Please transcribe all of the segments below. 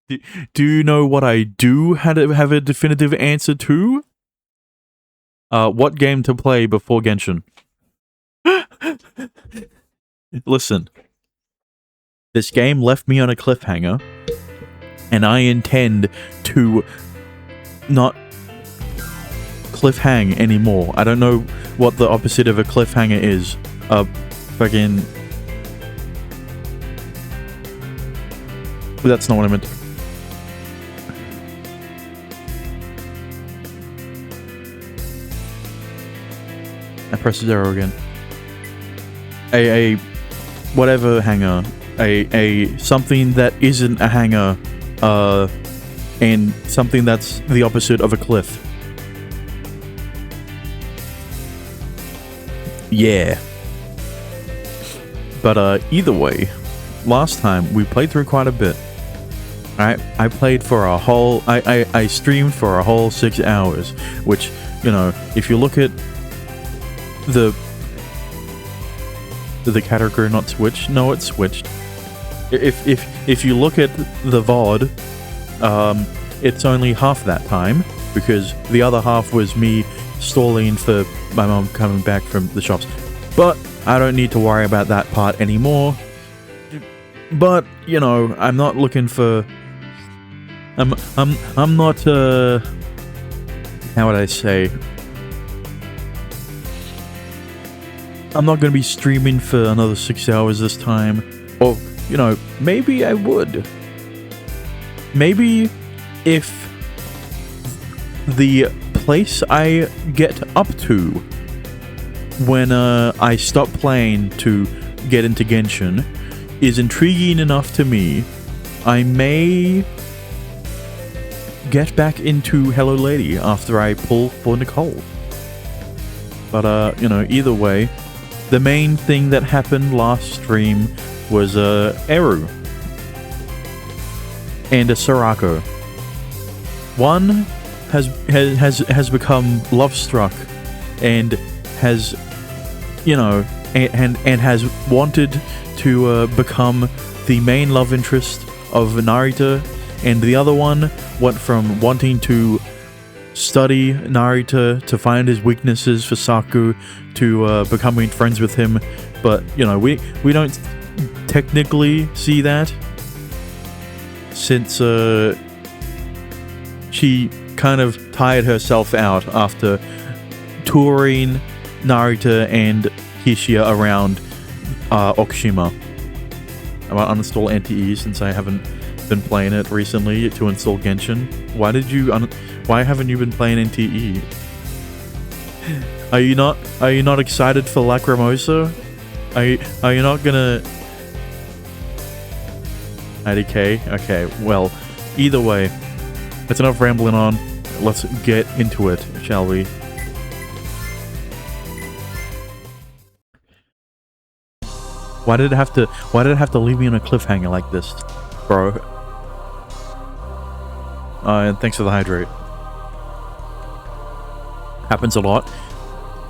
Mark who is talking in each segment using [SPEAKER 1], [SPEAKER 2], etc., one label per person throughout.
[SPEAKER 1] Do you know what I do have a definitive answer to? What game to play before Genshin? Listen, this game left me on a cliffhanger, and I intend to not cliffhang anymore. I don't know what the opposite of a cliffhanger is. Fucking... That's not what I meant. I press 0 again. A whatever hanger. A something that isn't a hanger. And something that's the opposite of a cliff. Yeah. But either way, last time we played through quite a bit. I played for a whole... I streamed for a whole 6 hours, which, you know, if you look at the category not switched? No, it's switched. If you look at the VOD, it's only half that time, because the other half was me stalling for my mom coming back from the shops. But I don't need to worry about that part anymore. But, you know, I'm not looking for... I'm not, how would I say? I'm not going to be streaming for another 6 hours this time. Or, you know, maybe I would. Maybe if the place I get up to when I stop playing to get into Genshin is intriguing enough to me, I may get back into Hello Lady after I pull for Nicole. But, you know, either way, the main thing that happened last stream was Eru and a Sorako. One has become love struck and has, you know, and has wanted to become the main love interest of Narita, and the other one went from wanting to study Narita to find his weaknesses for Saku to becoming friends with him. But, you know, we don't technically see that, since she kind of tired herself out after touring Narita and Hishia around Okushima. I might uninstall NTE since I haven't been playing it recently to install Genshin. Why haven't you been playing NTE? Are you not excited for Lacrimosa? Are you not gonna... IDK? Okay, well, either way, that's enough rambling on. Let's get into it, shall we? Why did it have to leave me on a cliffhanger like this, bro? And thanks for the hydrate. Happens a lot.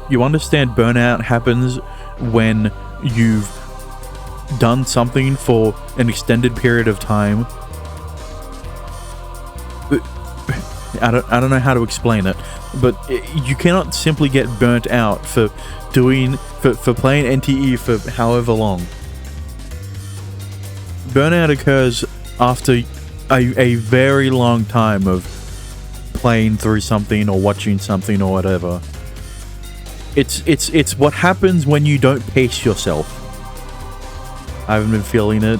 [SPEAKER 1] You understand burnout happens when you've done something for an extended period of time. I don't know how to explain it, but you cannot simply get burnt out for playing NTE for however long. Burnout occurs after a very long time of playing through something or watching something or whatever. It's what happens when you don't pace yourself. I haven't been feeling it.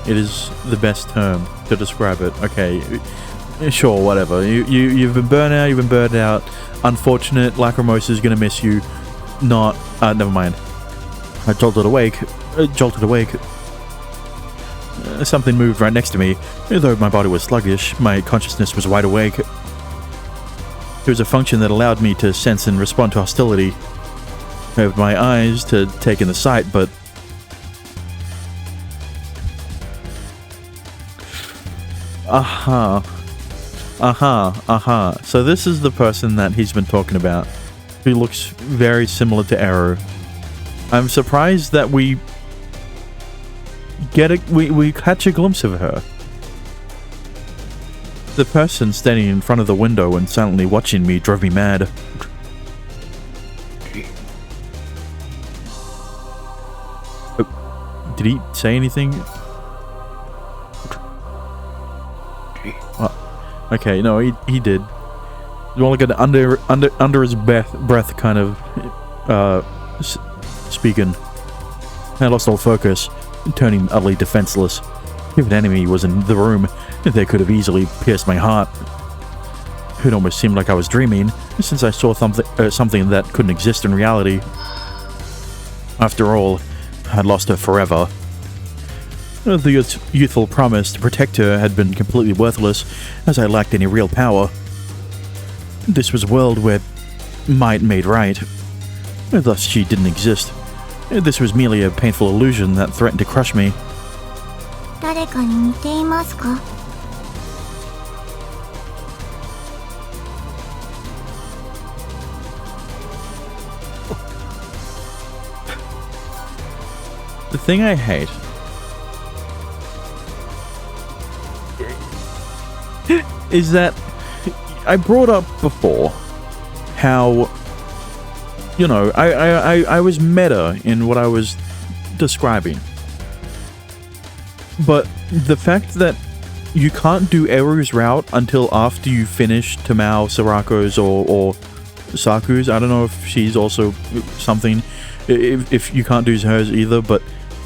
[SPEAKER 1] It is the best term to describe it. Okay, sure, whatever. You've been burnt out. You've been burnt out. Unfortunate. Lacrimosa is gonna miss you. Not. Never mind. I jolted awake. Something moved right next to me. Though my body was sluggish, my consciousness was wide awake. It was a function that allowed me to sense and respond to hostility. I opened my eyes to take in the sight, but... So this is the person that he's been talking about, who looks very similar to Eru. I'm surprised that we catch a glimpse of her. The person standing in front of the window and silently watching me drove me mad. Oh, did he say anything? Oh, okay, no, he did. More like an under his breath kind of speaking. I lost all focus, turning utterly defenseless. If an enemy was in the room, they could have easily pierced my heart. It almost seemed like I was dreaming, since I saw something that couldn't exist in reality. After all, I'd lost her forever. The youthful promise to protect her had been completely worthless, as I lacked any real power. This was a world where might made right. Thus, she didn't exist. This was merely a painful illusion that threatened to crush me.
[SPEAKER 2] 誰かに似ていますか?
[SPEAKER 1] The thing I hate is that I brought up before how, you know, I was meta in what I was describing. But the fact that you can't do Eru's route until after you finish Tamao, Sarako's, or Saku's. I don't know if she's also something, if you can't do hers either, but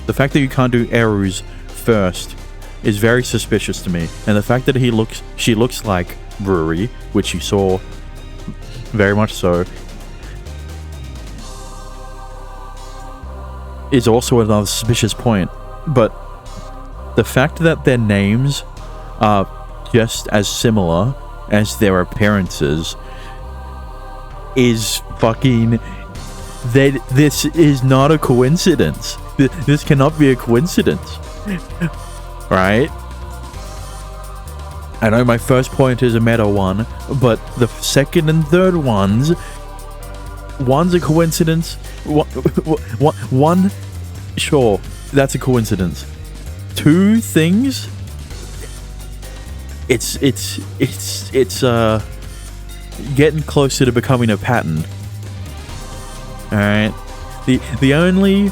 [SPEAKER 1] the fact that you can't do Eru's first is very suspicious to me. And the fact that she looks like Ruri, which you saw very much so, is also another suspicious point. But the fact that their names are just as similar as their appearances is fucking... This is not a coincidence. This cannot be a coincidence. Right? I know my first point is a meta one, but the second and third one's a coincidence. One, sure, that's a coincidence. Two things, it's getting closer to becoming a pattern. All right, the only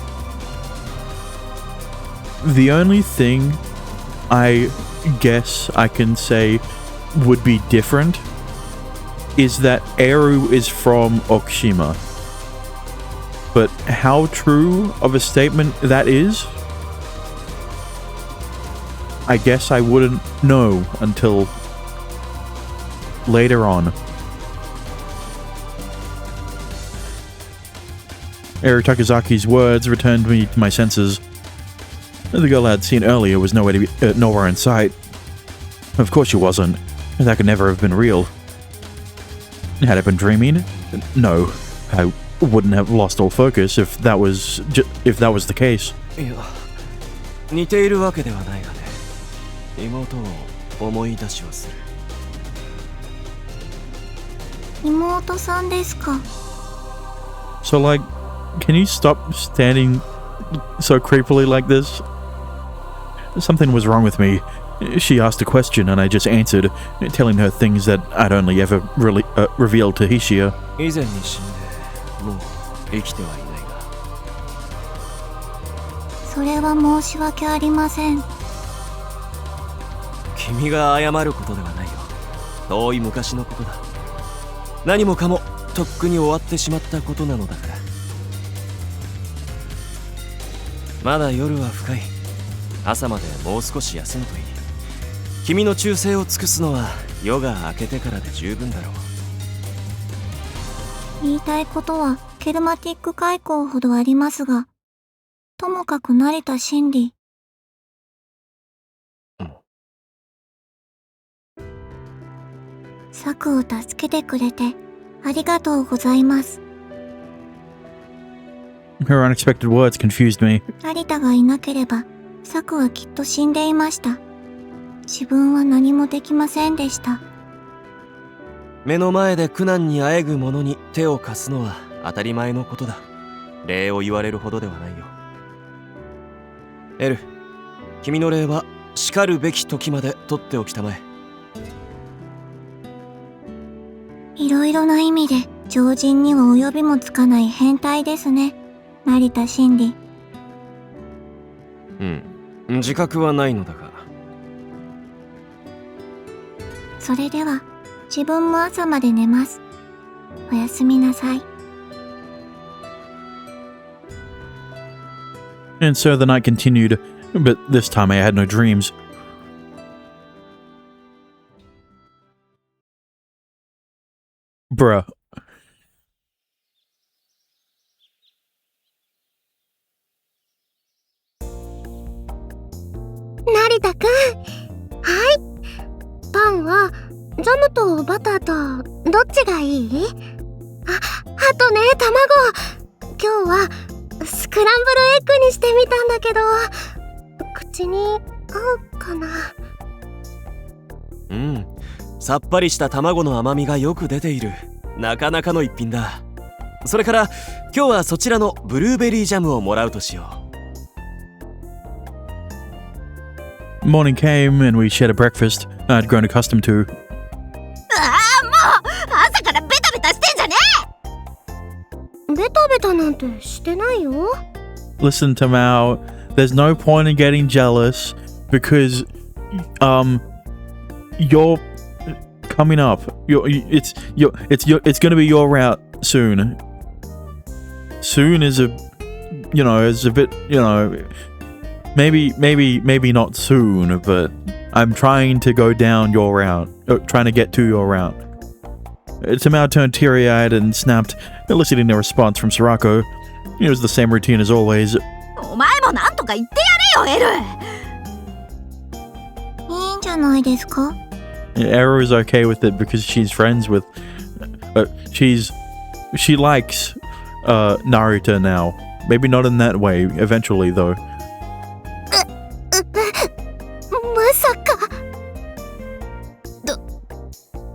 [SPEAKER 1] thing I guess I can say would be different is that Eru is from Okushima. But how true of a statement that is, I guess I wouldn't know until later on. Eru Takazaki's words returned me to my senses. The girl I had seen earlier was nowhere in sight. Of course she wasn't. That could never have been real. Had I been dreaming? No, I wouldn't have lost all focus if that was the case.
[SPEAKER 3] いや、似ているわけではないがね。妹を思い出しはする。
[SPEAKER 2] 妹さんですか?
[SPEAKER 1] So like, can you stop standing so creepily like this? Something was wrong with me. She asked a question and I just answered, telling her things that I'd only ever really revealed to Hishia.
[SPEAKER 3] 以前に死んで、もう生きてはいないが。
[SPEAKER 2] それは申し訳ありません。
[SPEAKER 3] 君が謝ることではないよ。遠い昔のことだ。何もかもとっくに終わってしまったことなのだから。まだ夜は深い。朝までもう少し休むといい。君の忠誠を尽くすのは夜が明けてからで十分だろう。
[SPEAKER 2] 言いたいことはケルマティック海溝ほどありますが、ともかく成田真理。サクを助けてくれてありがとうございます。
[SPEAKER 1] Her unexpected words confused me.
[SPEAKER 2] 成田がいなければ、サクはきっと死んでいました。自分は何もできませんでした。
[SPEAKER 3] 目の前で苦難にあえぐ者に手を貸すのは当たり前のことだ。礼を言われるほどではないよ。エル、君の礼はしかるべき時まで取っておきたまえ。
[SPEAKER 2] いろいろな意味で常人には及びもつかない変態ですね、成田真理。
[SPEAKER 3] 自覚はないのだが。
[SPEAKER 2] それでは自分も朝まで寝ます。おやすみなさい。
[SPEAKER 1] And so the night continued, but this time I had no dreams. Bruh.
[SPEAKER 2] 成田くん、はい。パンはジャムとバターとどっちがいい？あとね、卵。今日はスクランブルエッグにしてみたんだけど、口に合うかな？
[SPEAKER 3] さっぱりした卵の甘みがよく出ている。なかなかの一品だ。それから今日はそちらのブルーベリージャムをもらうとしよう。
[SPEAKER 1] Morning came and we shared a breakfast I'd grown accustomed to.
[SPEAKER 2] もう朝からベタベタしてんじゃねえ！ベタベタなんてしてないよ。
[SPEAKER 1] Listen to Mao, there's no point in getting jealous because you're coming up. It's going to be your route soon. Soon is a bit, maybe not soon, but I'm trying to go down your route, trying to get to your route. Tamao turned teary-eyed and snapped, eliciting a response from Sorako. It was the same routine as always.
[SPEAKER 2] お前もなんとか言ってやれよ、エル。いいんじゃないですか？
[SPEAKER 1] Eru is okay with it because she's friends with... she likes Narita now. Maybe not in that way, eventually though.
[SPEAKER 2] まさか。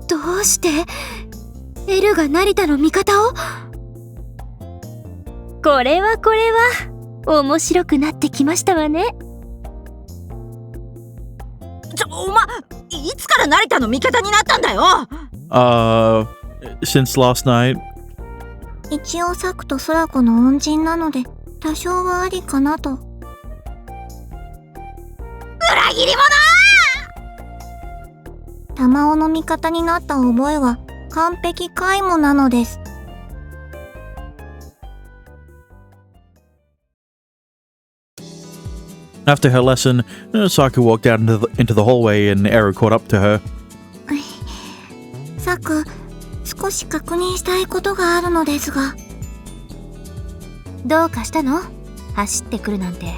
[SPEAKER 2] どうしてエルが成田の味方を？
[SPEAKER 4] これは面白くなってきましたわね。
[SPEAKER 2] お前、いつから成田の味方になったんだよ。
[SPEAKER 1] Since last night.
[SPEAKER 2] 一応サクと空子の恩人なので多少はありかなと。裏切り者！玉緒の味方になった覚えは完璧皆無なのです。
[SPEAKER 1] After her lesson, Saku walked out into the hallway and Eru caught up to her.
[SPEAKER 2] サク、少し確認したいことがあるのですが。
[SPEAKER 4] どうかしたの？走ってくるなんて。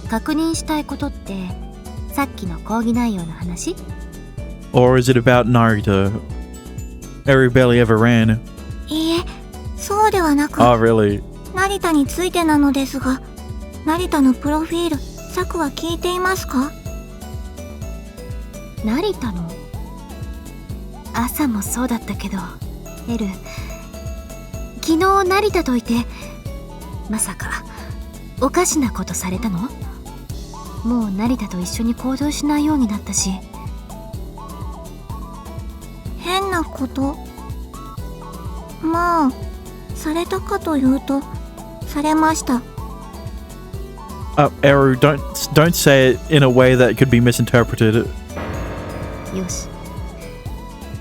[SPEAKER 4] 確認したいことってさっきの講義内容の話？
[SPEAKER 1] Or is it about Narita? Eru barely ever ran.
[SPEAKER 2] いいえ、そうではなく、
[SPEAKER 1] Oh, really?
[SPEAKER 2] 成田についてなのですが、成田のプロフィール、サクは聞いていますか？
[SPEAKER 4] 成田の？朝もそうだったけど、エル、昨日成田といて、まさかおかしなことされたの？もう成田と一緒に行動しないようになったし。
[SPEAKER 2] 変なこと？まあ、されたかというと、されました。
[SPEAKER 1] Eru, don't say it in a way that could be misinterpreted.
[SPEAKER 4] よし。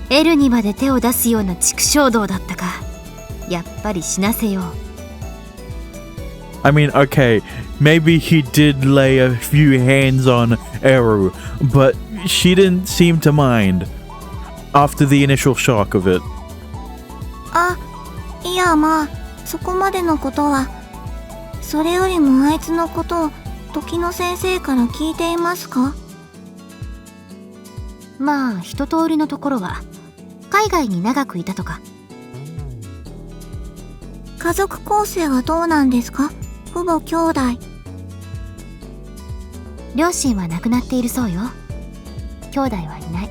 [SPEAKER 4] エルにまで手を出すような畜生道だったか。やっぱり死なせよう。
[SPEAKER 1] I mean, okay, maybe he did lay a few hands on Eru, but she didn't seem to mind after the initial shock of it.
[SPEAKER 2] あ、いやまあ、そこまでのことは。それよりもあいつのことを時野先生から聞いていますか？
[SPEAKER 4] まあ一通りのところは。海外に長くいたとか。
[SPEAKER 2] 家族構成はどうなんですか？父母兄弟。
[SPEAKER 4] 両親は亡くなっているそうよ。兄弟はいない。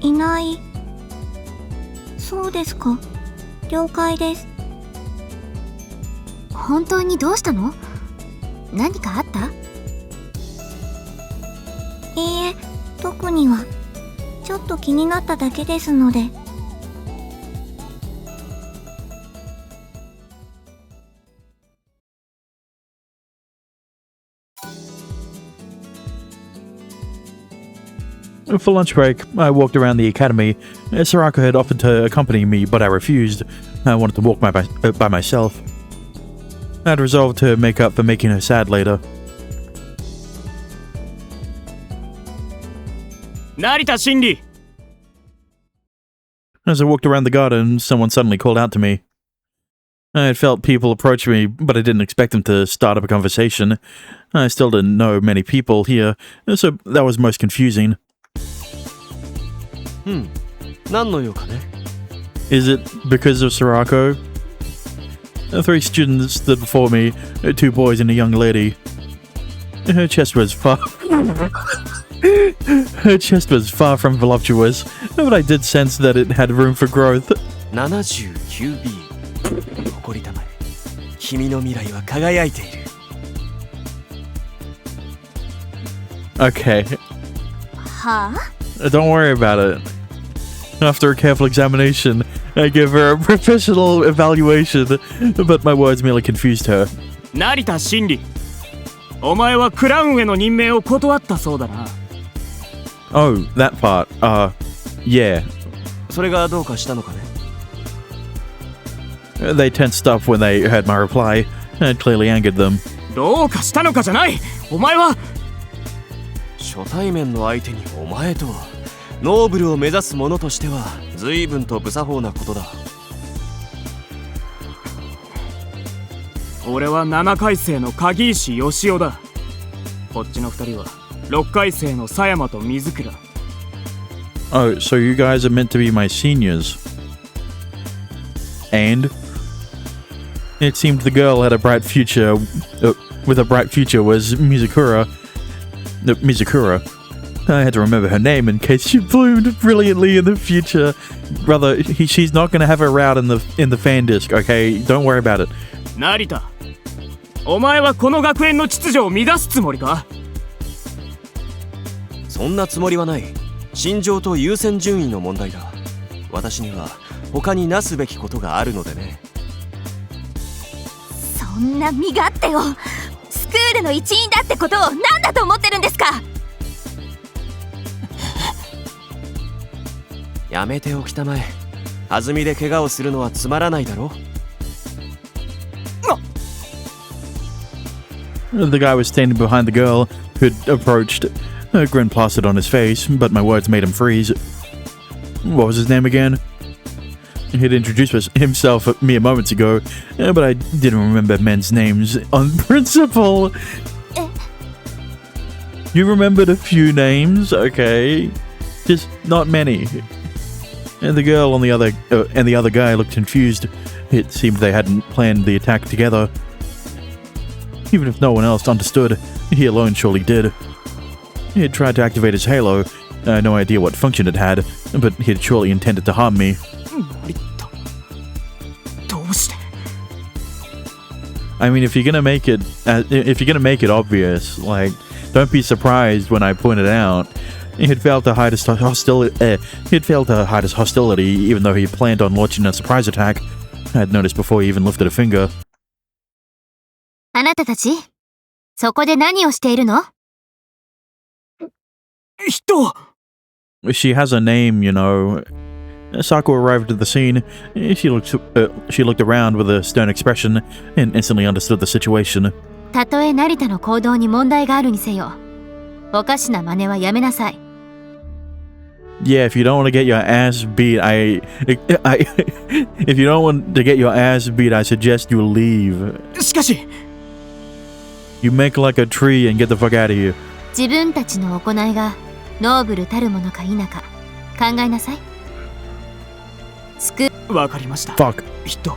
[SPEAKER 2] いない。そうですか。了解です。
[SPEAKER 4] 本当にどうしたの？何かあった？
[SPEAKER 2] いいえ、特には。ちょっと気になっただけですので。
[SPEAKER 1] For lunch break, I walked around the academy. Soraka had offered to accompany me, but I refused. I wanted to walk by myself. I had resolved to make up for making her sad later.
[SPEAKER 5] 成田真理
[SPEAKER 1] As I walked around the garden, someone suddenly called out to me. I had felt people approach me, but I didn't expect them to start up a conversation. I still didn't know many people here, so that was most confusing.
[SPEAKER 3] 何の用かね
[SPEAKER 1] Is it because of Sorako? 3 students stood before me, 2 boys and a young lady. Her chest was far from voluptuous, but I did sense that it had room for growth.
[SPEAKER 3] 79B 誇りたまえ君の未来は輝いている
[SPEAKER 1] Okay,
[SPEAKER 4] はあ
[SPEAKER 1] don't worry about it. After a careful examination, I gave her a professional evaluation, but my words merely confused her.
[SPEAKER 5] 成田真理お前はクラウンへの任命を断ったそうだな
[SPEAKER 1] Oh, that part. Yeah.
[SPEAKER 3] それがどうかしたのかね
[SPEAKER 1] They tensed up when they heard my reply. It clearly angered them.
[SPEAKER 5] どうかしたのかじゃないお前は
[SPEAKER 3] 初対面の相手にお前とノーブルを目指す者としては随分と無作法なことだ
[SPEAKER 5] 俺は7回生の鍵石義雄だこっちの2人は6回生の佐山と水倉
[SPEAKER 1] Oh, so you guys are meant to be my seniors. And? It seemed the girl had a bright future, with a bright future was Mizukura. Mizukura. I had to remember her name in case she bloomed brilliantly in the future. Brother, she's not going to have her out in the fan disc, okay? Don't worry about it.
[SPEAKER 5] 成田お前はこの学園の秩序を乱すつもりか
[SPEAKER 3] そんなつもりはない心情と優先順位の問題だ私には他になすべきことがあるのでね
[SPEAKER 4] そんな身勝手をスクールの一員だってことを何だと思ってるんですか
[SPEAKER 3] やめておきたまえ弾みで怪我をするのはつまらないだろ
[SPEAKER 1] The guy was standing behind the girl who'd approached. A grin plastered on his face, but my words made him freeze. What was his name again? He'd introduced himself mere moments ago, but I didn't remember men's names on principle. You remembered a few names, okay? Just not many. And the girl on the other guy looked confused. It seemed they hadn't planned the attack together. Even if no one else understood, he alone surely did. He had tried to activate his halo. I had no idea what function it had, but he had surely intended to harm me.
[SPEAKER 5] 成田どうして
[SPEAKER 1] I mean, if you're gonna make it obvious, like, don't be surprised when I point it out. He'd failed to hide his hostility, even though he planned on launching a surprise attack. I had noticed before he even lifted a finger.
[SPEAKER 4] あなたたちそこで何をしているの
[SPEAKER 5] 人
[SPEAKER 1] She has a name, you know. Sako arrived at the scene. She looked around with a stern expression and instantly understood the situation.
[SPEAKER 4] たとえ成田の行動に問題があるにせよおかしな真似はやめなさい
[SPEAKER 1] Yeah, if you don't want to get your ass beat, if you don't want to get your ass beat, I suggest you leave.
[SPEAKER 5] しかし
[SPEAKER 1] You make like a tree and get the fuck out of here.
[SPEAKER 4] 自分たちの行いがノーブルたるものか否か考えなさい
[SPEAKER 5] わかりました
[SPEAKER 1] Fuck.
[SPEAKER 5] 人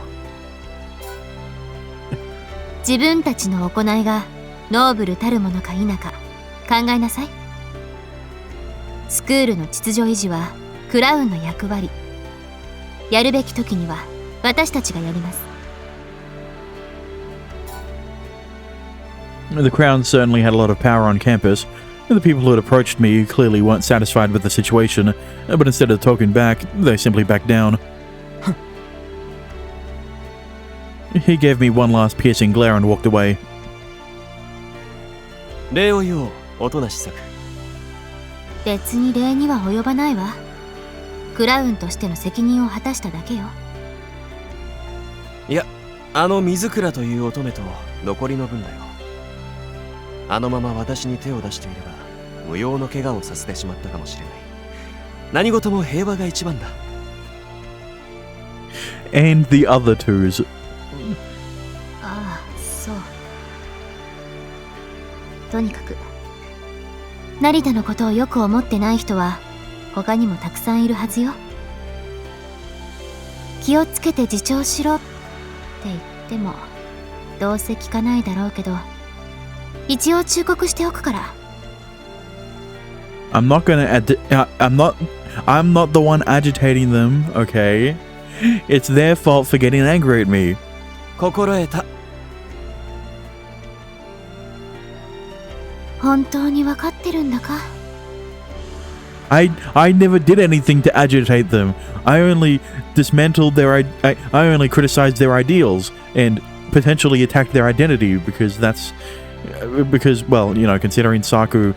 [SPEAKER 4] 自分たちの行いがノーブルたるものか否か考えなさいスクールの秩序維持はクラウンの役割やるべき時には私たちがやります
[SPEAKER 1] The Crown certainly had a lot of power on campus. The people who had approached me clearly weren't satisfied with the situation, but instead of talking back, they simply backed down. He gave me one last piercing glare and walked away.
[SPEAKER 3] 礼を言おう、音無し作。
[SPEAKER 4] 別に礼には及ばないわ。クラウンとしての責任を果たしただけよ。
[SPEAKER 3] いや、あの水倉という乙女と残りの分だよ。あのまま私に手を出していれば無用の怪我をさせてしまったかもしれない。何事も平和が一番だ。
[SPEAKER 1] And the other twos.
[SPEAKER 4] ああ、そう。とにかく成田のことをよく思ってない人は他にもたくさんいるはずよ。気をつけて自重しろって言ってもどうせ聞かないだろうけど、一応忠告しておくから。
[SPEAKER 1] I'm not the one agitating them, okay? It's their fault for getting angry at me.
[SPEAKER 3] 心得た。
[SPEAKER 4] 本当に分かってるんだか？
[SPEAKER 1] I never did anything to agitate them. I only dismantled I only criticized their ideals and potentially attacked their identity because well, you know, considering Saku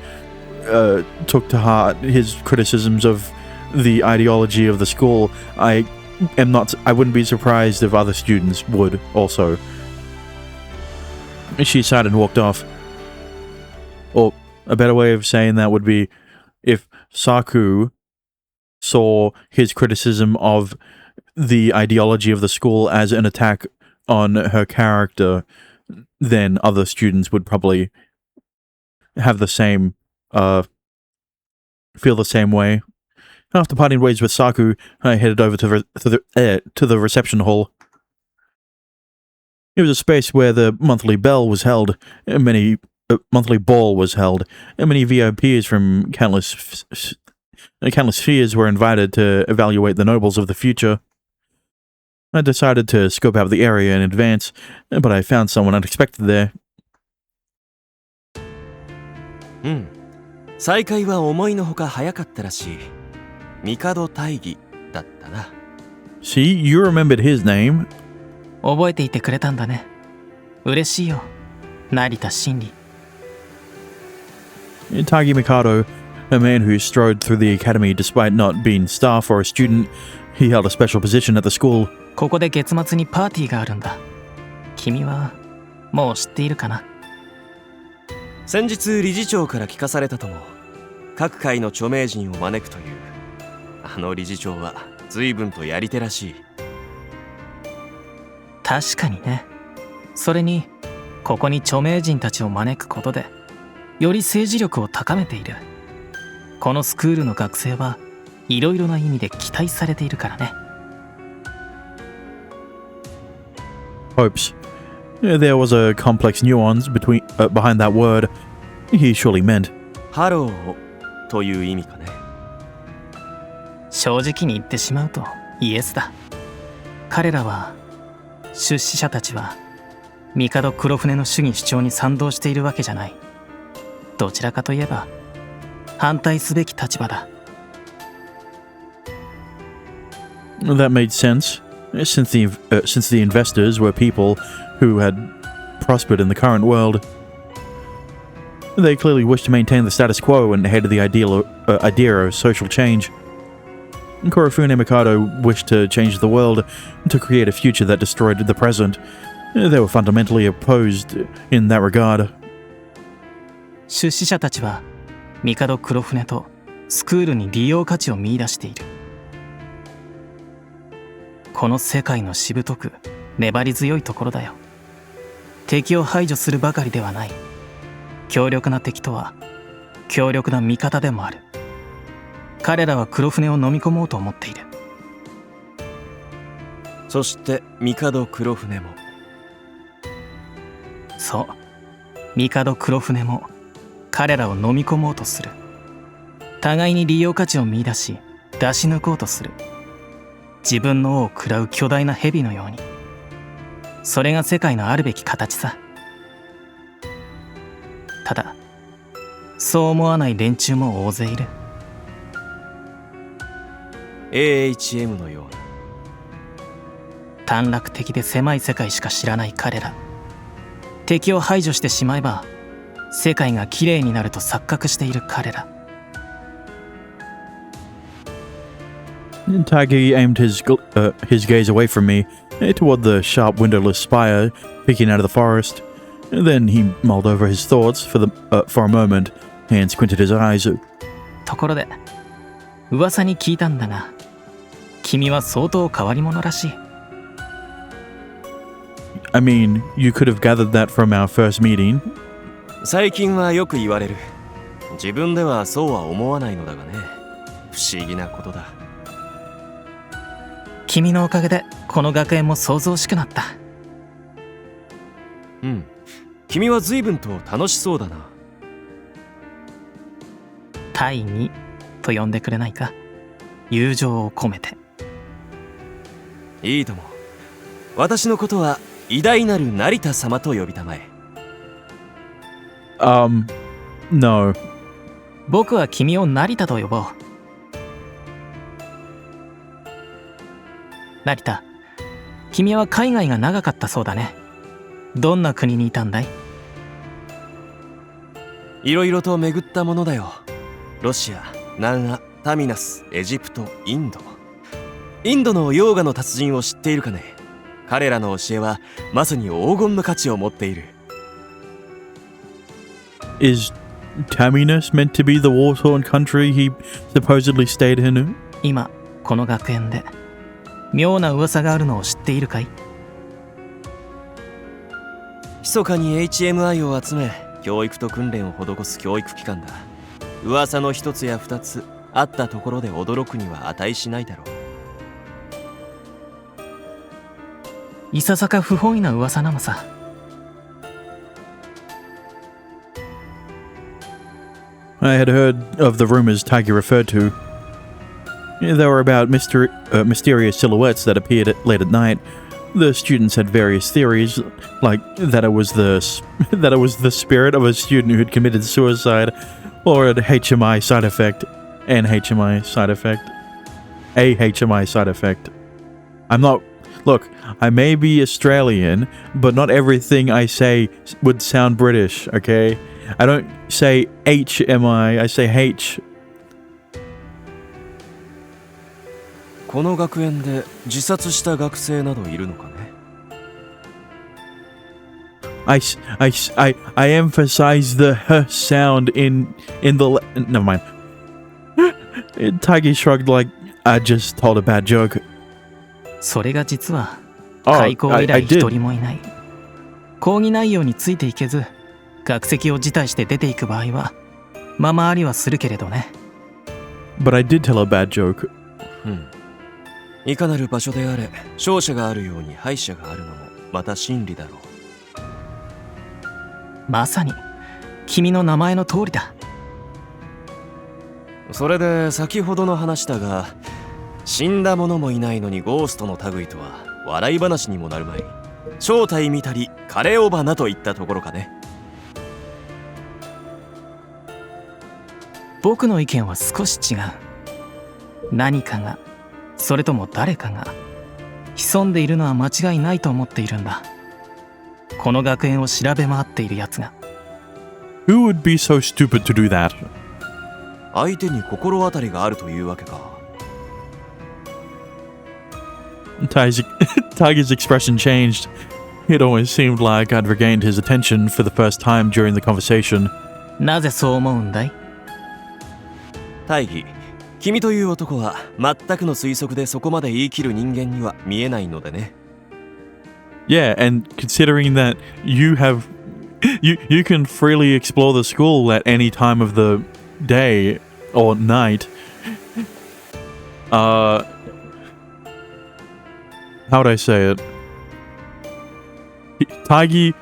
[SPEAKER 1] took to heart his criticisms of the ideology of the school, I wouldn't be surprised if other students would also. She sighed and walked off. Or a better way of saying that would be if Saku saw his criticism of the ideology of the school as an attack on her character, then other students would probably have the same, feel the same way. After parting ways with Saku, I headed over to the reception hall. It was a space where the monthly ball was held, and many VIPs from countless spheres were invited to evaluate the nobles of the future. I decided to scope out the area in advance, but I found someone unexpected there.
[SPEAKER 3] 再会は思いのほか早かったらしい。帝大義だったな。
[SPEAKER 1] See, you remembered his name.
[SPEAKER 6] 覚えていてくれたんだね。嬉しいよ、成田真理。
[SPEAKER 1] Taigi Mikado, a man who strode through the academy despite not being staff or a student, he held a special position at the school.
[SPEAKER 6] ここで月末にパーティーがあるんだ。君はもう知っているかな？
[SPEAKER 3] 先日理事長から聞かされたとも。各界の著名人を招くという。あの理事長は随分とやり手らしい。
[SPEAKER 6] 確かにね。それにここに著名人たちを招くことでより政治力を高めている。このスクールの学生はいろいろな意味で期待されているからね。
[SPEAKER 1] Hopes. There was a complex nuance behind that word. He surely meant.
[SPEAKER 3] ハローという意味かね。
[SPEAKER 6] 正直に言ってしまうとイエスだ。彼らは出資者たちは帝黒船の主義主張に賛同しているわけじゃない。どちらかといえば反対すべき立場だ。
[SPEAKER 1] That made sense, since the investors were people who had prospered in the current world. They clearly wished to maintain the status quo and hated the idea of social change. Kurofune Mikado wished to change the world, to create a future that destroyed the present. They were fundamentally opposed in that regard.
[SPEAKER 6] 出資者たちは帝黒船とスクールに利用価値を見出している。この世界のしぶとく粘り強いところだよ。敵を排除するばかりではない。強力な敵とは強力な味方でもある。彼らは黒船を飲み込もうと思っている。
[SPEAKER 3] そして帝黒船も。
[SPEAKER 6] そう、帝黒船も彼らを飲み込もうとする。互いに利用価値を見出し出し抜こうとする。自分の尾を食らう巨大な蛇のように。それが世界のあるべき形さ。ただそう思わない連中も大勢いる。
[SPEAKER 3] AHM のような。
[SPEAKER 6] 短絡的で狭い世界しか知らない彼ら。敵を排除してしまえば世界がきれいになると錯覚している彼ら。
[SPEAKER 1] Taigi aimed his gaze away from me, toward the sharp windowless spire peeking out of the forest. Then he mulled over his thoughts for a moment and squinted his eyes.
[SPEAKER 6] ところで噂に聞いたんだが、君は相当変わり者らしい。
[SPEAKER 1] I mean, you could have gathered that from our first meeting.
[SPEAKER 3] 最近はよく言われる。自分ではそうは思わないのだがね。不思議なことだ。
[SPEAKER 6] 君のおかげでこの学園も想像しくなった。
[SPEAKER 3] うん。君は随分と楽しそうだな。
[SPEAKER 6] 大義と呼んでくれないか。友情を込めて。
[SPEAKER 3] いいとも。私のことは偉大なる成田様と呼びたまえ。
[SPEAKER 1] No.
[SPEAKER 6] 僕は君を成田と呼ぼう。成田、君は海外が長かったそうだね。どんな国にいたんだい？
[SPEAKER 3] いろいろと巡ったものだよ。ロシア、南ア、タミナス、エジプト、インド。インドのヨーガの達人を知っているかね。彼らの教えはまさに黄金の価値を持っている。
[SPEAKER 1] Is Taminus meant to be the war-torn country he supposedly stayed in?
[SPEAKER 6] 今この学園で妙な噂があるのを知っているかい？
[SPEAKER 3] 密かに HMI を集め教育と訓練を施す教育機関だ。噂の一つや二つあったところで驚くには値しないだろう。
[SPEAKER 6] いささか不本意な噂なのさ。
[SPEAKER 1] I had heard of the rumors Taigi referred to. They were about mysterious silhouettes that appeared late at night. The students had various theories, like that it was the spirit of a student who had committed suicide, or an HMI side effect, a HMI side effect. Look, I may be Australian, but not everything I say would sound British, okay? I don't say HMI, I say H.
[SPEAKER 3] この学園で自殺した学生などいるのかね。
[SPEAKER 1] I emphasize the h sound in the never mind. Taigi shrugged like I just told a bad joke.
[SPEAKER 6] それが実は
[SPEAKER 1] Oh,
[SPEAKER 6] 開校以
[SPEAKER 1] I
[SPEAKER 6] 来一
[SPEAKER 1] did.
[SPEAKER 6] 人もいない。講義内容についていけず学籍を辞退して出ていく場合はままありはするけれどね。
[SPEAKER 1] But I did tell a bad joke.
[SPEAKER 3] いかなる場所であれ勝者があるように敗者があるのもまた真理だろう。
[SPEAKER 6] まさに君の名前の通りだ。
[SPEAKER 3] それで先ほどの話だが、死んだ者もいないのにゴーストの類とは笑い話にもなるまい。正体見たり枯れ尾花といったところかね。
[SPEAKER 6] 僕の意見は少し違う。何かがそれとも誰かが潜んでいるのは間違いないと思っているんだ。この学園を調べ回っているやつが。
[SPEAKER 1] Who would be so stupid to do that?
[SPEAKER 3] 相手に心当たりがあるというわけか。
[SPEAKER 1] Taigi's expression changed. It almost seemed like I'd regained his attention for the first time during the conversation.
[SPEAKER 6] なぜそう思うんだい？
[SPEAKER 3] 大義、君という男は全くの推測でそこまで言い切る人間には見えないのでね。
[SPEAKER 1] Yeah, and considering that you can freely explore the school at any time of the day or night. How would I say it? Taigi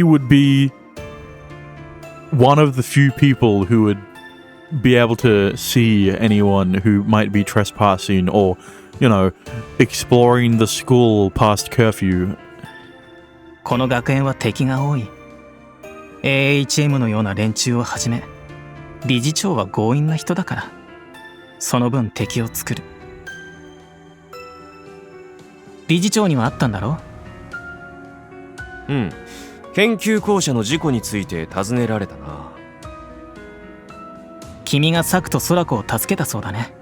[SPEAKER 1] would be one of the few people who would be able to see anyone who might be trespassing or, exploring the school past curfew.
[SPEAKER 6] この学園は敵が多い。AHM のような連中をはじめ理事長は強引な人だから、その分敵を作る。理事長にはあったんだろ？
[SPEAKER 3] うん。研究校舎の事故について尋ねられたな。
[SPEAKER 6] 君がサクと空子を助けたそうだね。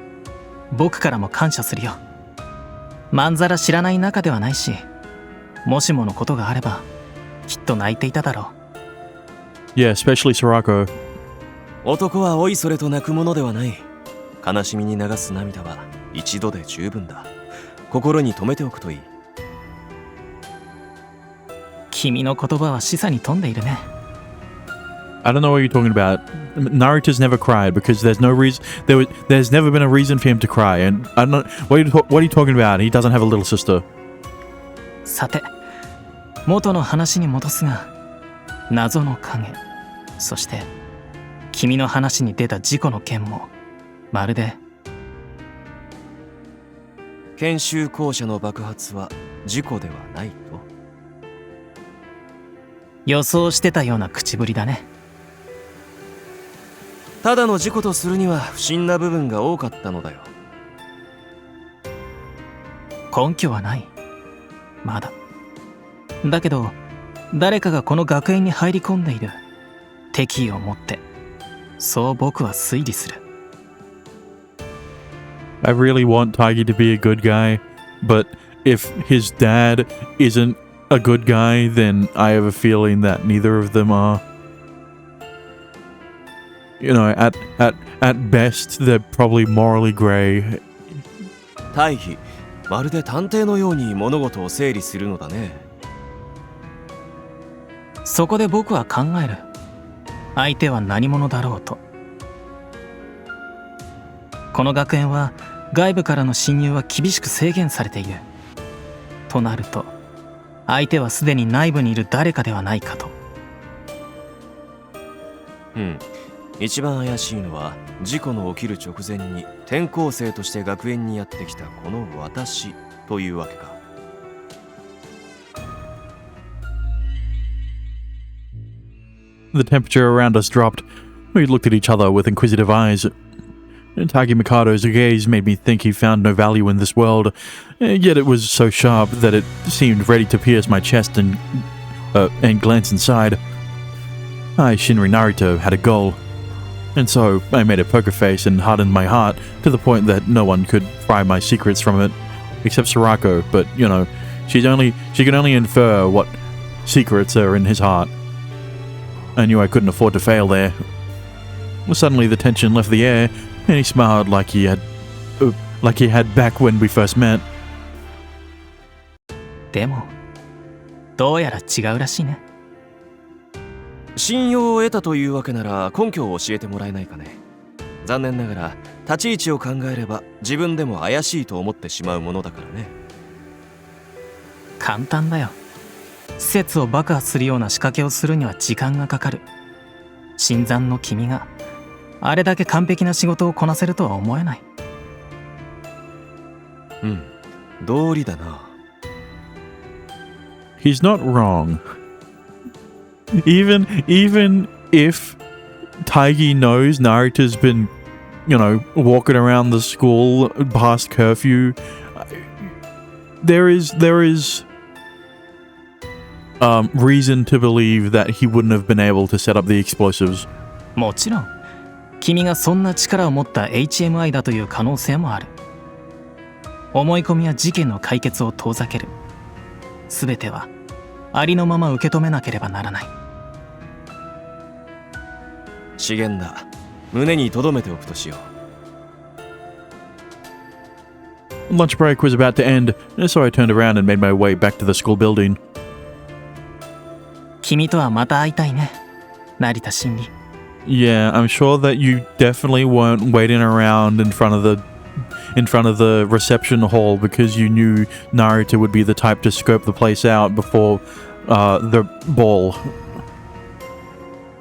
[SPEAKER 6] 僕からも感謝するよ。まんざら知らない仲ではないし、もしものことがあればきっと泣いていただろう。
[SPEAKER 1] Yeah, especially Sorako.
[SPEAKER 3] 男はおいそれと泣くものではない。悲しみに流す涙は一度で十分だ。心に留めておくといい。
[SPEAKER 6] 君の言葉は示唆に富んでいるね。
[SPEAKER 1] I don't know what you're talking about. Naruto's never cried because there's no reason. There's never been a reason for him to cry. And I don't know what are you talking about? He doesn't have a little sister.
[SPEAKER 6] さて、元の話に戻すが、謎の影、そして君の話に出た事故の件もまるで。
[SPEAKER 3] 研修校舎の爆発は事故ではないと？
[SPEAKER 6] 予想してたような口ぶりだね。
[SPEAKER 3] ただの事故とするには不審な部分が多かったのだよ。
[SPEAKER 6] 根拠はない。まだ。だけど、誰かがこの学園に入り込んでいる。敵意を持って。そう僕は推理する。
[SPEAKER 1] I really want Taigi to be a good guy, but if his dad isn't a good guy, then I have a feeling that neither of them are. You know, at best, they're probably morally gray.
[SPEAKER 3] 大義、まるで探偵のように物事を整理するのだね。
[SPEAKER 6] そこで僕は考える。相手は何者だろうと。この学園は外部からの侵入は厳しく制限されている。となると、相手はすでに内部にいる誰かではないかと。
[SPEAKER 3] うん。一番怪しいのは事故の起きる直前に転校生として学園にやってきたこの私というわけか。
[SPEAKER 1] The temperature around us dropped. We looked at each other with inquisitive eyes. Taigi Mikado's gaze made me think he found no value in this world, yet it was so sharp that it seemed ready to pierce my chest and glance inside. I, Shinri Naruto, had a goal. And so I made a poker face and hardened my heart to the point that no one could pry my secrets from it, except Sorako, but, you know, she can only infer what secrets are in his heart. I knew I couldn't afford to fail there. Suddenly the tension left the air, and he smiled like he had back when we first met.
[SPEAKER 6] でも、どうやら違うらしいね。
[SPEAKER 3] 信用を得たというわけなら根拠を教えてもらえないかね。残念ながら立ち位置を考えれば自分でも怪しいと思ってしまうものだからね。
[SPEAKER 6] 簡単だよ。施設を爆破するような仕掛けをするには時間がかかる。新参の君があれだけ完璧な仕事をこなせるとは思えない。
[SPEAKER 3] うん、道理だな。
[SPEAKER 1] He's not wrong. Even if Taigi knows Naruto's been, you know, walking around the school past curfew, there is reason to believe that he wouldn't have been able to set up the explosives.
[SPEAKER 6] もちろん、君がそんな力を持った HMI だという可能性もある。思い込みは事件の解決を遠ざける。すべてはありのまま受け止めなければならない。
[SPEAKER 3] 資源だ。胸に留めておくとしよう。
[SPEAKER 1] Lunch break was about to end, so I turned around and made my way back to the school building.
[SPEAKER 6] 君とはまた会いたいね、成田真理。
[SPEAKER 1] Yeah, I'm sure that you definitely weren't waiting around in front of the reception hall because you knew Naruto would be the type to scope the place out before the ball.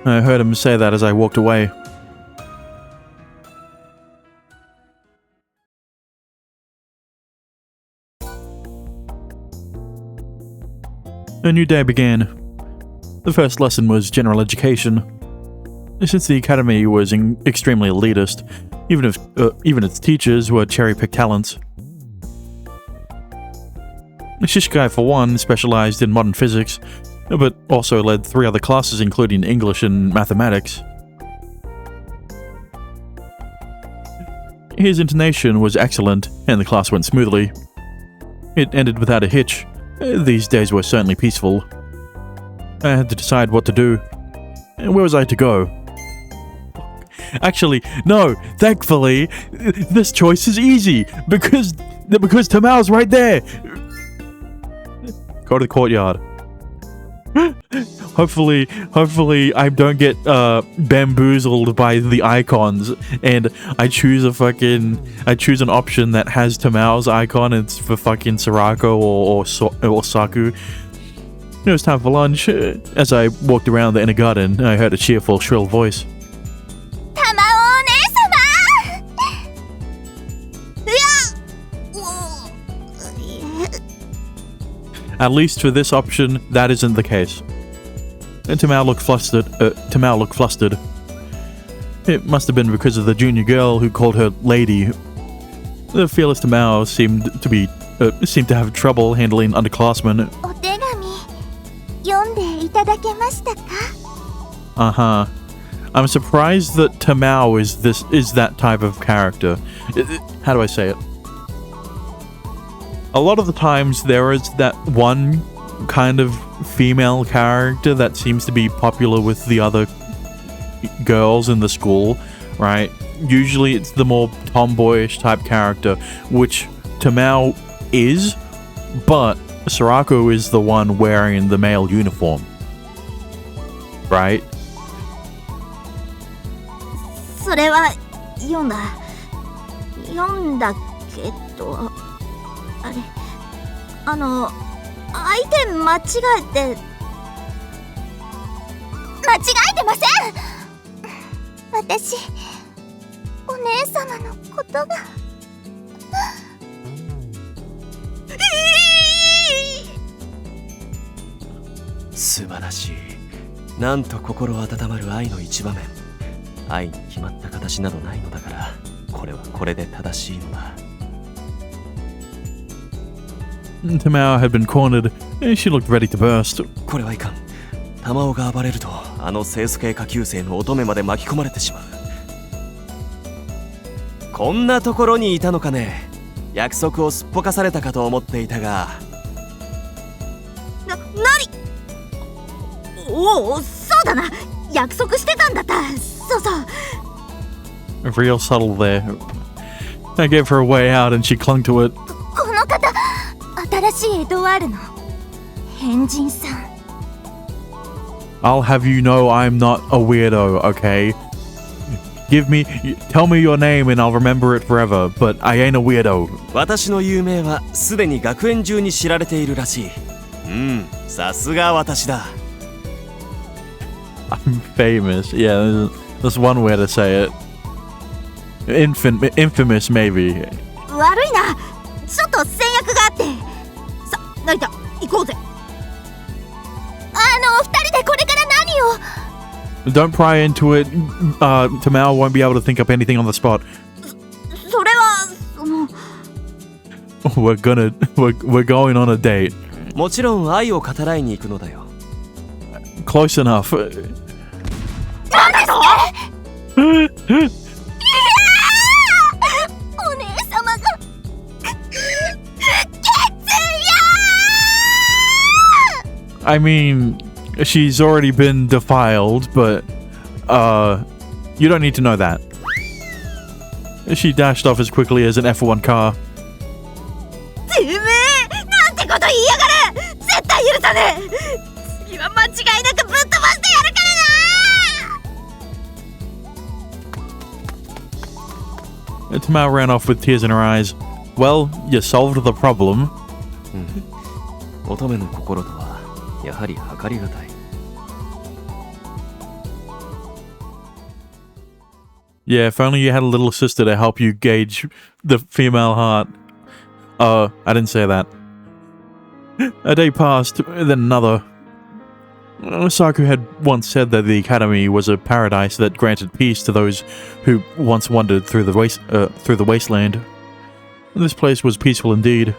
[SPEAKER 1] I heard him say that as I walked away. A new day began. The first lesson was general education. Since the academy was extremely elitist, even its teachers were cherry-picked talents. Shishikai, for one, specialized in modern physics, but also led 3 other classes including English and mathematics. His intonation was excellent, and the class went smoothly. It ended without a hitch. These days were certainly peaceful. I had to decide what to do. Where was I to go? Actually, no, thankfully, this choice is easy, because Tamao's right there! Go to the courtyard. Hopefully I don't get bamboozled by the icons and I choose an option that has Tamao's icon and it's for fucking Sarako or Saku. It was time for lunch. As I walked around the inner garden, I heard a cheerful, shrill voice. At least for this option, that isn't the case. And Tamao looked flustered. It must have been because of the junior girl who called her lady. The fearless Tamao seemed to have trouble handling underclassmen.
[SPEAKER 2] お手紙読んでいただけましたか?
[SPEAKER 1] Uh-huh. I'm surprised that Tamao is that type of character. How do I say it? A lot of the times there is that one kind of female character that seems to be popular with the other girls in the school, right? Usually it's the more tomboyish type character, which Tamao is, but Sarako is the one wearing the male uniform, right?
[SPEAKER 2] それは読んだけど、あれ、相手間違えてません。私、お姉様のことが。
[SPEAKER 3] 素晴らしい。なんと心温まる愛の一場面。愛に決まった形などないのだから、これはこれで正しいのだ。
[SPEAKER 1] Tamao had been cornered. She looked ready to burst.
[SPEAKER 3] これはいかん。玉緒が暴れると、あの清楚系下級生の乙女まで巻き込まれてしまう。こんなところにいたのかね。約束をすっぽかされたかと思っていたが。
[SPEAKER 2] なに？おお、そうだな。約束してたんだった。そうそう。
[SPEAKER 1] Real subtle there. I gave her a way out and she clung to it.
[SPEAKER 2] この方、新しいエドワールの変人さん。
[SPEAKER 1] I'll have you know I'm not a weirdo, okay? Tell me your name and I'll remember it forever, but I ain't a weirdo.
[SPEAKER 3] 私の有名はすでに学園中に知られているらしい。さすが私だ。
[SPEAKER 1] I'm famous. Yeah, that's one way to say it. Infamous, maybe.
[SPEAKER 2] 悪いな。ちょっと戦略があって。さ、成田、行こうぜ。二人でこれから何を？
[SPEAKER 1] Don't pry into it. Tamao won't be able to think up anything on the spot.
[SPEAKER 2] それは
[SPEAKER 1] We're going on a date.
[SPEAKER 3] もちろん愛を語らいに行くのだよ。
[SPEAKER 1] Close enough.
[SPEAKER 2] なんですか？お姉様が
[SPEAKER 1] I mean, she's already been defiled, but you don't need to know that. She dashed off as quickly as an F1 car.
[SPEAKER 2] てめえ、なんてこと言いやがる！絶対許さねえ！次は間違いなくぶっ飛ばしてやるからな！
[SPEAKER 1] Tamao ran off with tears in her eyes. Well, you solved the problem.
[SPEAKER 3] 乙女の心とはやはり測りがたい。
[SPEAKER 1] Yeah, if only you had a little sister to help you gauge the female heart. I didn't say that. A day passed, then another. Saku had once said that the academy was a paradise that granted peace to those who once wandered through the wasteland. This place was peaceful indeed.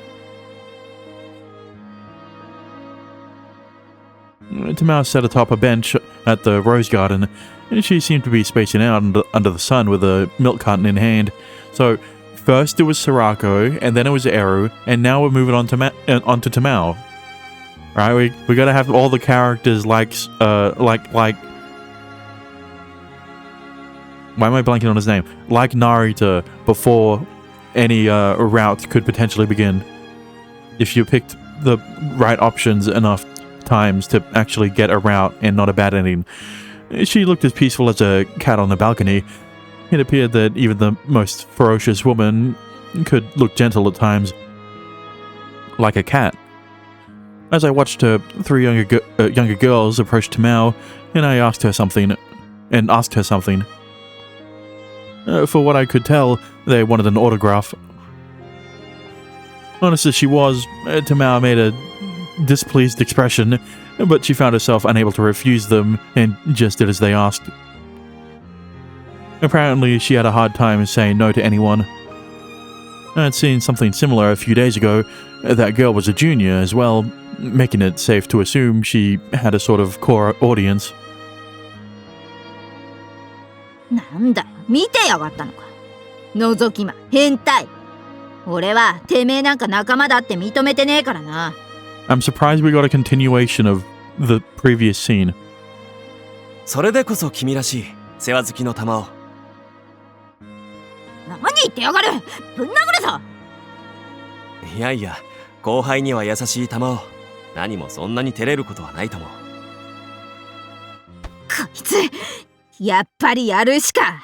[SPEAKER 1] Tamao sat atop a bench at the rose garden, and she seemed to be spacing out under the sun with a milk carton in hand. So, first it was Sarako, and then it was Eru, and now we're moving on to onto Tamao. Right, we gotta have all the characters like why am I blanking on his name? Like Narita before any route could potentially begin. If you picked the right options enough times to actually get a route and not a bad ending. She looked as peaceful as a cat on the balcony. It appeared that even the most ferocious woman could look gentle at times, like a cat. As I watched her, three younger girls approached Tamao, and I asked her something. For what I could tell, they wanted an autograph. Honest as she was, Tamao made a displeased expression, but she found herself unable to refuse them and just did as they asked. Apparently, she had a hard time saying no to anyone. I had seen something similar a few days ago. That girl was a junior as well, making it safe to assume she had a sort of core audience.
[SPEAKER 7] なんだ、見てやがったのか。覗き魔、変態。俺はてめえなんか仲間だって認めてねえからな。
[SPEAKER 1] I'm surprised we got a continuation of the previous scene.
[SPEAKER 3] それでこそ君らしい世話好きの玉を。
[SPEAKER 7] 何言ってやがる。ぶん殴るぞ。
[SPEAKER 3] いやいや、後輩には優しい玉を。何もそんなに照れることはないと思う。
[SPEAKER 7] こいつ、やっぱりやるしか。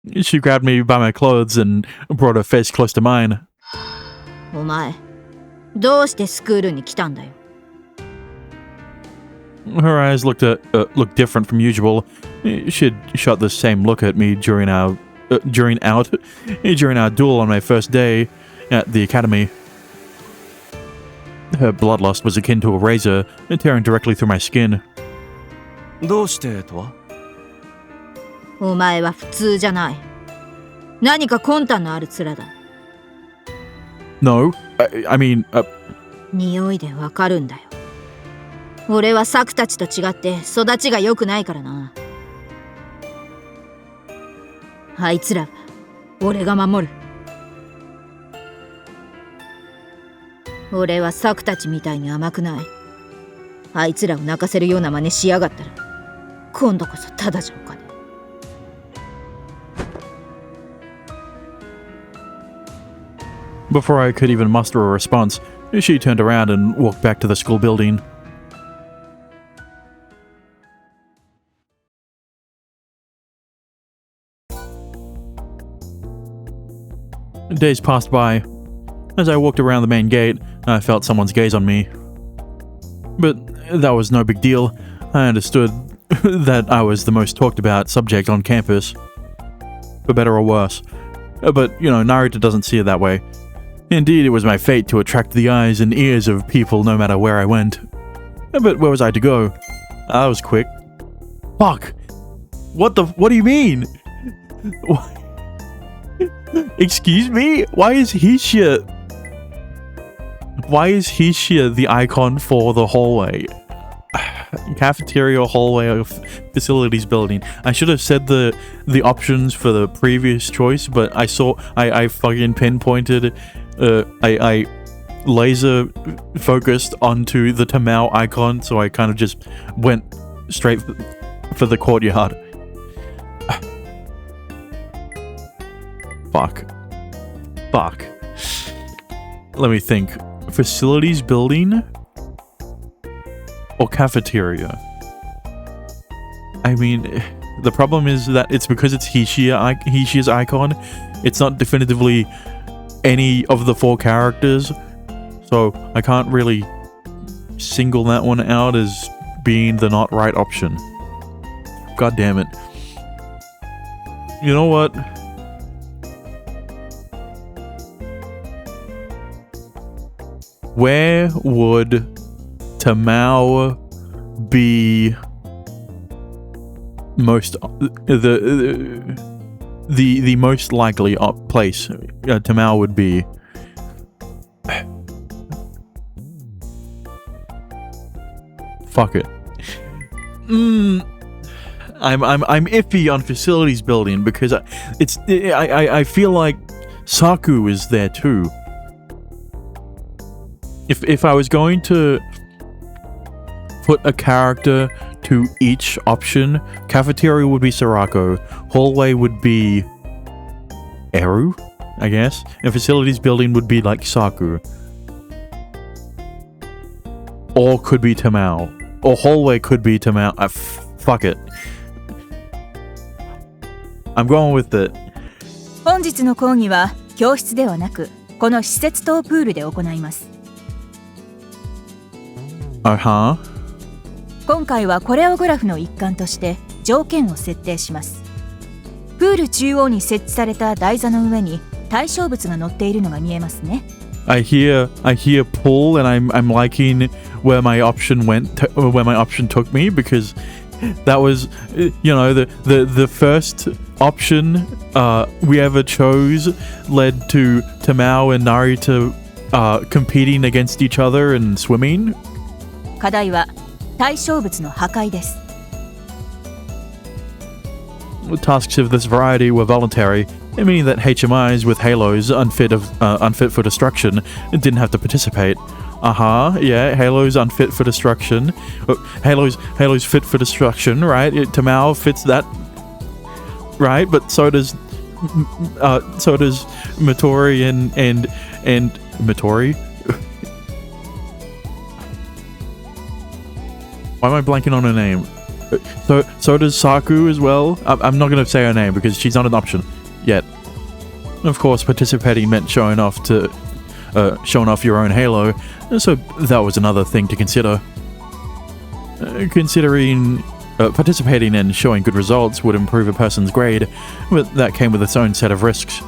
[SPEAKER 1] She grabbed me by my clothes and brought her face close to mine.
[SPEAKER 7] お前、どうしてスクールに来たんだよ。
[SPEAKER 1] Her eyes looked different from usual. She'd shot the same look at me during our duel on my first day at the academy. Her bloodlust was akin to a razor, tearing directly through my skin.
[SPEAKER 3] どうしてとは？
[SPEAKER 7] お前は普通じゃない。何か魂胆のある面だ。
[SPEAKER 1] No, I mean...
[SPEAKER 7] 匂いでわかるんだよ。俺はサクたちと違って育ちが良くないからな。あいつらは俺が守る。俺はサクたちみたいに甘くない。あいつらを泣かせるような真似しやがったら今度こそただじゃおかね。
[SPEAKER 1] Before I could even muster a response, she turned around and walked back to the school building. Days passed by. As I walked around the main gate, I felt someone's gaze on me. But that was no big deal. I understood that I was the most talked about subject on campus. For better or worse. But, Narita doesn't see it that way. Indeed, it was my fate to attract the eyes and ears of people no matter where I went. But where was I to go? I was quick. Fuck! What do you mean? Excuse me? Why is Hishiya the icon for the hallway? Cafeteria, hallway, of facilities building. I should have said the options for the previous choice, but I fucking pinpointed, I laser focused onto the Tamao icon, so I kind of just went straight for the courtyard. Fuck. Let me think. Facilities building? Or cafeteria? I mean, the problem is that it's because it's Hishiya's icon. It's not definitively any of the four characters. So I can't really single that one out as being the not right option. God damn it. You know what? Where would Tamao be most the most likely place Tamao would be. Fuck it. I'm iffy on facilities building because I feel like Saku is there too. If I was going to put a character to each option, cafeteria would be Sarako, hallway would be Eru, I guess, and facilities building would be like Saku. Or could be Tamao. Or hallway could be Tamao. Fuck it. I'm going with it.
[SPEAKER 8] 本日の講義は教室ではなくこの施設棟プールで行います。
[SPEAKER 1] Uh-huh.
[SPEAKER 8] 今回はコレオグラフの一環として条件を設定します。プール中央に設置された台座の上に対象物が載っているのが見えますね。
[SPEAKER 1] I hear pull and I'm liking where my option where my option took me, because that was, the first option we ever chose led to Tamao and Narita competing against each other in swimming.
[SPEAKER 8] 課題は対象物の破壊です。
[SPEAKER 1] Tasks of this variety were voluntary, meaning that HMIs with halos unfit for destruction didn't have to participate. Yeah, halos unfit for destruction. Halos fit for destruction, right? Tamao fits that, right? But so does Matori and Matori. Why am I blanking on her name? So does Saku as well. I'm not going to say her name because she's not an option yet. Of course, participating meant showing off your own halo, so that was another thing to consider. Considering participating and showing good results would improve a person's grade, but that came with its own set of risks.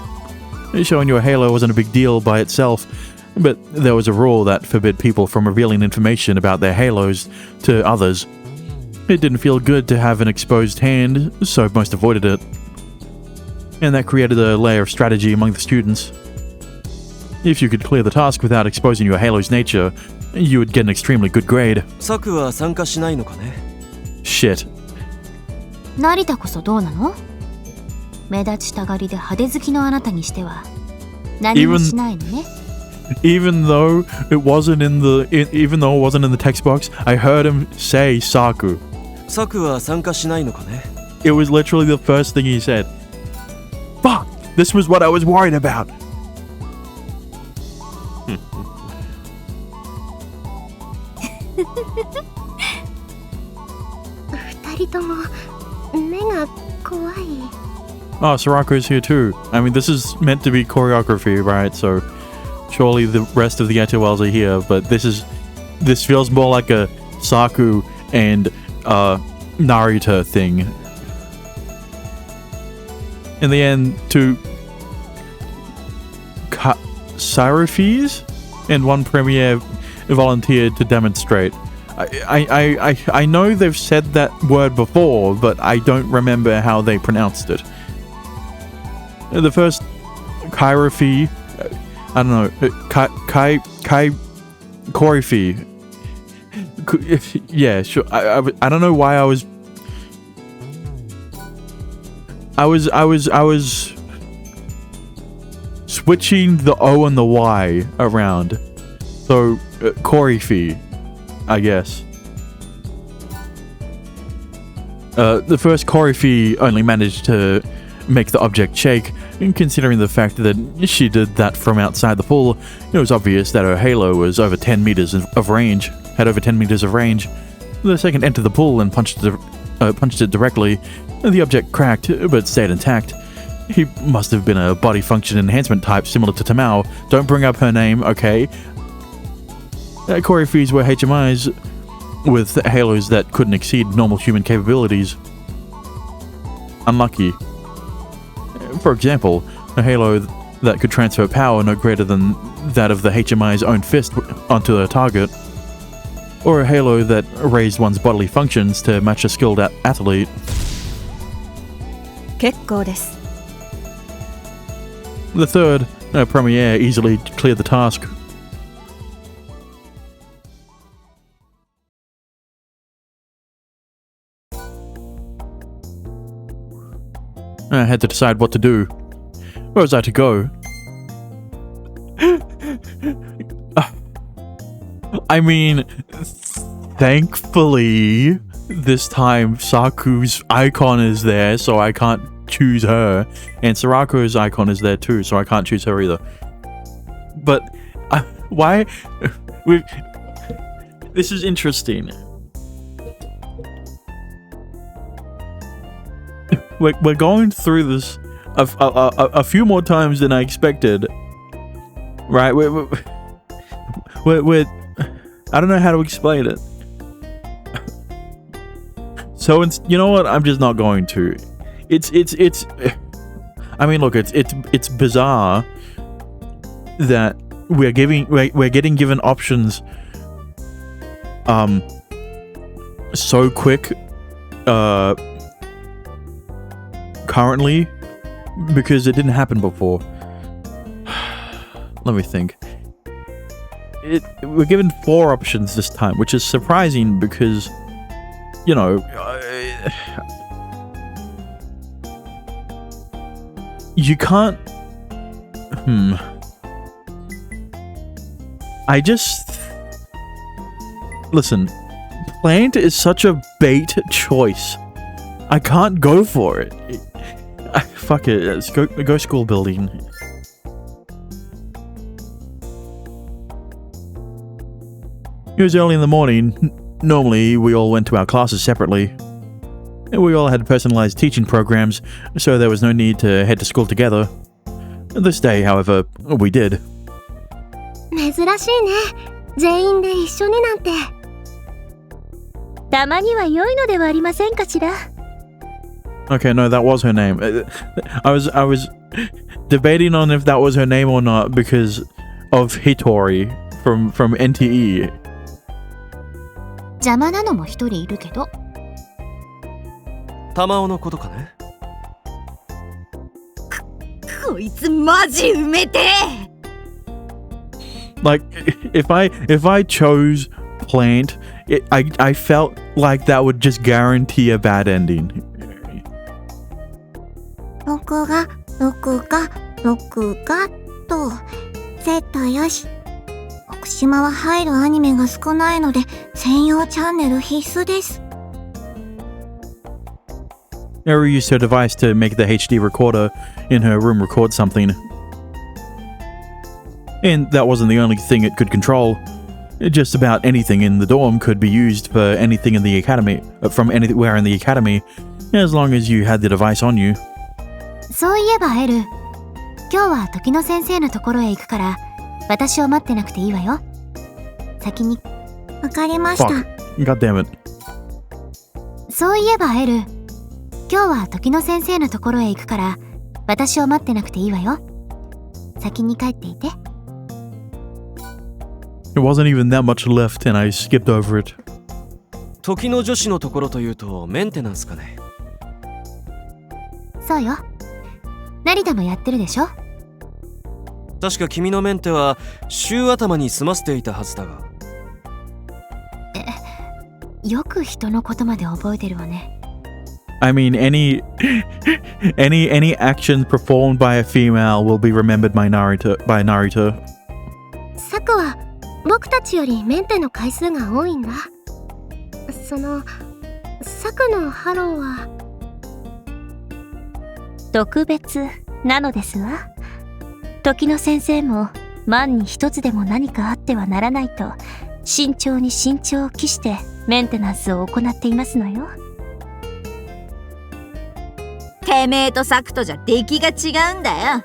[SPEAKER 1] Showing your halo wasn't a big deal by itself, but there was a rule that forbid people from revealing information about their halos to others. It didn't feel good to have an exposed hand, so most avoided it. And that created a layer of strategy among the students. If you could clear the task without exposing your halo's nature, you would get an extremely good grade.
[SPEAKER 3] サクは参加しないのかね。
[SPEAKER 1] Shit.
[SPEAKER 4] 成田こそどうなの？目立ちたがりで派手好きのあなたにしては何もしないのね。
[SPEAKER 1] Even though it wasn't in the text box, I heard him say Saku.
[SPEAKER 3] サクは参加しないのかね。
[SPEAKER 1] It was literally the first thing he said. Fuck! This was what I was worried about.
[SPEAKER 2] 二人とも目が怖い。
[SPEAKER 1] Oh, Sarako's here too. I mean, this is meant to be choreography, right? So surely the rest of the Etowells are here, but this feels more like a Saku and Narita thing. In the end, two Syraphes and one Premier volunteered to demonstrate. I know they've said that word before, but I don't remember how they pronounced it. The first Kyrophy, I don't know, Coryphy. Yeah, sure. I don't know why I was switching the O and the Y around. So, Coryphy, I guess. The first Coryphy only managed to make the object shake, and considering the fact that she did that from outside the pool, it was obvious that her halo was over 10 meters of range, had over 10 meters of range. The second entered the pool and punched it directly. The object cracked, but stayed intact. He must have been a body function enhancement type similar to Tamao. Don't bring up her name, okay? Coryphees were HMIs with halos that couldn't exceed normal human capabilities. Unlucky. For example, a halo that could transfer power no greater than that of the HMI's own fist onto a target. or a halo that raised one's bodily functions to match a skilled athlete.
[SPEAKER 8] 結構です。
[SPEAKER 1] The third, Premiere, easily cleared the task. I had to decide what to do. Where was I to go? I mean, thankfully, this time Saku's icon is there, so I can't choose her. And Sarako's icon is there too, so I can't choose her either. But, why? This is interesting. We're going through this a few more times than I expected. Right? We're I don't know how to explain it. So you know what? I'm just not going to. It's. I mean, look, it's bizarre that we're getting given options. So quick. Currently, because it didn't happen before. Let me think. We're given 4 options this time, which is surprising because, you know, you can't. I just listen. Plant is such a bait choice. I can't go for it. Fuck it. Let's go school building. It was early in the morning. Normally, we all went to our classes separately. And we all had personalized teaching programs, so there was no need to head to school together. This day, however, we did.
[SPEAKER 2] 珍しいね。全員で一緒になんて。たまには良いのではありませんかしら。
[SPEAKER 1] Okay, no, that was her name. I was debating on if that was her name or not because of Hitori from NTE.
[SPEAKER 4] 邪魔なのも一人いるけど。
[SPEAKER 3] 玉緒のことかね。
[SPEAKER 7] こいつマジ埋めて。
[SPEAKER 1] Like, if I chose Plant, I felt like that would just guarantee a bad ending.
[SPEAKER 2] 録画とセットよし。奥島は入るアニメが少ないので専用チャンネル必須です。
[SPEAKER 1] Eri used her device to make the HD recorder in her room record something. And that wasn't the only thing it could control. Just about anything in the dorm could be used for anything in the academy, from anywhere in the academy, as long as you had the device on you.
[SPEAKER 4] そういえばエル、今日は時野先生のところへ行くから私を待ってなくていいわよ。先に。
[SPEAKER 2] わかりました。
[SPEAKER 1] Fuck. God damn it.
[SPEAKER 4] そういえばエル、今日は時野先生のところへ行くから私を待ってなくていいわよ。先に帰っていて。
[SPEAKER 1] It wasn't even that much left and I skipped over it.
[SPEAKER 3] 時の女子のところというとメンテナンスかね。
[SPEAKER 4] そうよ。成田もやってるでしょ。
[SPEAKER 3] 確か君のメンテは週頭に済ませていたはずだが。
[SPEAKER 4] よく人のことまで覚えてるわね。
[SPEAKER 1] I mean, any action performed by a female will be remembered by Narita.
[SPEAKER 2] サクは僕たちよりメンテの回数が多いんだ。サクのハローは
[SPEAKER 9] 特別なのですわ。時野先生も万に一つでも何かあってはならないと慎重に慎重を期してメンテナンスを行っていますのよ。
[SPEAKER 7] てめえとサクとじゃ出来が違うんだよ。は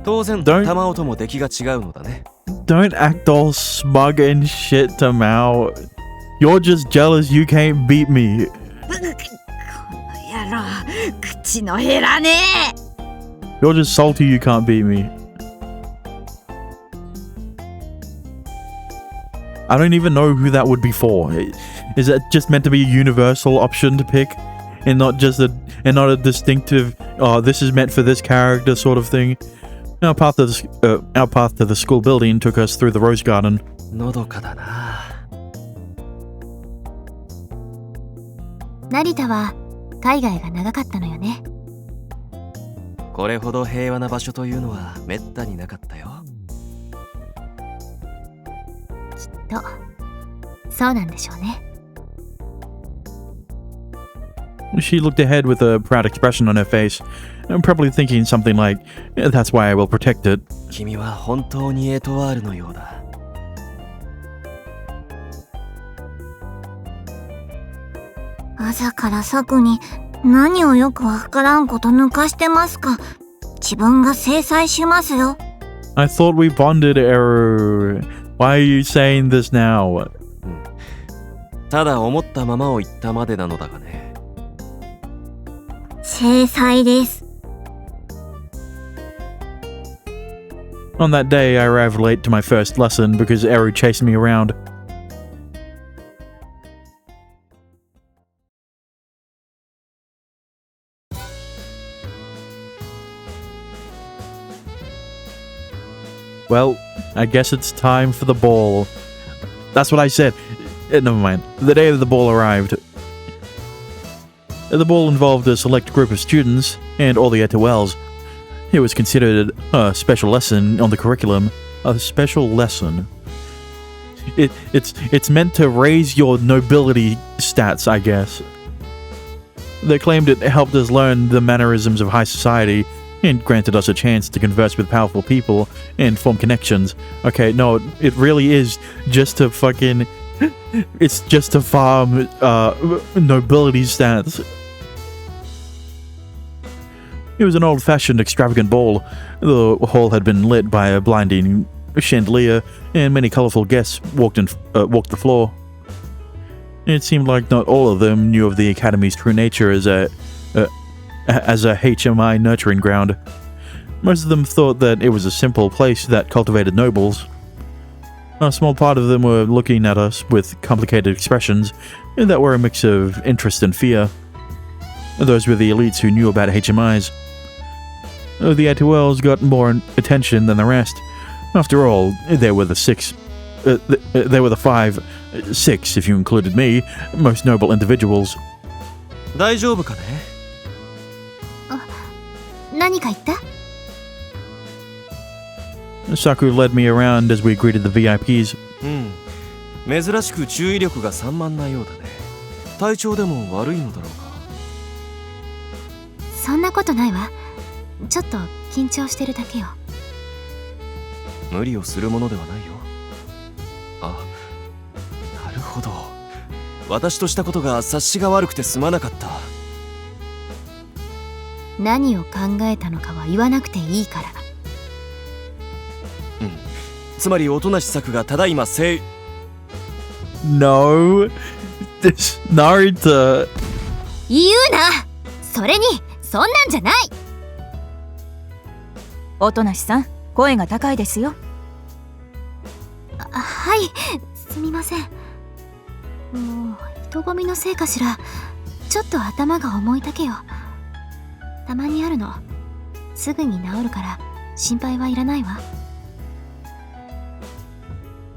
[SPEAKER 3] 当然玉緒とも出来が違うのだね。
[SPEAKER 1] Don't act all smug and shit to Mao. You're just jealous you can't beat me.
[SPEAKER 7] この野郎、口の減らねえ。
[SPEAKER 1] You're just salty you can't beat me. I don't even know who that would be for. Is that just meant to be a universal option to pick, and not a distinctive? Oh, this is meant for this character sort of thing. Our path to the school building took us through the rose garden.
[SPEAKER 3] のどかだな。
[SPEAKER 4] 成田は海外が長かったのよね。
[SPEAKER 3] これほど平和な場所というのはめったになかったよ。
[SPEAKER 4] きっとそうなんでしょうね。
[SPEAKER 1] She looked ahead with a proud expression on her face, probably thinking something like, "That's why I will protect it."
[SPEAKER 3] 君は本当にエトワールのようだ。
[SPEAKER 2] 朝からサクに何をよくわからんこと抜かしてますか。自分が制裁しますよ。
[SPEAKER 1] I thought we bonded, Eru. Why are you saying this now?
[SPEAKER 3] ただ思ったままを言ったまでなのだがね。
[SPEAKER 2] 制裁です。
[SPEAKER 1] On that day, I arrived late to my first lesson because Eru chased me around. Well, I guess it's time for the ball. That's what I said. Never mind. The day of the ball arrived. The ball involved a select group of students and all the Etowells. It was considered a special lesson on the curriculum. A special lesson. It's meant to raise your nobility stats, I guess. They claimed it helped us learn the mannerisms of high society and granted us a chance to converse with powerful people and form connections. Okay, no, it really is just to fucking... It's just to farm nobility stats. It was an old-fashioned, extravagant ball. The hall had been lit by a blinding chandelier, and many colorful guests walked the floor. It seemed like not all of them knew of the Academy's true nature as a HMI nurturing ground. Most of them thought that it was a simple place that cultivated nobles. A small part of them were looking at us with complicated expressions that were a mix of interest and fear. Those were the elites who knew about HMIs. The Etowells got more attention than the rest. After all, they were the six, if you included me, most noble individuals.
[SPEAKER 3] 大丈夫かね？
[SPEAKER 4] 何か言った？
[SPEAKER 1] Saku led me around as we greeted the VIPs.
[SPEAKER 3] 珍しく注意力が散漫なようだね。体調でも悪いのだろうか。
[SPEAKER 4] そんなことないわ。ちょっと緊張してるだけよ。
[SPEAKER 3] 無理をするものではないよ。あ、なるほど。私としたことが察しが悪くてすまなかった。
[SPEAKER 4] 何を考えたのかは言わなくていいから。
[SPEAKER 3] つまり音無作がただいま
[SPEAKER 1] No, this Narita.
[SPEAKER 4] 言うな。それにそんなんじゃない。
[SPEAKER 8] 音無さん、声が高いですよ。
[SPEAKER 4] はい、すみません。もう人混みのせいかしら。ちょっと頭が重いだけよ。たまにあるの。すぐに治るから心配はいらないわ。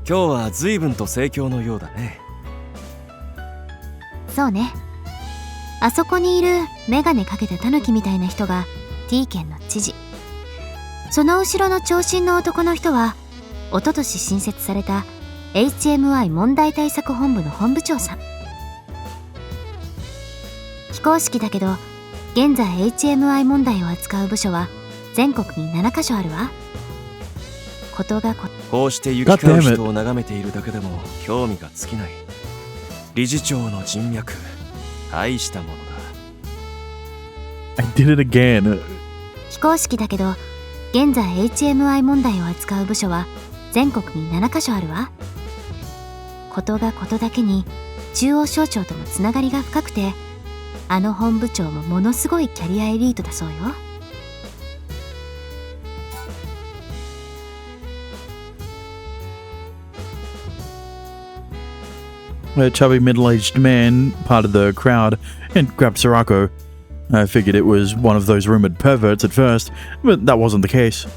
[SPEAKER 3] 今日は随分と盛況のようだね。
[SPEAKER 4] そうね。あそこにいるメガネかけたタヌキみたいな人が T 県の知事。その後ろの長身の男の人は一昨年新設された HMI 問題対策本部の本部長さん。非公式だけど現在 HMI 問題を扱う部署は全国に7カ所あるわ。
[SPEAKER 3] こうして行き交う人を眺めているだけでも興味が尽きない。理事長の人脈、大したものだ。
[SPEAKER 1] I did it again.
[SPEAKER 4] 非公式だけど現在 HMI 問題を扱う部署は全国に7カ所あるわ。ことがことだけに中央省庁とのつながりが深くて、あの本部長もものすごいキャリアエリートだそうよ。
[SPEAKER 1] A chubby middle-aged man parted the crowd and grabbed Sorako. I figured it was one of those rumored perverts at first, but that wasn't the case.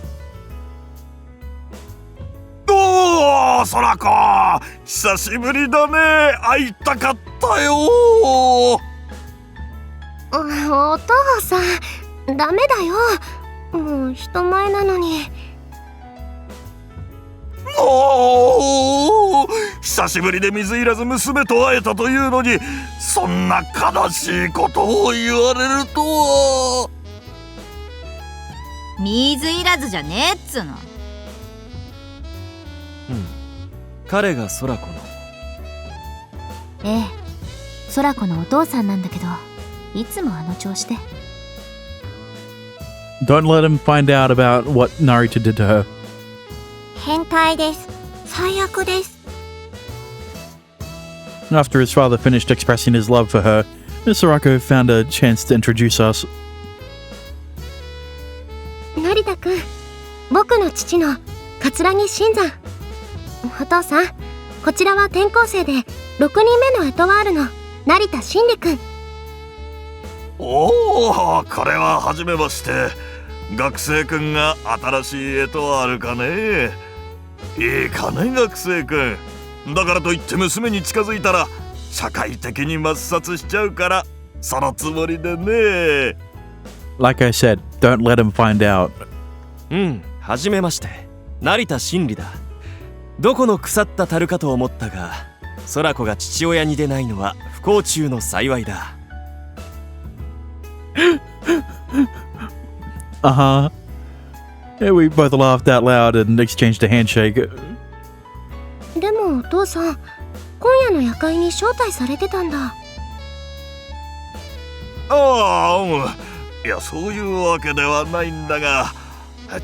[SPEAKER 10] おー、ソラコ、久しぶりだね。会いたかったよ。
[SPEAKER 2] お父さん、ダメだよ。もう人前なのに。
[SPEAKER 10] おー、久しぶりで水入らず娘と会えたというのに、そんな悲しいことを言われるとは。
[SPEAKER 7] 水いらずじゃねえっつうの。
[SPEAKER 3] 彼がソラコの。
[SPEAKER 4] ええ、空子のお父さんなんだけど、いつもあの調子で。
[SPEAKER 1] Don't let him find out about what Narita did to her.
[SPEAKER 2] 変態です。最悪です。
[SPEAKER 1] After his father finished expressing his love for her, Sorako found a chance to introduce us.
[SPEAKER 2] 成田くん、僕の父の桂木新山。お父さん、こちらは転校生で6人目のエトワールの成田真理くん。
[SPEAKER 10] おお、これは初めまして。学生くんが新しいエトワールかね。いいかね、学生くん。だからといって娘に近づいたら社会的に抹殺しちゃうから、そのつもりでね。
[SPEAKER 1] Like I said, don't let him find out.
[SPEAKER 3] はじめまして。成田真理だ。どこの腐った樽かと思ったが、空子が父親に出ないのは不幸中の幸いだ。
[SPEAKER 1] Uh-huh. Yeah, we both laughed out loud and exchanged a handshake.
[SPEAKER 2] でもお父さん、今夜の夜会に招待されてたんだ。
[SPEAKER 10] ああ、いや、そういうわけではないんだが、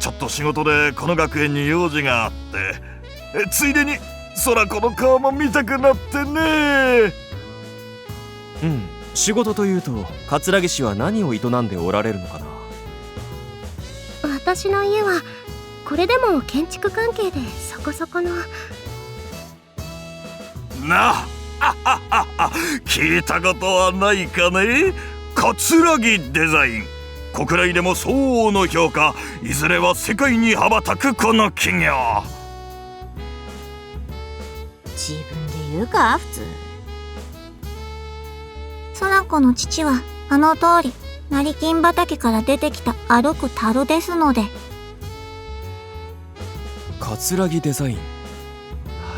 [SPEAKER 10] ちょっと仕事でこの学園に用事があって、ついでに空子の顔も見たくなってね。
[SPEAKER 3] 仕事というと桂木氏は何を営んでおられるのかな。
[SPEAKER 2] 私の家はこれでも建築関係でそこそこの。
[SPEAKER 10] なあ、聞いたことはないかね。桂木デザイン、国内でも相応の評価、いずれは世界に羽ばたくこの企業。
[SPEAKER 7] 自分で言うか、普通。
[SPEAKER 2] 空子の父はあの通り成金畑から出てきた歩く樽ですので。
[SPEAKER 3] 桂木デザイン。な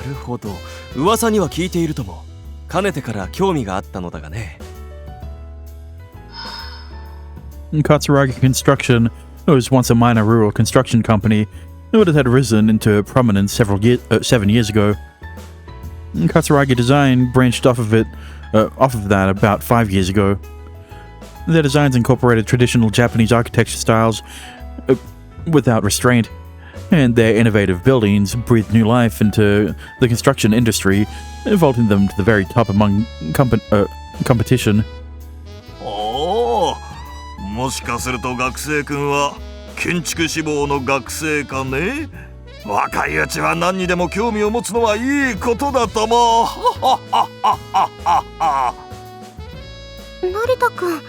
[SPEAKER 3] るほど、噂には聞いているとも。かねてから興味があったのだがね。
[SPEAKER 1] Katsuragi Construction was once a minor rural construction company, but it had risen into prominence 7 years ago. Katsuragi Design branched off of that about 5 years ago. Their designs incorporated traditional Japanese architecture styles without restraint, and their innovative buildings breathed new life into the construction industry, vaulting them to the very top among competition.
[SPEAKER 10] おお、もしかすると学生くんは建築志望の学生かね。若いうちは何にでも興味を持つのはいいことだとも。
[SPEAKER 2] 成田くん、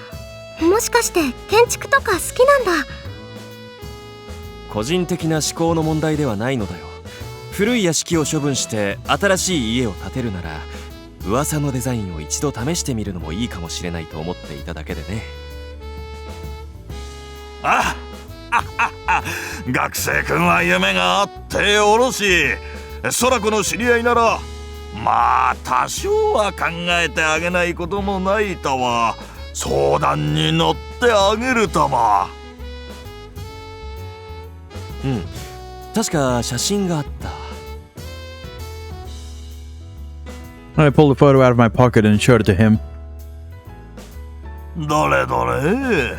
[SPEAKER 2] もしかして建築とか好きなんだ。
[SPEAKER 3] 個人的な思考の問題ではないのだよ。古い屋敷を処分して新しい家を建てるなら、噂のデザインを一度試してみるのもいいかもしれないと思っていただけでね。
[SPEAKER 10] 学生くんは夢があってよろしい。空子の知り合いならまあ多少は考えてあげないこともないとは。相談に乗ってあげるとも。
[SPEAKER 3] 確か写真があった。
[SPEAKER 1] I pulled a photo out of my pocket and showed it to him.
[SPEAKER 10] どれどれ。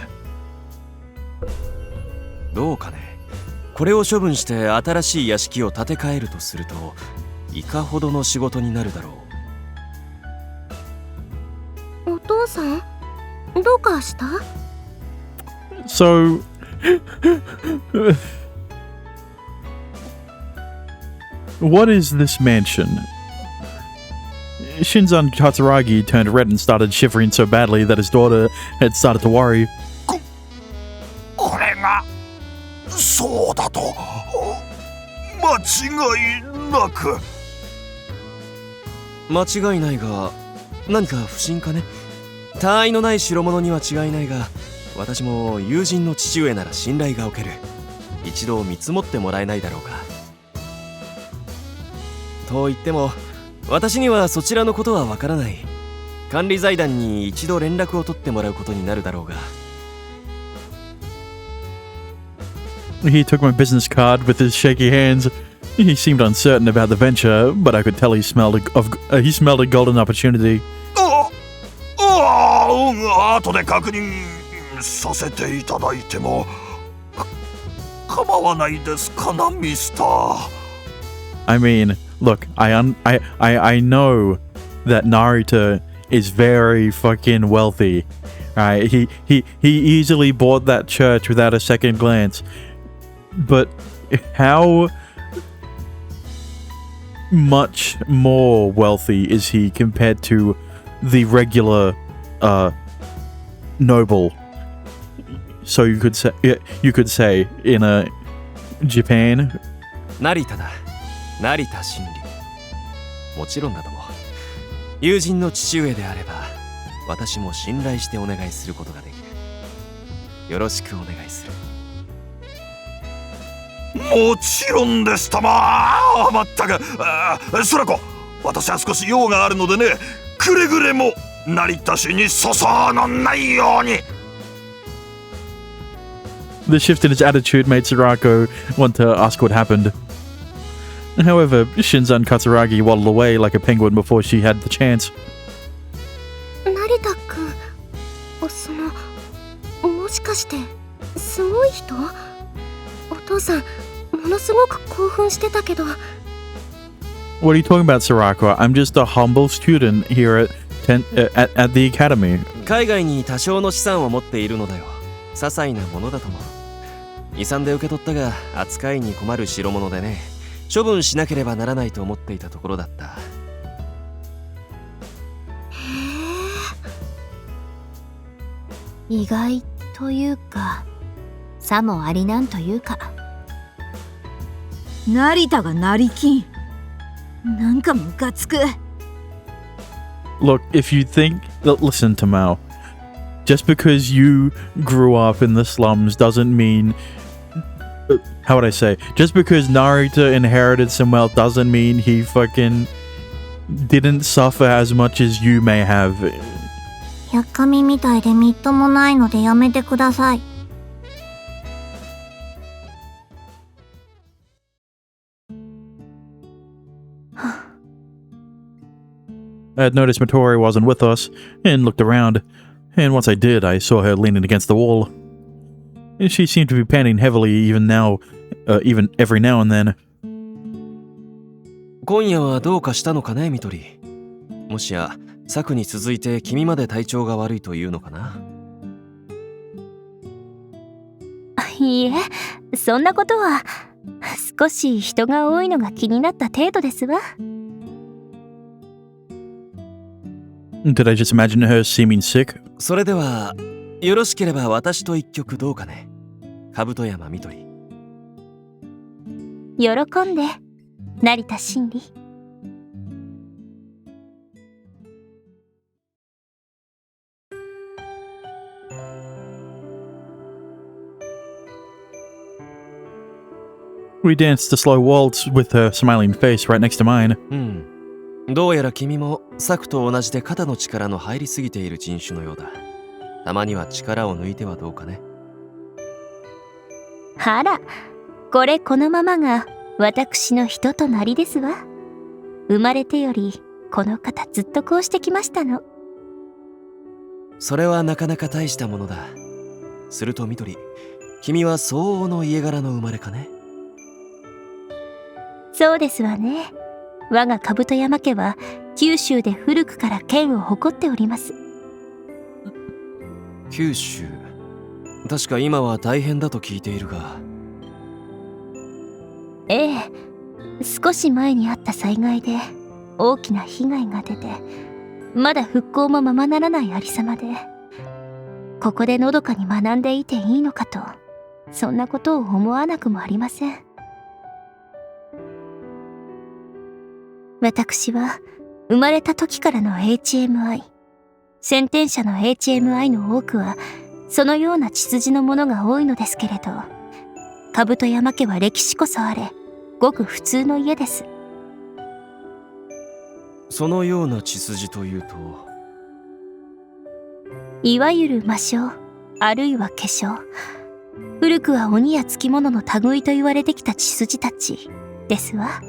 [SPEAKER 3] どうかね。これを処分して新しい屋敷を建て替えるとすると、いかほどの仕事になるだろ
[SPEAKER 2] う。お父さん、どうかした？
[SPEAKER 1] So what is this mansion? Shinzan Katsuragi turned red and started shivering so badly that his daughter had started to worry.
[SPEAKER 10] これがそうだと間違いなく。
[SPEAKER 3] 間違いないが、何か不審かね。他愛のない代物には違いないが、私も友人の父上なら信頼がおける。一度見積もってもらえないだろうか。と言っても私にはそちらのことはわからない。管理財団に一度連絡を取ってもらうことになるだろうが。
[SPEAKER 1] He took my business card with his shaky hands. He seemed uncertain about the venture, but I could tell he smelled a golden opportunity.
[SPEAKER 10] 後で確認させていただいても構わないですかな、ミスター。
[SPEAKER 1] I mean, look, I know that Narita is very fucking wealthy. Right? He easily bought that church without a second glance. But how much more wealthy is he compared to the regular noble? So you could say in Japan.
[SPEAKER 3] 成田だ。成田真理。もちろんだとも。友人の父上であれば、私も信頼してお願いすることができる。よろしくお願いする。
[SPEAKER 10] もちろんですたま。まったく、そらこ、私は少し用があるのでね、くれぐれも成田氏に粗相のないように。
[SPEAKER 1] The shift in his attitude made Sarako want to ask what happened. However, Shinzan Katsuragi waddled away like a penguin before she had the chance.
[SPEAKER 2] 成田くん、もしかしてすごい人？お父さん、ものすごく興奮してたけど。
[SPEAKER 1] What are you talking about, Sarako? I'm just a humble student here at the academy.
[SPEAKER 3] 海外に多少の資産を持っているのだよ。些細なものだとも。遺産で受け取ったが扱いに困る代物でね、処分しなければならないと思っていたところだった。
[SPEAKER 2] へ
[SPEAKER 4] え。意外というか、さもありなんというか。
[SPEAKER 7] 成田が成金。なんかムカつく。
[SPEAKER 1] Look, if you think that, listen to Mao. Just because you grew up in the slums doesn't mean, how would I say? Just because Narita inherited some wealth doesn't mean he fucking didn't suffer as much as you may have.
[SPEAKER 2] やっかみみたいでみっともないのでやめてください。
[SPEAKER 1] I had noticed Matori wasn't with us and looked around, and once I did, I saw her leaning against the wall. And she seemed to be panting heavily even every now and then.
[SPEAKER 3] 今夜はどうかしたのかね、ミトリ。もしや、昨に続いて君まで体調が悪いというのかな。
[SPEAKER 9] いいえ、そんなことは。少し人が多いのが気になった程度ですわ。
[SPEAKER 1] Did I just imagine her seeming sick?
[SPEAKER 3] それでは、よろしければ私と一曲どうかね。兜山みとり。
[SPEAKER 9] 喜んで、成田真理。
[SPEAKER 1] We danced a slow waltz with her smiling face right next to mine.
[SPEAKER 3] どうやら君も策と同じで肩の力の入りすぎている人種のようだ。たまには力を抜いてはどうかね。
[SPEAKER 9] あら、このままが私の人となりですわ。生まれてよりこの方ずっとこうしてきましたの。
[SPEAKER 3] それはなかなか大したものだ。するとみどり、君は相応の家柄の生まれかね。
[SPEAKER 9] そうですわね。我が兜山家は九州で古くから剣を誇っております。
[SPEAKER 3] 九州、確か今は大変だと聞いているが。
[SPEAKER 9] ええ、少し前にあった災害で大きな被害が出て、まだ復興もままならないありさまで、ここでのどかに学んでいていいのかと、そんなことを思わなくもありません。私は生まれた時からの HMI、先天者の HMI の多くはそのような血筋のものが多いのですけれど、兜山家は歴史こそあれ、ごく普通の家です。
[SPEAKER 3] そのような血筋というと、
[SPEAKER 9] いわゆる魔性、あるいは化粧、古くは鬼やつきものの類と言われてきた血筋たちですわ。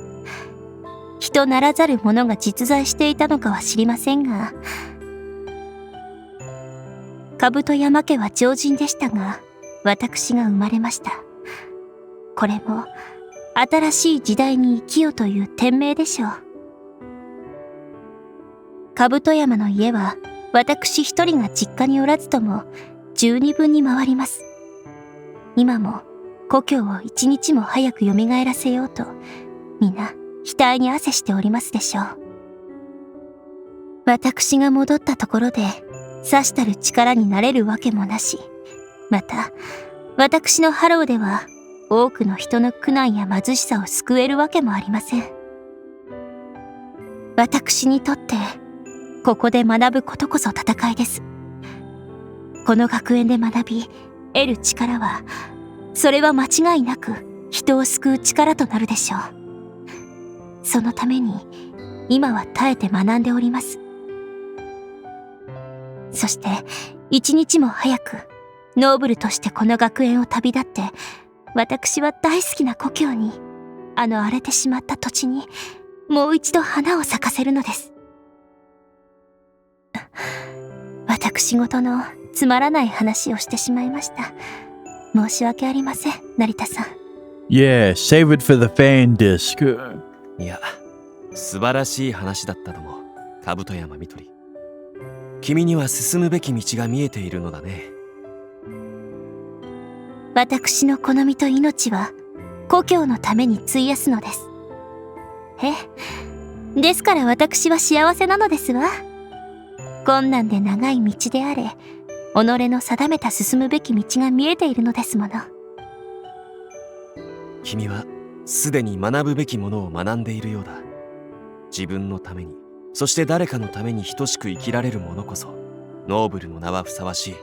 [SPEAKER 9] 人ならざる者が実在していたのかは知りませんが、兜山家は常人でしたが、私が生まれました。これも新しい時代に生きよという天命でしょう。兜山の家は私一人が実家におらずとも十二分に回ります。今も故郷を一日も早く蘇らせようと、皆額に汗しておりますでしょう。私が戻ったところでさしたる力になれるわけもなし、また私のハローでは多くの人の苦難や貧しさを救えるわけもありません。私にとってここで学ぶことこそ戦いです。この学園で学び得る力は、それは間違いなく人を救う力となるでしょう。そのために今は耐えて学んでおります。そして一日も早くノーブルとしてこの学園を旅立って、私は大好きな故郷に、荒れてしまった土地にもう一度花を咲かせるのです。私事のつまらない話をしてしまいました。申し訳ありません、成田さん。
[SPEAKER 1] Yeah, save it for the fan disc.
[SPEAKER 3] いや、素晴らしい話だったとも、兜山みとり。君には進むべき道が見えているのだね。
[SPEAKER 9] 私の好みと命は故郷のために費やすのです。ですから私は幸せなのですわ。困難で長い道であれ、己の定めた進むべき道が見えているのですもの。
[SPEAKER 3] 君はすでに学ぶべきものを学んでいるようだ。自分のために、そして誰かのために等しく生きられる者こそ、ノーブルの名はふさわしい。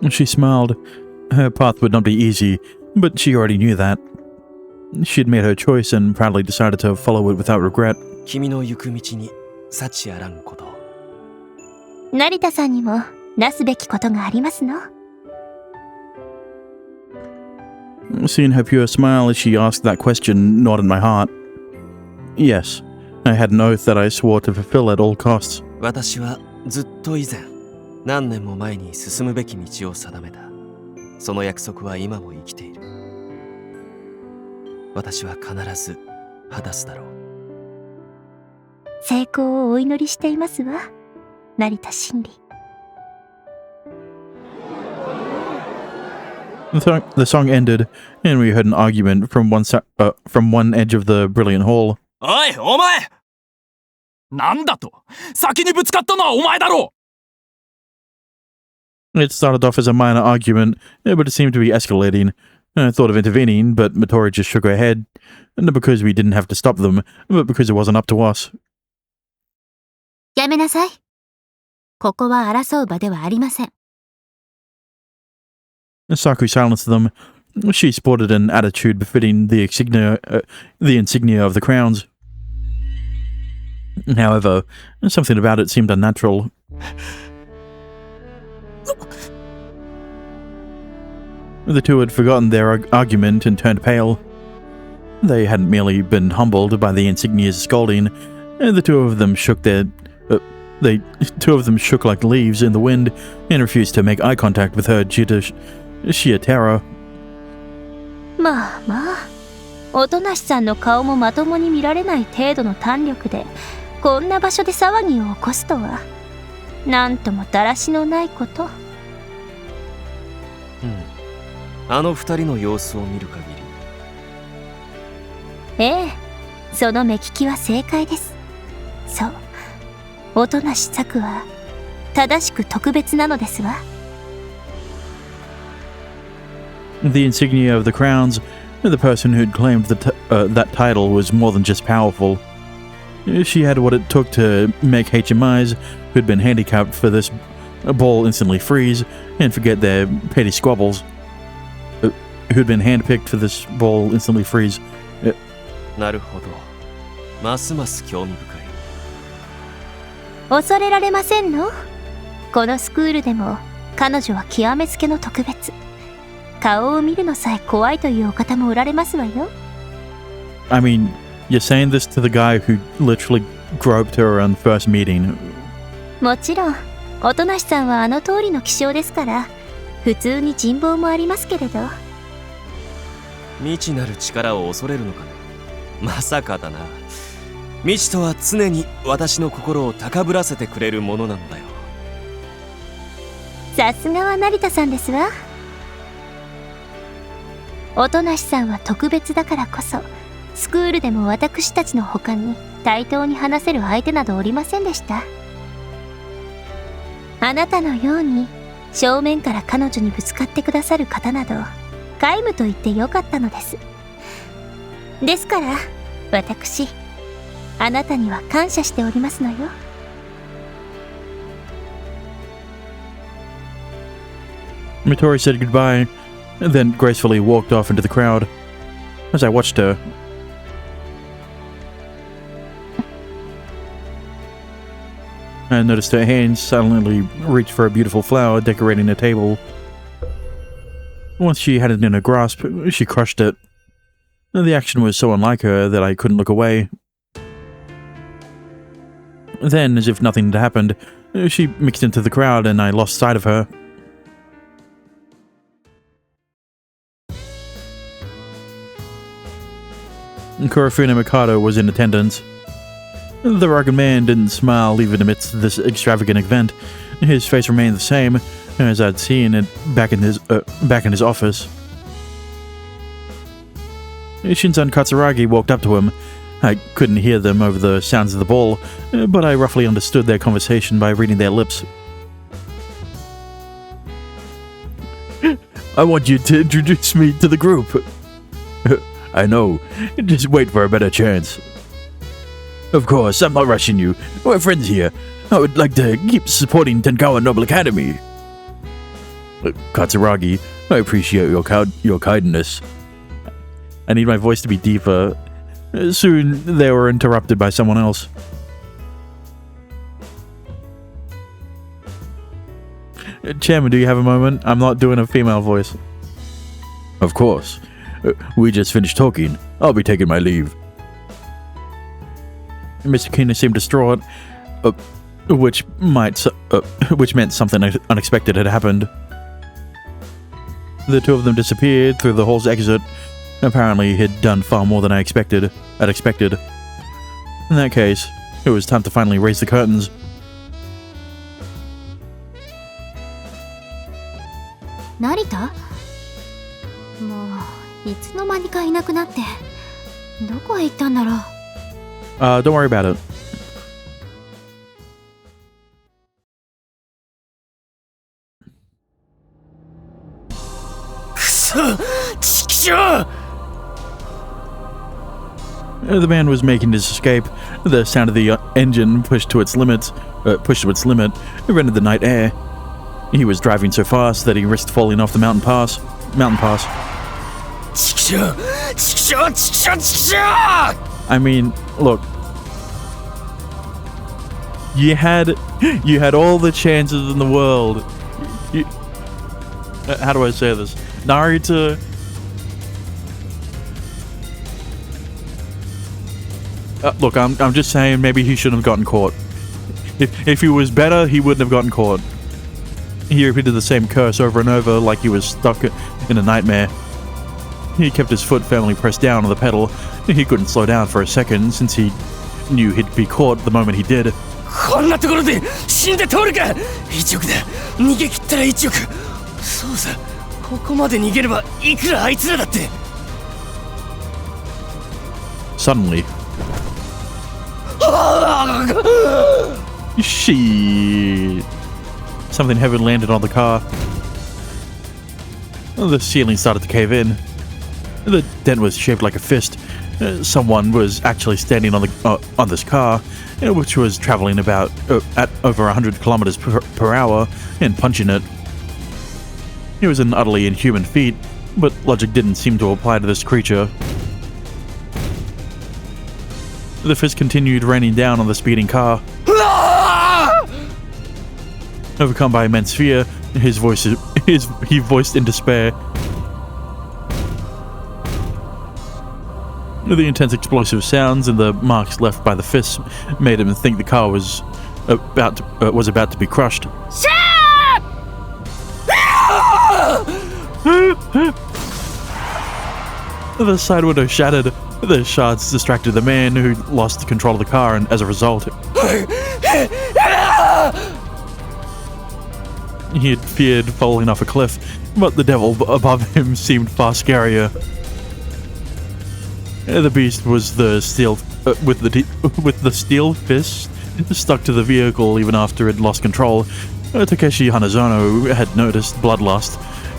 [SPEAKER 1] She smiled. Her path would not be easy, but she already knew that. She had made her choice and proudly decided to follow it without regret.
[SPEAKER 3] 君の行く道に幸あらんこと。
[SPEAKER 9] 成田さんにもなすべきことがありますの。
[SPEAKER 1] Seeing her pure smile as she asked that question gnawed at my heart. Yes, I had an oath that I swore to fulfill at all costs.
[SPEAKER 3] 私はずっと以前、何年も前に進むべき道を定めた。その約束は今も生きている。私は必ず果たすだろう。
[SPEAKER 9] 成功をお祈りしていますわ、成田真理。
[SPEAKER 1] The song ended, and we heard an argument from one edge of the brilliant hall.
[SPEAKER 5] おい、お前！なんだと？先にぶつかったのはお前だろう！
[SPEAKER 1] It started off as a minor argument, but it seemed to be escalating. I thought of intervening, but Matori just shook her head. Not because we didn't have to stop them, but because it wasn't up to us.
[SPEAKER 4] やめなさい。ここは争う場ではありません。
[SPEAKER 1] Saku silenced them. She sported an attitude befitting the insignia of the crowns. However, something about it seemed unnatural. The two had forgotten their argument and turned pale. They hadn't merely been humbled by the insignia's scolding. The two of them shook like leaves in the wind and refused to make eye contact with her due to sheer terror.
[SPEAKER 9] まあまあ、おとなしさんの顔もまともに見られない程度の胆力でこんな場所で騒ぎを起こすとは、なんともだらしのないこと。
[SPEAKER 3] あの二人の様子を見る限り、
[SPEAKER 9] ええ、その目利きは正解です。そう、音無し策は正しく特別なのですわ。
[SPEAKER 1] The insignia of the crowns, the person who'd claimed that title was more than just powerful. She had what it took to make HMIs who'd been handicapped for this ball instantly freeze and forget their petty squabbles. Who'd been handpicked for this ball instantly freeze.
[SPEAKER 3] なるほど。ますます興味深い。
[SPEAKER 9] 恐れられませんの？このスクールでも彼女は極めつけの特別。顔を見るのさえ怖いというお方もおられますわよ。
[SPEAKER 1] I mean, you're saying this to the guy who literally groped her on first meeting.
[SPEAKER 9] もちろん、音無さんはあの通りの気性ですから、普通に人望もありますけれど。
[SPEAKER 3] 未知なる力を恐れるのかね。まさかだな。未知とは常に私の心を高ぶらせてくれるものなんだよ。
[SPEAKER 9] さすがは成田さんですわ。音無さんは特別だからこそ、スクールでも私たちの他に対等に話せる相手などおりませんでした。あなたのように正面から彼女にぶつかってくださる方など皆無と言ってよかったのです。ですから私、あなたには感謝しておりますのよ。
[SPEAKER 1] Mittori said goodbye, and then gracefully walked off into the crowd. As I watched her, I noticed her hands silently reach for a beautiful flower decorating a table. Once she had it in her grasp, she crushed it. The action was so unlike her that I couldn't look away. Then, as if nothing had happened, she mixed into the crowd and I lost sight of her. Kurofune Mikado was in attendance. The rugged man didn't smile even amidst this extravagant event. His face remained the same as I'd seen it back in his office. Shinzan Katsuragi walked up to him. I couldn't hear them over the sounds of the ball, but I roughly understood their conversation by reading their lips. I want you to introduce me to the group. I know. Just wait for a better chance. Of course, I'm not rushing you. We're friends here. I would like to keep supporting Tenkawa Noble Academy. Katsuragi, I appreciate your kindness. I need my voice to be deeper. Soon, they were interrupted by someone else. Chairman, do you have a moment? I'm not doing a female voice. Of course. We just finished talking. I'll be taking my leave. Mr. Kina seemed distraught, which meant something unexpected had happened. The two of them disappeared through the hall's exit. Apparently, he'd done far more than I'd expected. In that case, it was time to finally raise the curtains.
[SPEAKER 4] Narita? もういつの間にかいなくなって、どこへ行ったんだろう。
[SPEAKER 1] Don't worry about it. The man was making his escape. The sound of the engine pushed to its limit rendered the night air. He was driving so fast that he risked falling off the mountain pass. I mean, look. You had all the chances in the world. How do I say this? Narita. Look, I'm just saying maybe he shouldn't have gotten caught. If he was better, he wouldn't have gotten caught. He repeated the same curse over and over like he was stuck in a nightmare. He kept his foot firmly pressed down on the pedal. He couldn't slow down for a second since he knew he'd be caught the moment he did.
[SPEAKER 11] こんなところで死んで通るか。1億だ。逃げ切ったら1億。そうさ、ここまで逃げればいくらあいつらだって。
[SPEAKER 1] Suddenly, shit. Something heavy landed on the car. The ceiling started to cave in. The dent was shaped like a fist. Someone was actually standing on this car, which was traveling about at over 100 kilometers per hour, and punching it. It was an utterly inhuman feat, but logic didn't seem to apply to this creature. The fist continued raining down on the speeding car. Overcome by immense fear, he voiced in despair. The intense explosive sounds and the marks left by the fists made him think the car was about to be crushed. The side window shattered. The shards distracted the man, who lost control of the car, and as a result, he had feared falling off a cliff, but the devil above him seemed far scarier. The beast was the steel with the steel fist stuck to the vehicle even after it lost control. Takeshi Hanazono had noticed bloodlust.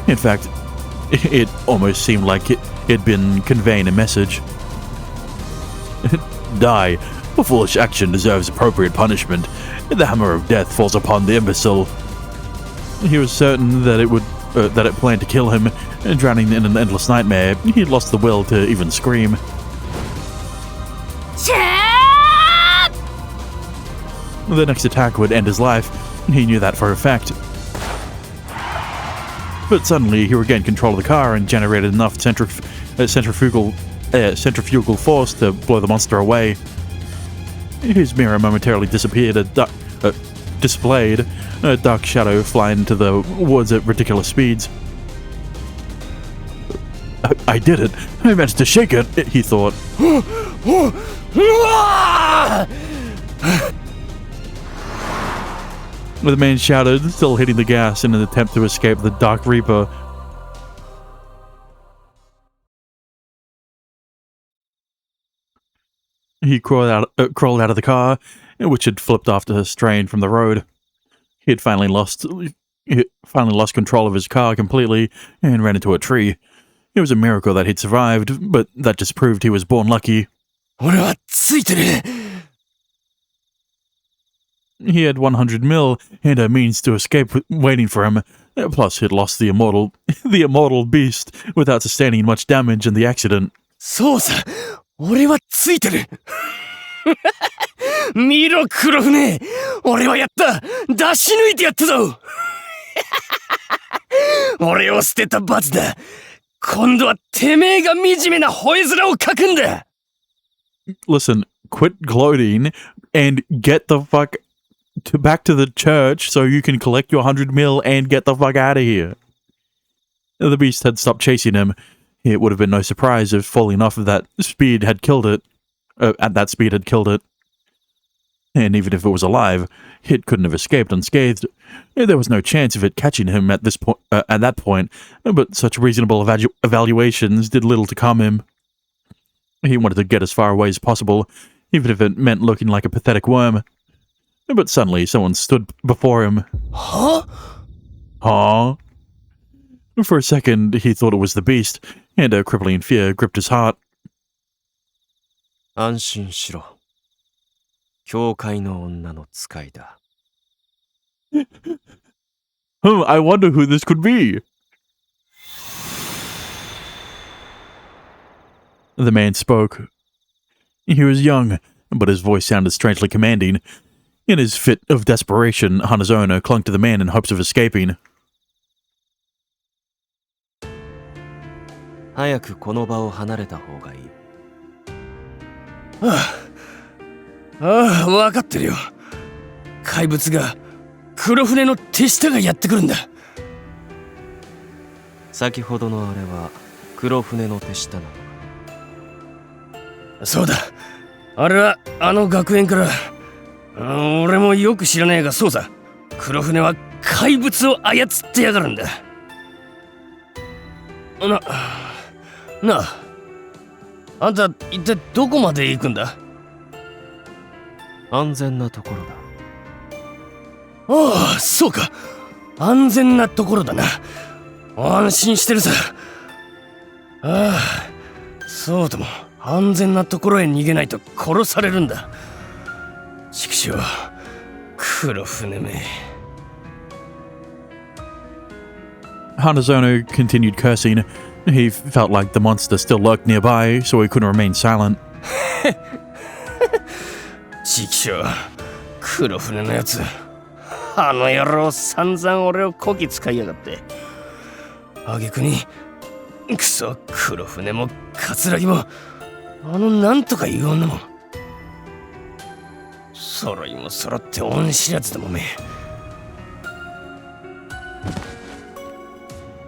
[SPEAKER 1] In fact, it almost seemed like it had been conveying a message. Die. A foolish action deserves appropriate punishment. The hammer of death falls upon the imbecile. He was certain that it planned to kill him, and drowning in an endless nightmare, he had lost the will to even scream. The next attack would end his life. He knew that for a fact. But suddenly, he regained control of the car and generated enough centrifugal force to blow the monster away. His mirror momentarily disappeared, displayed a dark shadow flying into the woods at ridiculous speeds. I did it! I managed to shake it, he thought. The man shouted, still hitting the gas in an attempt to escape the Dark Reaper. He crawled out of the car, which had flipped off to strain from the road. He had finally lost control of his car completely and ran into a tree. It was a miracle that he'd survived, but that just proved he was born lucky. He had 100 mil and a means to escape waiting for him. Plus, he'd lost the immortal beast without sustaining much damage in the accident.
[SPEAKER 11] そうさ、俺はついてる。見ろ、黒船。俺はやった。出し抜いてやったぞ。俺を捨てた罰だ。今度はてめえが惨めな吠え面をかくんだ。
[SPEAKER 1] Listen, quit gloating and get the fuck back to the church so you can collect your 100 mil and get the fuck out of here. The beast had stopped chasing him. It would have been no surprise if falling off of that speed had killed it. And even if it was alive, it couldn't have escaped unscathed. There was no chance of it catching him at that point, but such reasonable evaluations did little to calm him. He wanted to get as far away as possible, even if it meant looking like a pathetic worm. But suddenly, someone stood before him. Huh? For a second, he thought it was the beast, and a crippling fear gripped his heart.
[SPEAKER 3] 安心しろ。教会の女の使いだ。
[SPEAKER 1] I wonder who this could be. The man spoke. He was young, but his voice sounded strangely commanding. In his fit of desperation, Hanazono clung to the man in hopes of escaping.
[SPEAKER 3] 早くこの場を離れた方がいい。
[SPEAKER 11] 分かってるよ。怪物が黒船の手下がやってくるんだ。
[SPEAKER 3] 先ほどのあれは黒船の手下なのか。
[SPEAKER 11] そうだ。あれはあの学園から。俺もよく知らねえがそうさ。黒船は怪物を操ってやがるんだ。なあ、あんた一体どこまで行くんだ？
[SPEAKER 3] 安全なところだ。
[SPEAKER 11] ああ、そうか。安全なところだな。安心してるさ。ああ、そうとも。安全なところへ逃げないと殺されるんだ。畜生、黒船め。
[SPEAKER 1] Hanazono continued cursing. He felt like the monster still lurked nearby, so he couldn't remain silent.
[SPEAKER 11] 畜生、黒船のやつ。あの野郎、散々俺をこき使いやがって。挙句に、くそ、黒船も葛城も、なんとかいう女も。揃いも揃って恩知らずだもめ。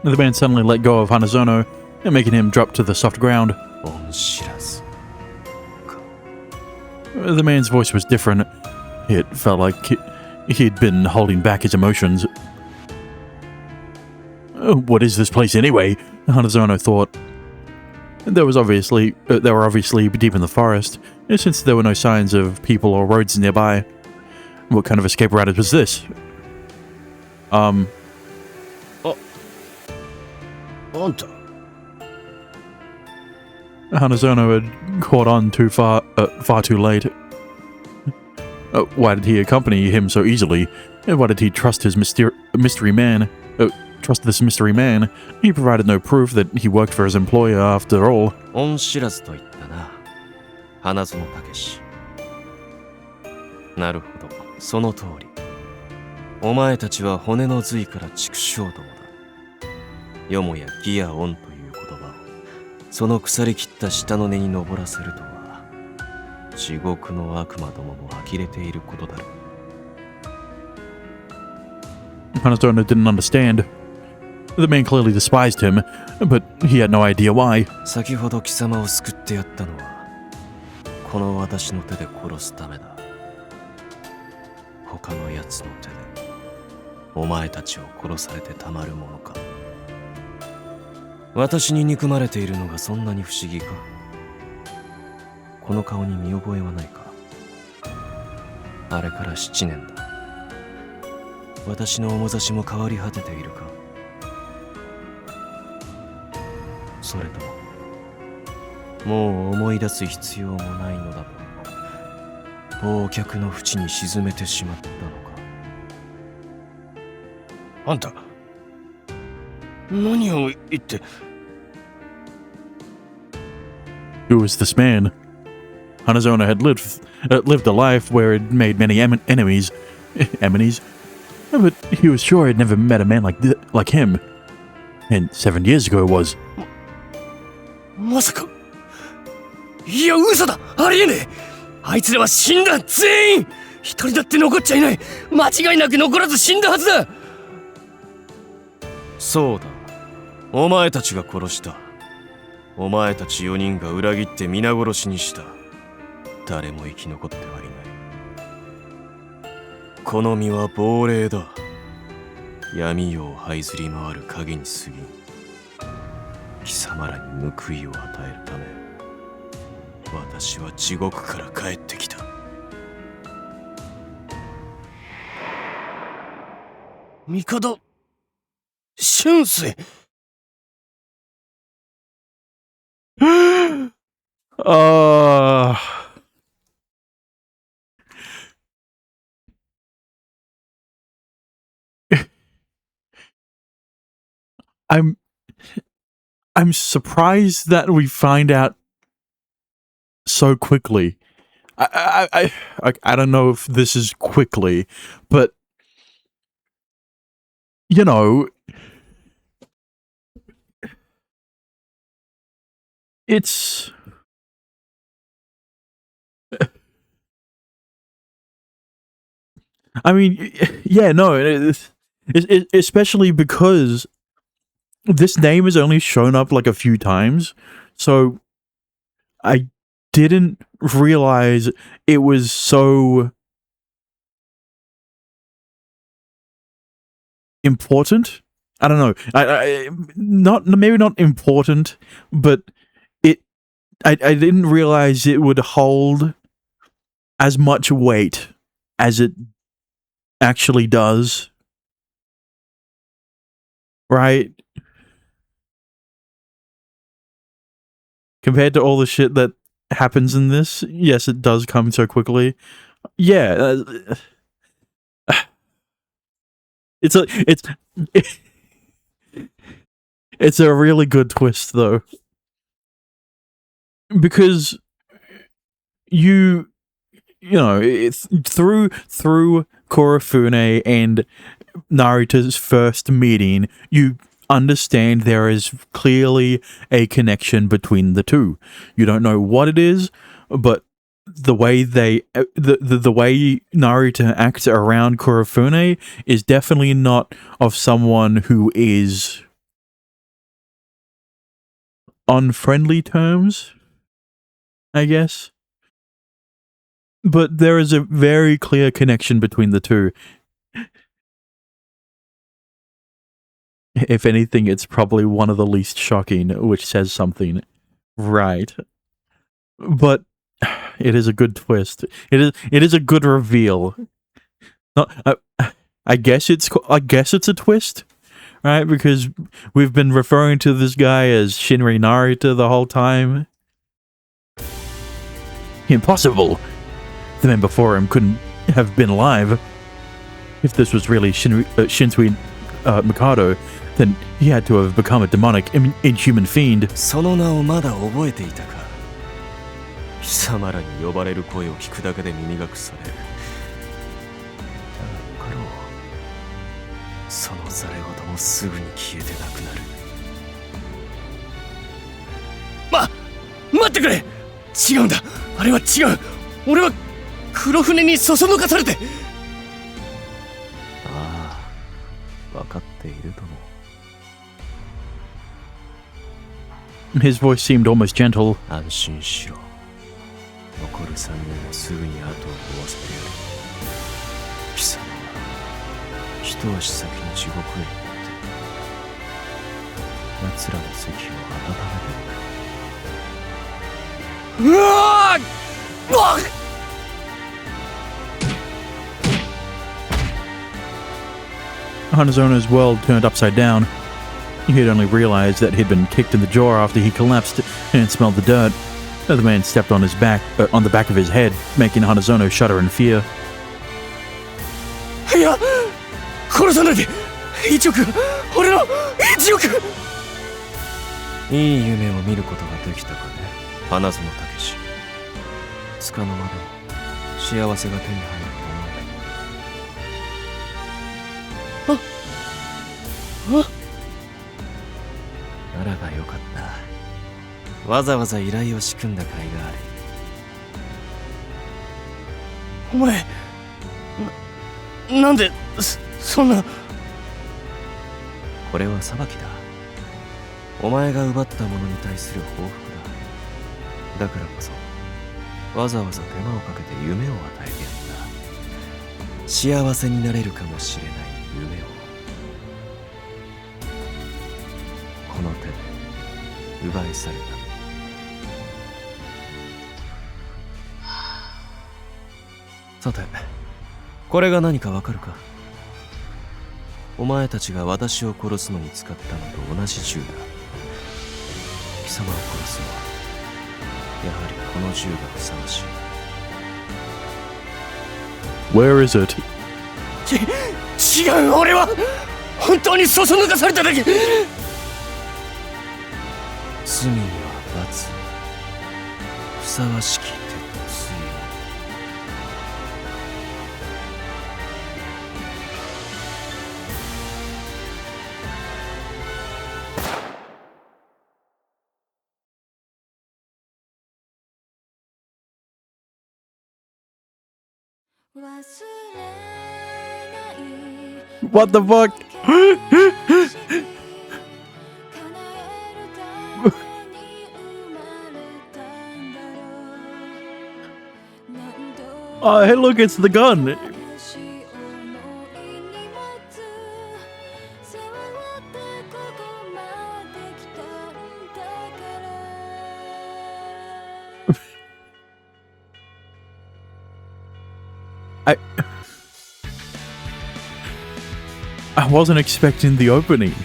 [SPEAKER 1] The man suddenly let go of Hanazono, making him drop to the soft ground.
[SPEAKER 3] 恩知らず。
[SPEAKER 1] The man's voice was different. It felt like he'd been holding back his emotions. What is this place anyway? Hanazono thought. They were obviously deep in the forest, since there were no signs of people or roads nearby. What kind of escape route was this?
[SPEAKER 11] あんた
[SPEAKER 1] Hanazono had caught on far too late. Why did he accompany him so easily? Why did he trust his mystery man? Trust this mystery man? He provided no proof that he worked for his employer after all.
[SPEAKER 3] 恩知らずと言ったな。花園武史。なるほど、その通り。お前たちは骨の髄から畜生どもだ。よもや義や恩という言葉をその腐りきった舌の根に登らせるとは地獄の悪魔どもも呆れていることだろう。
[SPEAKER 1] Hanazono didn't understand. The man clearly despised him, but he had no idea why.
[SPEAKER 3] 先ほど貴様を救ってやったのはこの私の手で殺すためだ。他の奴の手でお前たちを殺されてたまるものか。私に憎まれているのがそんなに不思議か。この顔に見覚えはないか。あれから7年だ。私の面差しも変わり果てているか。それとももう思い出す必要もないのだと忘却の淵に沈めてしまったのか。
[SPEAKER 11] あんた何を言って。
[SPEAKER 1] Who was this man? Hanazono had lived a life where it made many enemies, but he was sure he'd never met a man like him. And 7 years ago it was.
[SPEAKER 11] まさか。いや、嘘だ。ありえねえ。あいつらは死んだ。全員。一人だって残っちゃいない。間違いなく残らず死んだはずだ。
[SPEAKER 3] そうだ。お前たちが殺した。お前たち4人が裏切って皆殺しにした。誰も生き残ってはいない。この身は亡霊だ。闇夜を這いずり回る影に過ぎん。貴様らに報いを与えるため私は地獄から帰ってきた。
[SPEAKER 11] 帝春水。
[SPEAKER 1] I'm surprised that we find out so quickly. I don't know if this is quickly, but you know, it's I mean, yeah, no, especially because this name has only shown up like a few times, so I didn't realize it was so important. I don't know. I maybe not important, but I didn't realize it would hold as much weight as it actually does. Right? Compared to all the shit that happens in this, yes, it does come so quickly. Yeah, it's a really good twist though, because you know it's through Kurofune and Narita's first meeting, you understand there is clearly a connection between the two. You don't know what it is, but the way the way Narita acts around Kurofune is definitely not of someone who is on friendly terms, I guess. But there is a very clear connection between the two. If anything, it's probably one of the least shocking, which says something. Right. But it is a good twist. It is a good reveal. I guess it's a twist, right? Because we've been referring to this guy as Shinri Narita the whole time. Impossible. The man before him couldn't have been alive. If this was really Shinsui Mikado, then he had to have become a demonic, inhuman fiend.
[SPEAKER 3] その名をまだ覚えていたか。貴様らに呼ばれる声を聞くだけで耳が腐れる。だがよかろう。そのざれ言もすぐに消えてなくなる。
[SPEAKER 11] 待ってくれ。違うんだ。あれは違う。俺は黒船にそそのかされて。
[SPEAKER 3] ああ、分かっているとも。
[SPEAKER 1] His voice seemed almost gentle.
[SPEAKER 3] 安心しろ。残る3人はすぐに後を追わせてやる。貴様は一足先に地獄へ行って奴らの席を温めておく。うわー！
[SPEAKER 1] Hanazono's world turned upside down. He had only realized that he'd been kicked in the jaw after he collapsed and smelled the dirt. The man stepped on on the back of his head, making Hanazono shudder in fear.
[SPEAKER 11] いや、殺さないで。1億、俺の1億。
[SPEAKER 3] いい夢を見ることができたかね、花園武士。つかの間でも幸せが手に入ると思う。ならばよかった。わざわざ依頼を仕組んだ甲斐がある。
[SPEAKER 11] お前、なんでそんな。
[SPEAKER 3] これは裁きだ。お前が奪ったものに対する報復だ。だからこそわざわざ手間をかけて夢を与えてやった。幸せになれるかもしれない夢を。この手で奪い去るため。さて、これが何かわかるか？お前たちが私を殺すのに使ったのと同じ銃だ。貴様を殺すのはやはりこの銃がふさわしい。
[SPEAKER 1] Where is it?
[SPEAKER 11] 違う、俺は本当にそそ抜かされただけ。
[SPEAKER 3] 罪には罰、ふさわしき鉄槌を。
[SPEAKER 1] What the fuck? Oh, hey, look, it's the gun. I wasn't expecting the opening.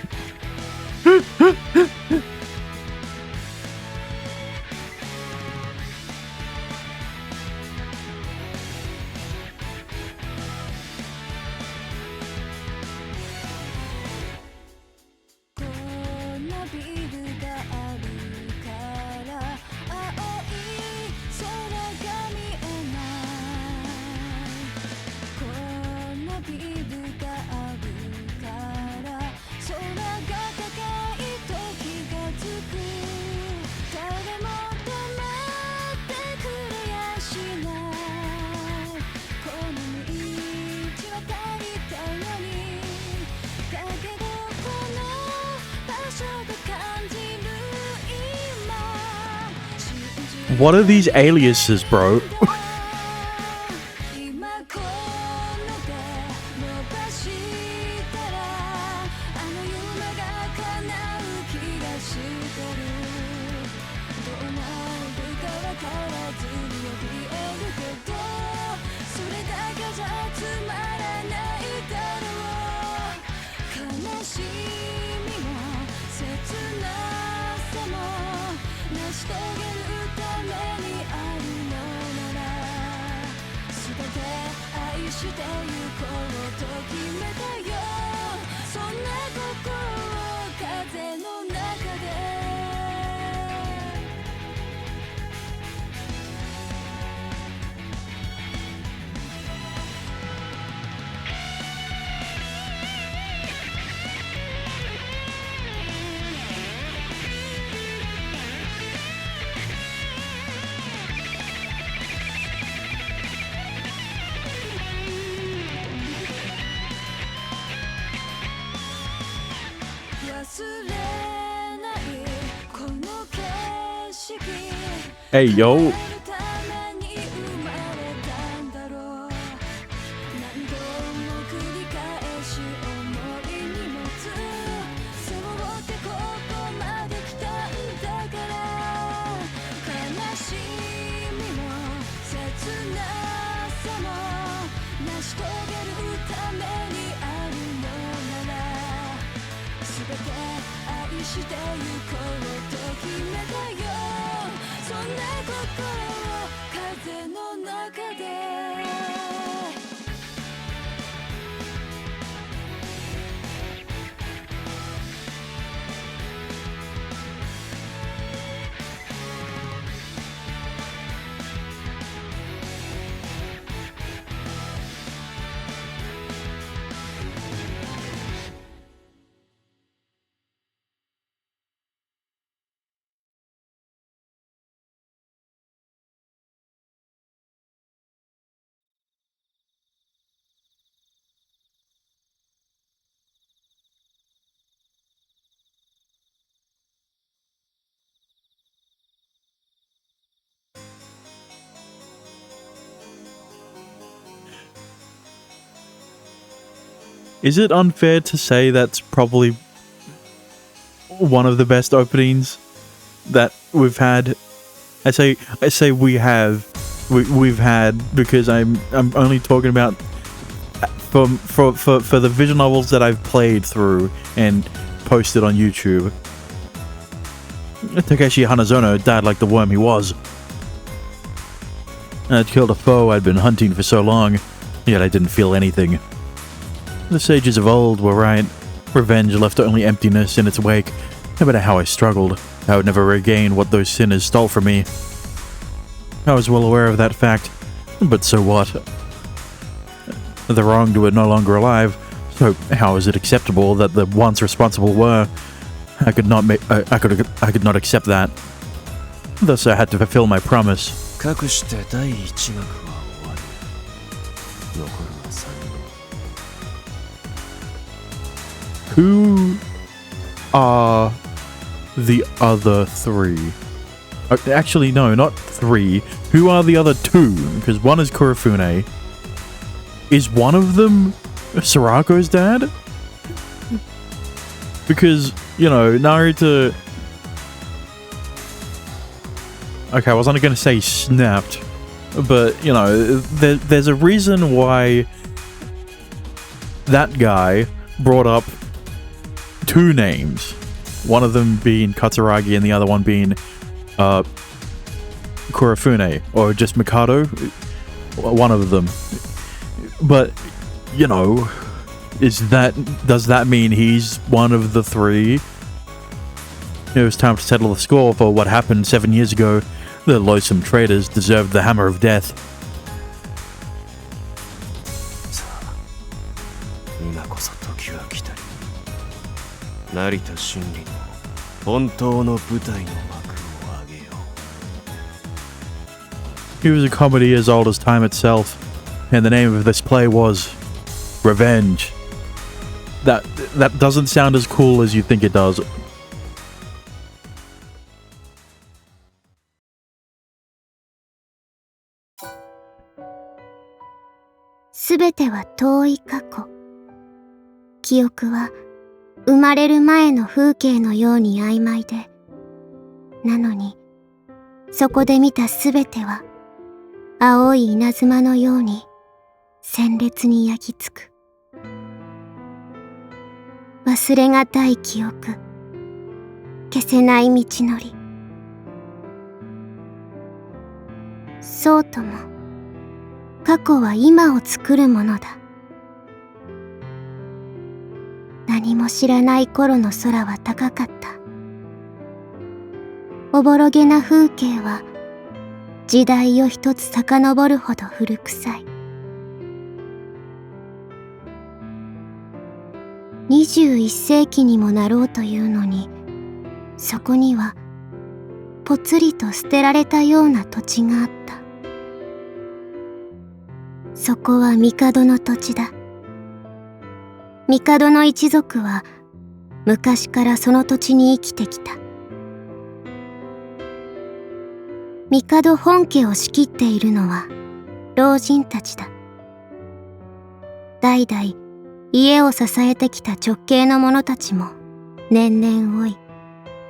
[SPEAKER 1] What are these aliases, bro? Hey, yo. Is it unfair to say that's probably one of the best openings that we've had? I say we've had because I'm only talking about for the visual novels that I've played through and posted on YouTube. Takeshi Hanazono died like the worm he was. I'd killed a foe I'd been hunting for so long, yet I didn't feel anything. The sages of old were right. Revenge left only emptiness in its wake. No matter how I struggled, I would never regain what those sinners stole from me. I was well aware of that fact, but so what? The wronged were no longer alive, so how is it acceptable that the once responsible were? I could not accept that. Thus I had to fulfill my promise. Who are the other three? Actually, no, not three. Who are the other two? Because one is Kurofune. Is one of them Sarako's dad? Because, you know, Naruto... Okay, I wasn't going to say snapped, but, you know, there's a reason why that guy brought up two names, one of them being Katsuragi and the other one being Kurofune, or just Mikado, one of them. But, you know, does that mean he's one of the three? It was time to settle the score for what happened 7 years ago. The loathsome traitors deserved the hammer of death.
[SPEAKER 3] さあ、今こそ時は来たり。成田真理の本当の舞台の幕を上げよう。
[SPEAKER 1] He was a comedy as old as time itself, and the name of this play was Revenge. That doesn't sound as cool as you think it does.
[SPEAKER 2] すべては遠い過去。記憶は生まれる前の風景のように曖昧で、なのにそこで見たすべては青い稲妻のように鮮烈に焼き付く。忘れがたい記憶、消せない道のり。そうとも過去は今を作るものだ。何も知らない頃の空は高かった。おぼろげな風景は時代を一つ遡るほど古臭い。21世紀にもなろうというのに、そこにはぽつりと捨てられたような土地があった。そこは帝の土地だ。帝の一族は昔からその土地に生きてきた。帝本家を仕切っているのは老人たちだ。代々家を支えてきた直系の者たちも年々老い、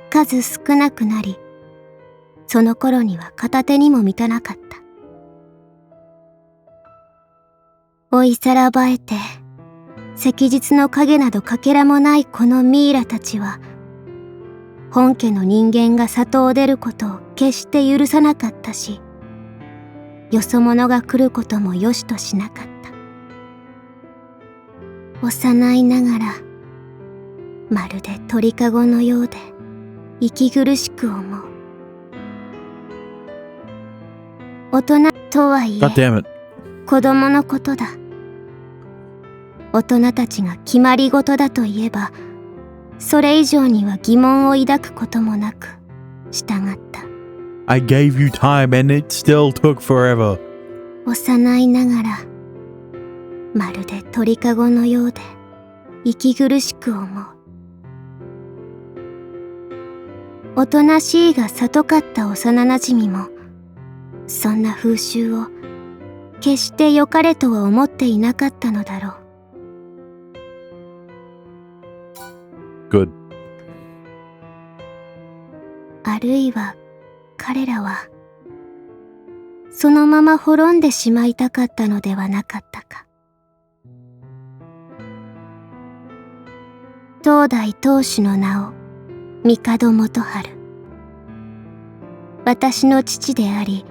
[SPEAKER 2] 数少なくなり、その頃には片手にも満たなかった。追いさらばえて昔日の影などかけらもないこのミイラたちは、本家の人間が里を出ることを決して許さなかったし、よそ者が来ることもよしとしなかった。幼いながらまるで鳥かごのようで息苦しく思う。大人とはいえ
[SPEAKER 1] God damn it.
[SPEAKER 2] 子供のことだ。大人たちが決まり事だと言えば、それ以上には疑問を抱くこともなく従った。
[SPEAKER 1] I gave you time and it still took forever.
[SPEAKER 2] 幼いながらまるで鳥かごのようで息苦しく思う。おとなしいが里かった幼なじみも、そんな風習を決して良かれとは思っていなかったのだろう。
[SPEAKER 1] Good.
[SPEAKER 2] あるいは彼らはそのまま滅んでしまいたかったのではなかったか。当代当主の名を帝元春。私の父であり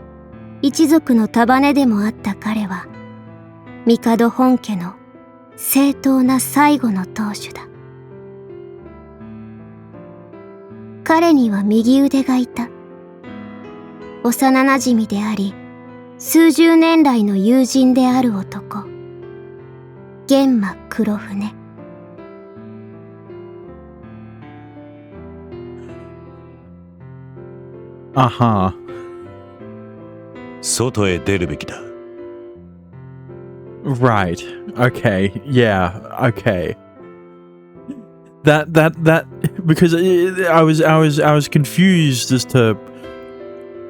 [SPEAKER 2] 一族の束でもあった彼は、帝本家の正当な最後の当主だ。彼には右腕がいた。幼なじみであり、数十年来の友人である男、玄馬黒船。
[SPEAKER 1] Uh-huh.
[SPEAKER 10] 外へ出るべきだ。
[SPEAKER 1] Right. Okay. Yeah. Okay. That because I was confused as to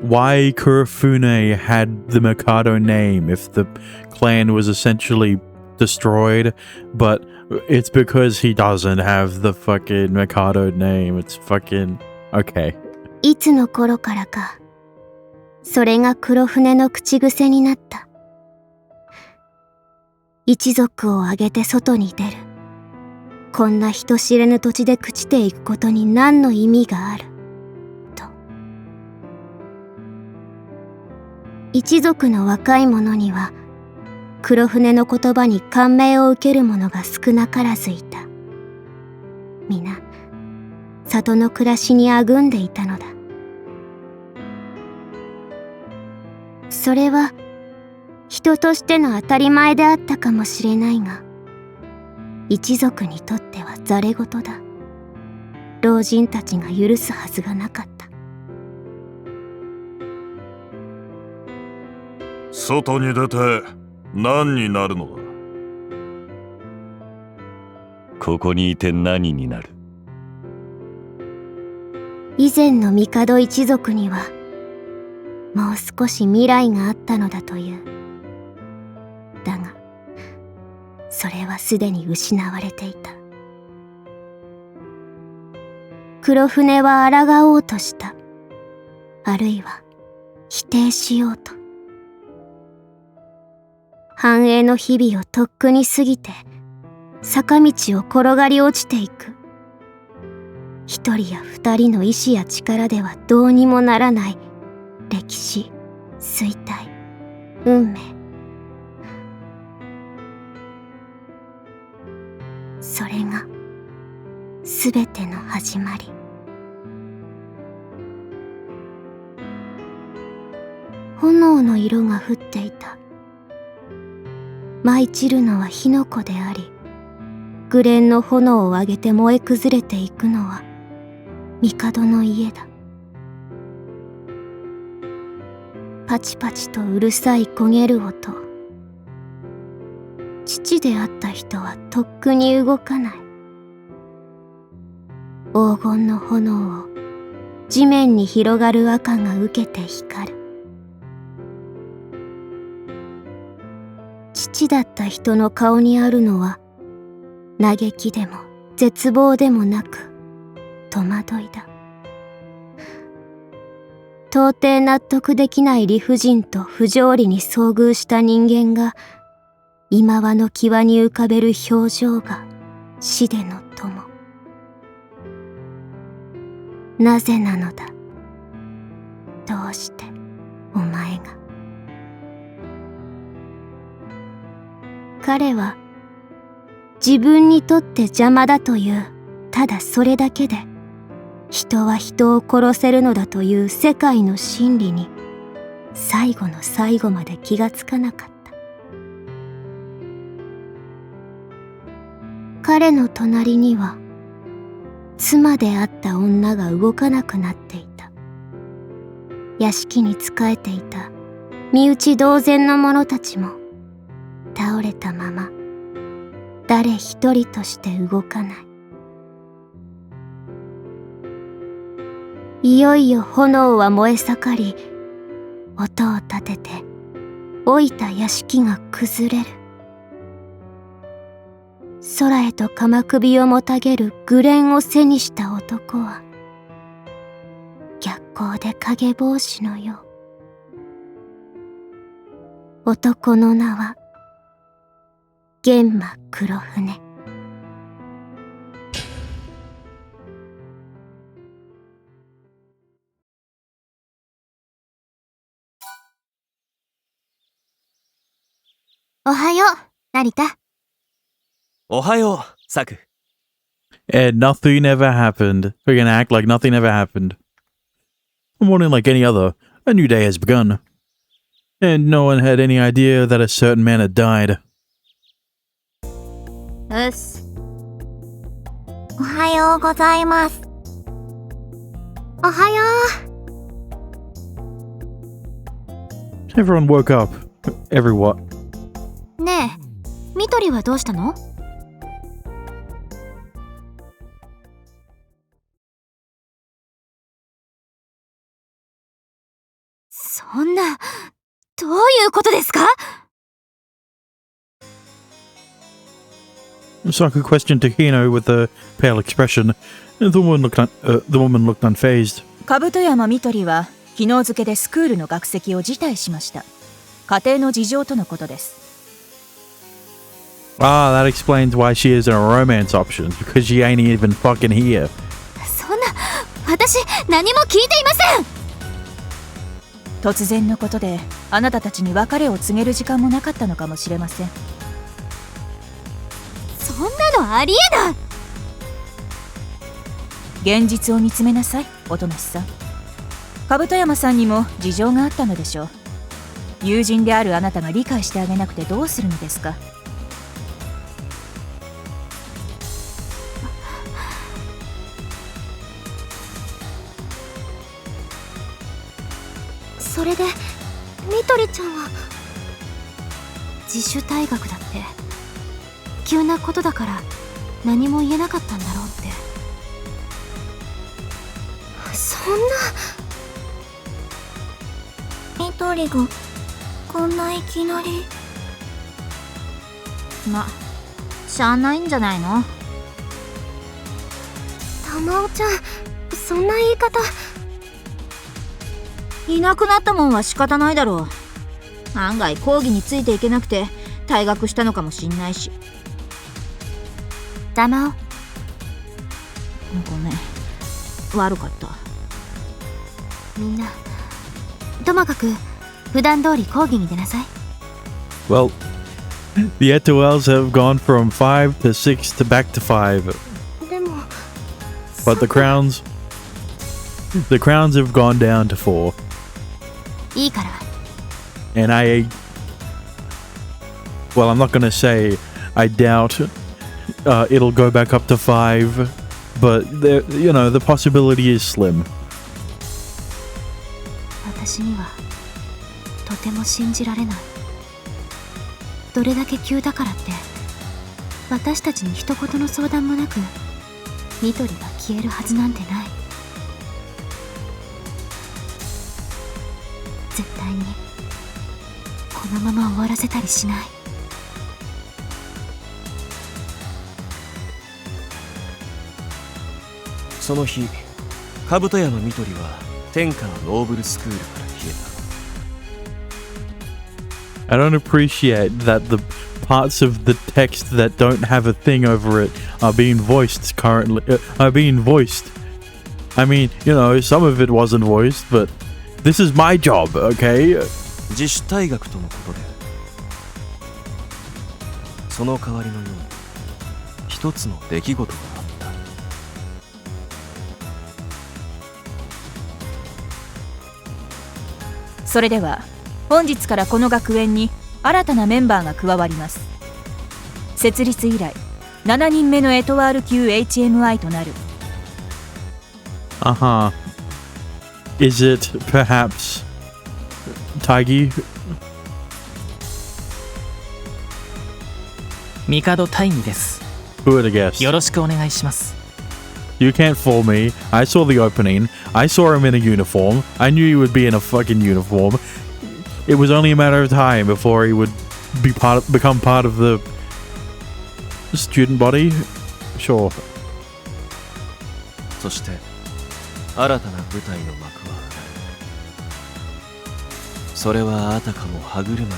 [SPEAKER 1] why Kurofune had the Mikado name if the clan was essentially destroyed, but it's because he doesn't have the fucking Mikado name. It's fucking okay.
[SPEAKER 2] いつの頃からか、それが黒船の口癖になった。一族を挙げて外に出る。こんな人知れぬ土地で朽ちていくことに何の意味があると。一族の若い者には黒船の言葉に感銘を受ける者が少なからずいた。皆里の暮らしにあぐんでいたのだ。それは人としての当たり前であったかもしれないが、一族にとってはざれ言だ。老人たちが許すはずがなかった。
[SPEAKER 10] 外に出て何になるのだ。
[SPEAKER 12] ここにいて何になる。
[SPEAKER 2] 以前の帝一族にはもう少し未来があったのだという。だがそれはすでに失われていた。黒船は抗おうとした。あるいは否定しようと。繁栄の日々をとっくに過ぎて坂道を転がり落ちていく。一人や二人の意志や力ではどうにもならない歴史、衰退、運命。それがすべての始まり。炎の色が降っていた。舞い散るのは火の粉であり、紅蓮の炎を上げて燃え崩れていくのは帝の家だ。パチパチとうるさい焦げる音。父であった人はとっくに動かない。黄金の炎を地面に広がる赤が受けて光る。父だった人の顔にあるのは嘆きでも絶望でもなく戸惑いだ。到底納得できない理不尽と不条理に遭遇した人間が今はの際に浮かべる表情が死での友。なぜなのだ。どうしてお前が。彼は自分にとって邪魔だというただそれだけで人は人を殺せるのだという世界の真理に最後の最後まで気がつかなかった。彼の隣には妻であった女が動かなくなっていた。屋敷に仕えていた身内同然の者たちも倒れたまま誰一人として動かない。いよいよ炎は燃え盛り、音を立てて老いた屋敷が崩れる。空へと鎌首をもたげる紅蓮を背にした男は逆光で影帽子のよう。男の名は玄馬黒船。
[SPEAKER 4] おはよう、成田。
[SPEAKER 3] おはよう、サク。
[SPEAKER 1] And nothing ever happened. We're gonna act like nothing ever happened. A morning like any other, a new day has begun. And no one had any idea that a certain man had died.
[SPEAKER 4] うっす。
[SPEAKER 2] おはようございます。おはよ
[SPEAKER 1] Everyone woke up. Everyone.
[SPEAKER 4] ねえ、ミトリはどうしたの？そんな、どういうことですか
[SPEAKER 1] Saku questioned Takino with a pale expression. The woman looked unfazed.
[SPEAKER 8] 兜山みとりは昨日付でスクールの学籍を辞退しました。家庭の事情とのことです。
[SPEAKER 1] Ah, that explains why she isn't a romance option, because she ain't even fucking here.
[SPEAKER 4] そんな、私何も聞いていません。
[SPEAKER 8] 突然のことであなたたちに別れを告げる時間もなかったのかもしれません。
[SPEAKER 4] そんなのありえない。
[SPEAKER 8] 現実を見つめなさい、音無さん。兜山さんにも事情があったのでしょう。友人であるあなたが理解してあげなくてどうするのですか。
[SPEAKER 2] それでみとりちゃんは
[SPEAKER 4] 自主退学だって。急なことだから何も言えなかったんだろうって。
[SPEAKER 2] そんな。みとりがこんないきなり。
[SPEAKER 7] ま、しゃあないんじゃないの。
[SPEAKER 2] 玉緒ちゃん、そんな言い方。
[SPEAKER 7] いなくなったもんは仕方ないだろう。案外講義についていけなくて退学したのかもしんないし。
[SPEAKER 4] 玉緒、
[SPEAKER 7] ごめん、悪かった。
[SPEAKER 4] みんなともかく普段通り講義に出なさい。
[SPEAKER 1] Well, the Etowells have gone from 5 to 6 to back to 5.
[SPEAKER 2] でも
[SPEAKER 1] But the Crowns have gone down to 4.
[SPEAKER 4] いいから。
[SPEAKER 1] And well, I'm not gonna say I doubt it'll go back up to 5, but there, the possibility is slim.
[SPEAKER 4] 私にはとても信じられない。どれだけ急だからって私たちに一言の相談もなくニトリが消えるはずなんてない。絶対にこのまま終わらせたりしない。
[SPEAKER 3] その日、兜山みとりは天下ノーブルスクールから消えた。
[SPEAKER 1] I don't appreciate that the parts of the text that don't have a thing over it are being voiced currently. I mean, some of it wasn't voiced, but this is my job, okay?
[SPEAKER 3] 自主退学とのことで、その代わりのように一つの出来事があった。
[SPEAKER 8] それでは本日からこの学園に新たなメンバーが加わります。設立以来7人目のエトワール級 HMI となる。
[SPEAKER 1] Is it perhaps Taigi?
[SPEAKER 6] 帝大義です。
[SPEAKER 1] Who would have guessed?
[SPEAKER 6] よろしくお願いします。
[SPEAKER 1] You can't fool me. I saw the opening. I saw him in a uniform. I knew he would be in a fucking uniform. It was only a matter of time before he would become part of the student body. Sure.
[SPEAKER 3] そして新たな舞台の幕はそれはあたかも歯車のように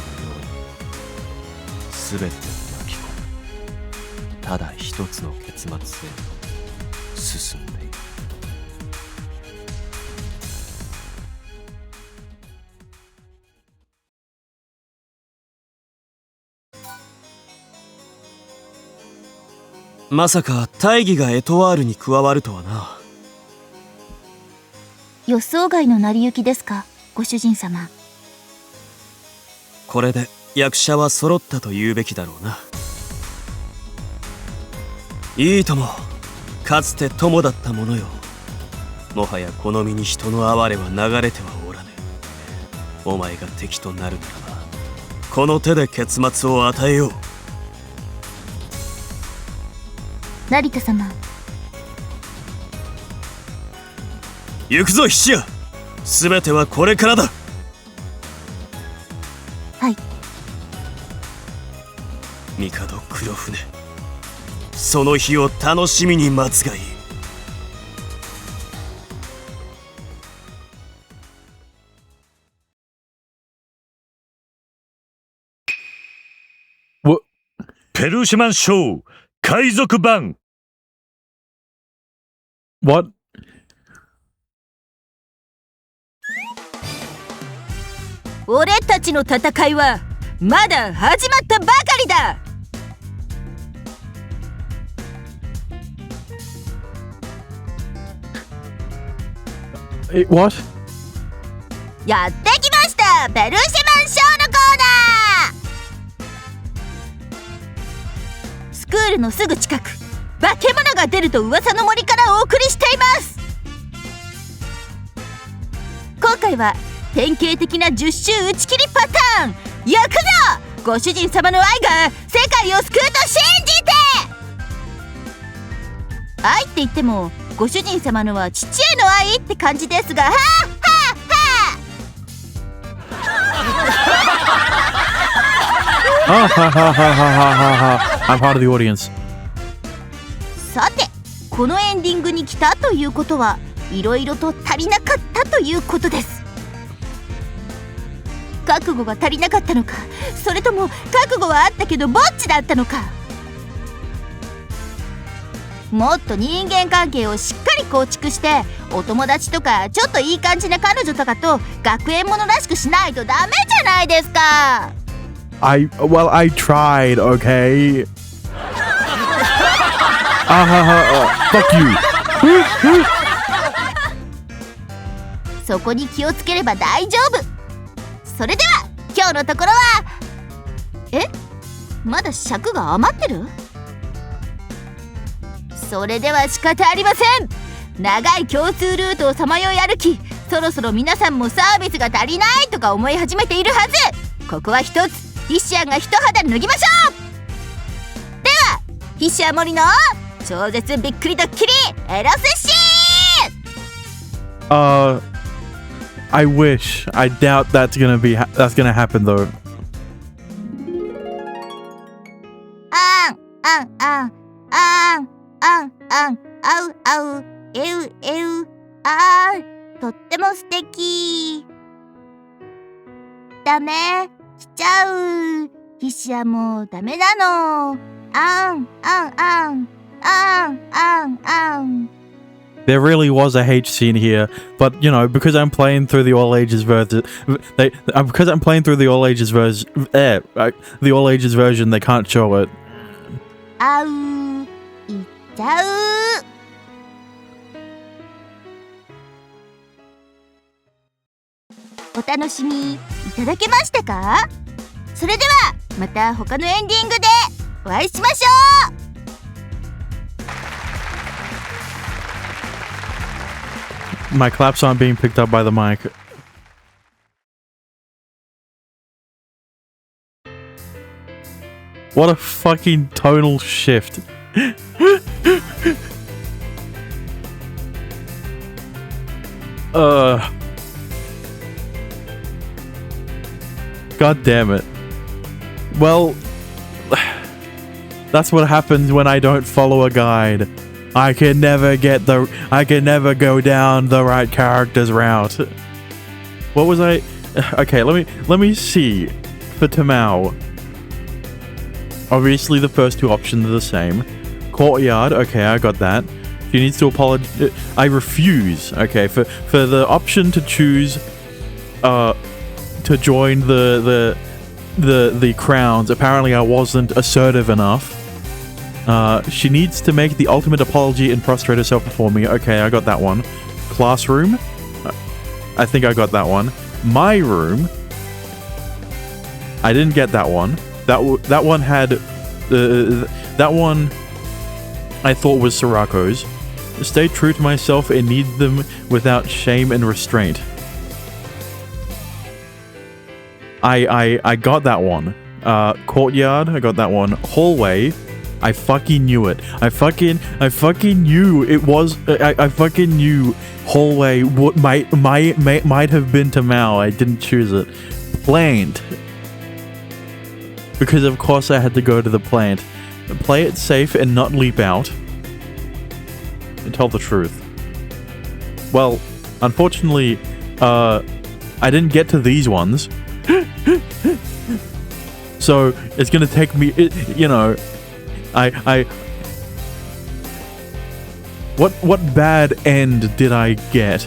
[SPEAKER 3] 全てを巻き込むただ一つの結末へと進んでいる。まさか大義がエトワールに加わるとはな。
[SPEAKER 9] 予想外の成り行きですか、ご主人様。
[SPEAKER 3] これで役者は揃ったと言うべきだろうな。いいとも、かつて友だったものよ。もはやこの身に人の哀れは流れてはおらぬ。お前が敵となるならばこの手で結末を与えよう。
[SPEAKER 9] 成田様、
[SPEAKER 3] 行くぞ菱谷。全てはこれからだ。
[SPEAKER 9] はい。
[SPEAKER 3] 帝黒船、その日を楽しみに待つがいい。ペ
[SPEAKER 12] ペルーシャマンショー海賊版
[SPEAKER 1] What?
[SPEAKER 7] 俺たちの戦いはまだ始まったばかりだ。
[SPEAKER 1] What?
[SPEAKER 7] やってきました、ペルシャマンショーのコーナー。スクールのすぐ近く、化け物が出ると噂の森からお送りしています。今回は典型的な10周打ち切りパターン。行くぞ、ご主人様の愛が世界を救うと信じて。愛って言ってもご主人様のは父への愛って感じですが、はあはあはあ
[SPEAKER 1] Ah, ha, ha, ha, ha, ha, ha, ha. I'm part of the audience.
[SPEAKER 7] さて、このエンディングに来たということはいろいろと足りなかったということです。覚悟が足りなかったのか、それとも覚悟はあったけどぼっちだったのか。もっと人間関係をしっかり構築して、お友達とかちょっといい感じな彼女とかと学園ものらしくしないとダメじゃないですか。
[SPEAKER 1] I tried, okay? Ah, ha, ha, fuck you.
[SPEAKER 7] そこに気をつければ大丈夫。それでは今日のところは、まだ尺が余ってる？それでは仕方ありません。長い共通ルートをさまよい歩き、そろそろ皆さんもサービスが足りないとか思い始めているはず。ここは一つフィッシャーが一肌脱ぎましょう。ではフィッシャー森の超絶びっくりドッキリエロスシーン。
[SPEAKER 1] I wish. I doubt that's gonna happen though.
[SPEAKER 7] あんあんあんあんあんあんあうあうえうえうあー、とっても素敵。ダメ来ちゃう。フィッシャーもダメなの。あんあんあんあんあんあん。
[SPEAKER 1] There really was a H scene here, but you know, because I'm playing through the all ages version, the all ages version, they can't show it.
[SPEAKER 7] あういっちゃう。お楽しみいただけましたか？それではまた他のエンディングでお会いしましょう。
[SPEAKER 1] My claps aren't being picked up by the mic. What a fucking tonal shift. God damn it. Well, that's what happens when I don't follow a guide. I can never go down the right character's route. What was I? Okay, let me see. For Tamao, obviously the first two options are the same. Courtyard, okay, I got that. She needs to apologize. I refuse. Okay, for the option to choose, to join the crowns. Apparently, I wasn't assertive enough. She needs to make the ultimate apology and prostrate herself before me. Okay, I got that one. Classroom. I think I got that one. My room. I didn't get that one. That one had that one I thought was Sirako's. Stay true to myself and need them without shame and restraint. I got that one. Courtyard, I got that one. Hallway, I fucking knew it. I fucking knew it was. I fucking knew hallway might have been Tamao. I didn't choose it. Plant, because of course I had to go to the plant. Play it safe and not leap out. And tell the truth. Well, unfortunately, I didn't get to these ones. So it's gonna take me, you know, What bad end did I get?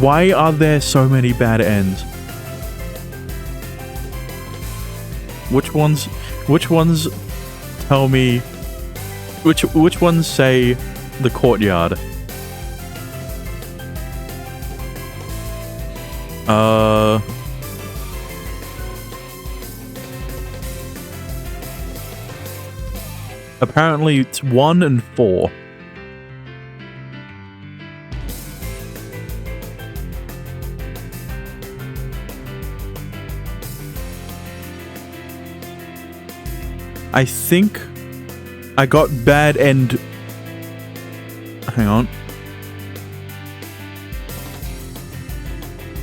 [SPEAKER 1] Why are there so many bad ends? Which ones tell me which ones say the courtyard? Apparently it's 1 and 4. I think I got bad end. Hang on.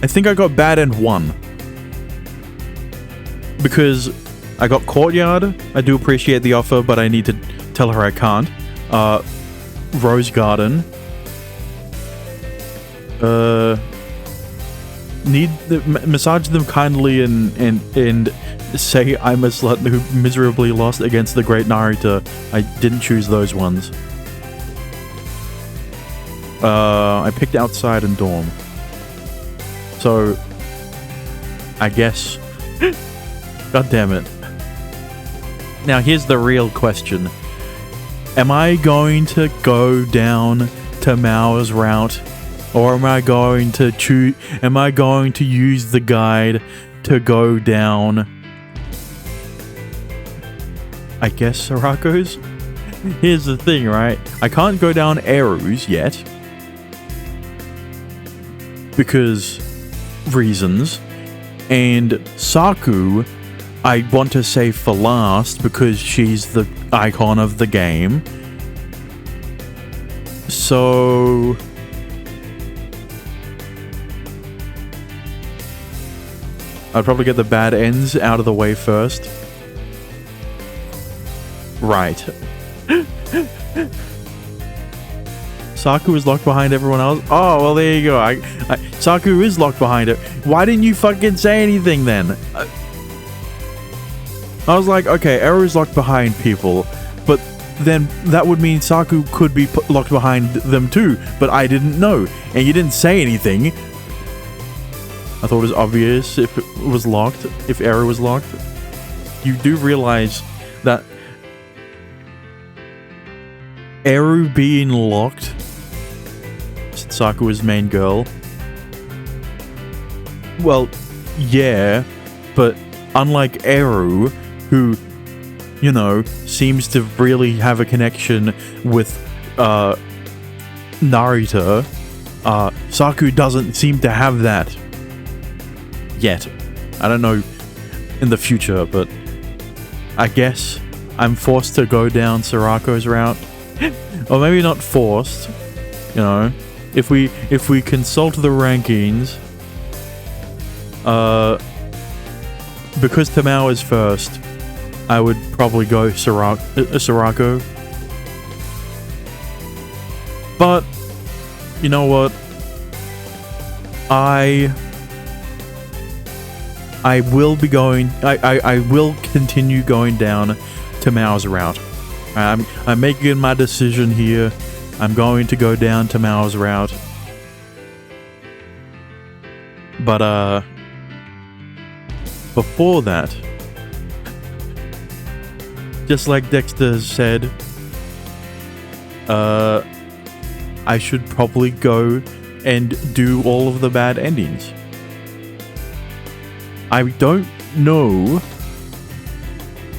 [SPEAKER 1] I think I got bad end 1. Because I got courtyard. I do appreciate the offer, but I need to tell her I can't. Rose garden. Massage them kindly and say I'm a slut who miserably lost against the great Narita. I didn't choose those ones. I picked outside and dorm. So, I guess... God damn it. Now here's the real question. Am I going to go down to Mao's route? Or am I going to use the guide to go down... I guess Sarako's? Here's the thing, right? I can't go down Eru's yet. Because reasons. And Saku, I want to save for last because she's the icon of the game. So... I'd probably get the bad ends out of the way first. Right. Saku is locked behind everyone else. Oh, well, there you go. Saku is locked behind it. Why didn't you fucking say anything then? I was like, okay, Eru's locked behind people, but then that would mean Saku could be locked behind them too, but I didn't know, and you didn't say anything. I thought it was obvious if it was locked, if Eru was locked. You do realize that Eru being locked, Saku is main girl. Well, yeah, but unlike Eru, who, you know, seems to really have a connection with Narita, Saku doesn't seem to have that yet. I don't know in the future, but I guess I'm forced to go down Sarako's route. Or maybe not forced, you know. If we consult the rankings, because Tamao is first, I would probably go Sarako. But you know what? I will be going. I will continue going down Tamao's route. I'm making my decision here. I'm going to go down Tamao's route. But before that, just like Dexter said, I should probably go and do all of the bad endings. I don't know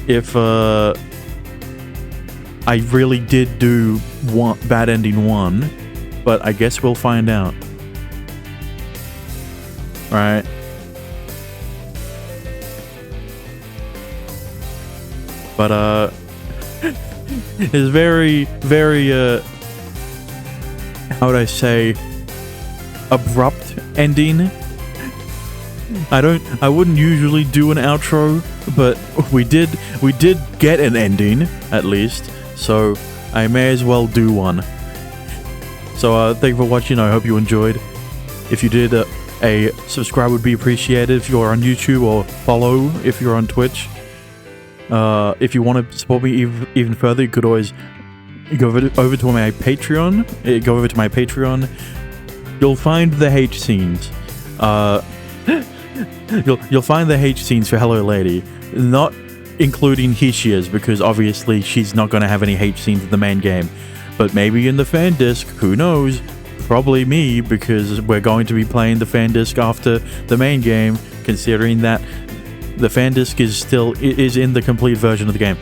[SPEAKER 1] if I really did do bad ending 1, but I guess we'll find out. Right. But it's very, very how would I say, abrupt ending. I wouldn't usually do an outro, but we did get an ending at least, so I may as well do one. So thank you for watching. I hope you enjoyed. If you did, a subscribe would be appreciated if you're on YouTube, or follow if you're on Twitch. If you want to support me even further, you could always go over to my Patreon. Go over to my Patreon. You'll find the H scenes. You'll find the H scenes for Hello Lady, not including Hishia's, because obviously she's not going to have any H scenes in the main game. But maybe in the fan disc, who knows? Probably me, because we're going to be playing the fan disc after the main game, considering that the fan disc is in the complete version of the game.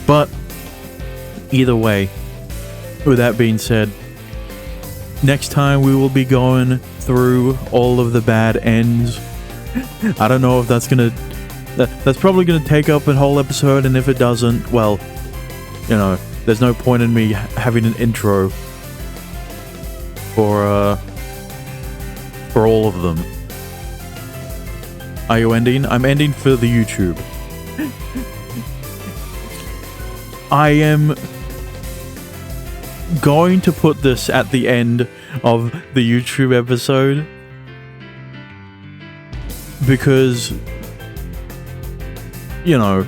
[SPEAKER 1] But either way, with that being said, next time we will be going through all of the bad ends. I don't know if that's probably gonna take up a whole episode, and if it doesn't, well, you know, there's no point in me having an intro for all of them. Are you ending? I'm ending for the YouTube. I am going to put this at the end of the YouTube episode because, you know,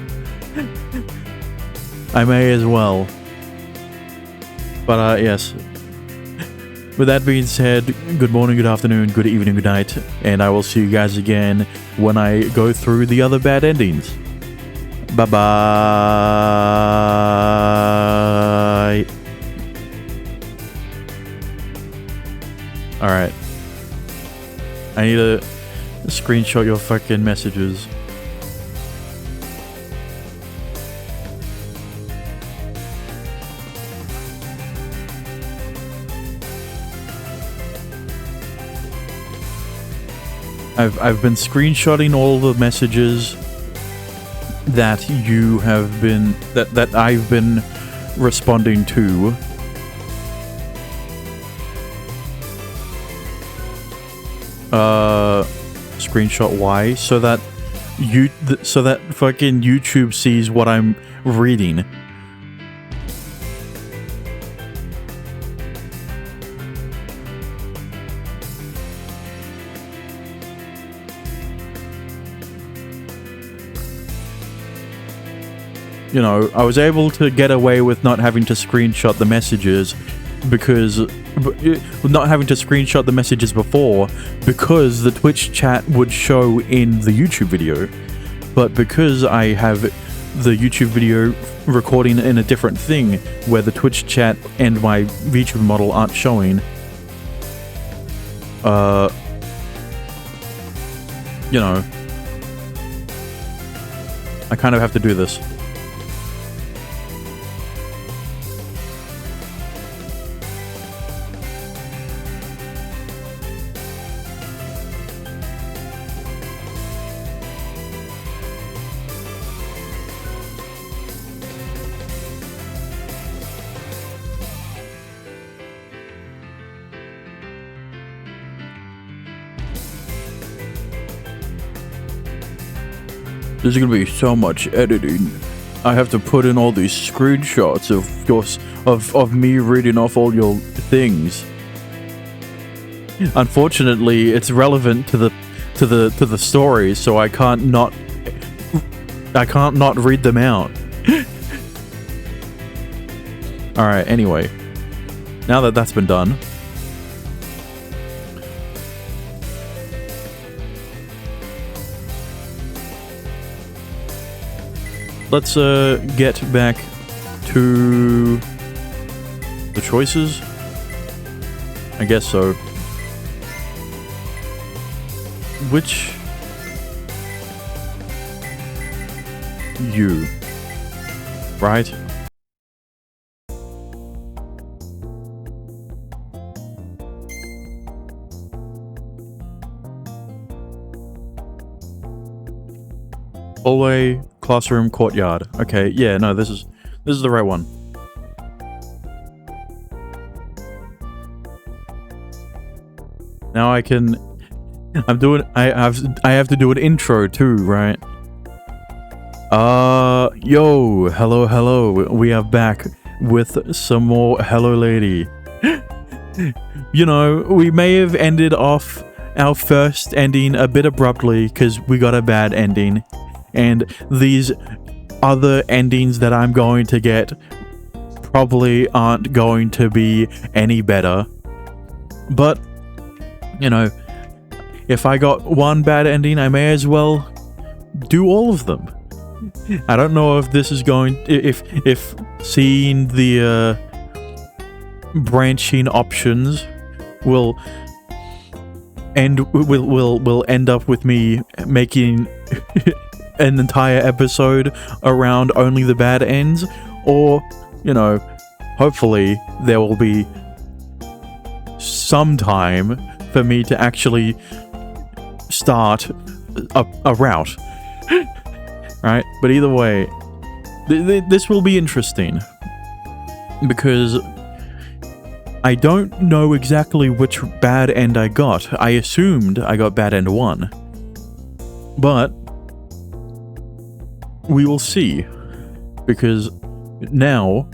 [SPEAKER 1] I may as well. But yes, with that being said, good morning, good afternoon, good evening, good night, and I will see you guys again when I go through the other bad endings. Bye bye. Alright. I need to screenshot your fucking messages. I've been screenshotting all the messages that you have been that I've been responding to. Screenshot why? So that fucking YouTube sees what I'm reading. You know, I was able to get away with not having to screenshot the messages because not having to screenshot the messages before because the Twitch chat would show in the YouTube video. But because I have the YouTube video recording in a different thing where the Twitch chat and my VTuber model aren't showing, you know, I kind of have to do this. There's gonna be so much editing. I have to put in all these screenshots of me reading off all your things. Unfortunately, it's relevant to the story, so I can't not read them out. All right. Anyway, now that that's been done. Let's get back to the choices. I guess so. Which you, right? Hallway, classroom, courtyard. Okay, yeah, no, this is the right one. Now I can. I have to do an intro too, right? Yo, hello. We are back with some more Hello Lady. You know, we may have ended off our first ending a bit abruptly because we got a bad ending. And these other endings that I'm going to get probably aren't going to be any better. But, you know, if I got one bad ending, I may as well do all of them. I don't know if this is going... If seeing the branching options will end up with me making an entire episode around only the bad ends, or, you know, hopefully there will be some time for me to actually start a route. Right? But either way, this will be interesting, because I don't know exactly which bad end I got. I assumed I got bad end 1. But we will see, because now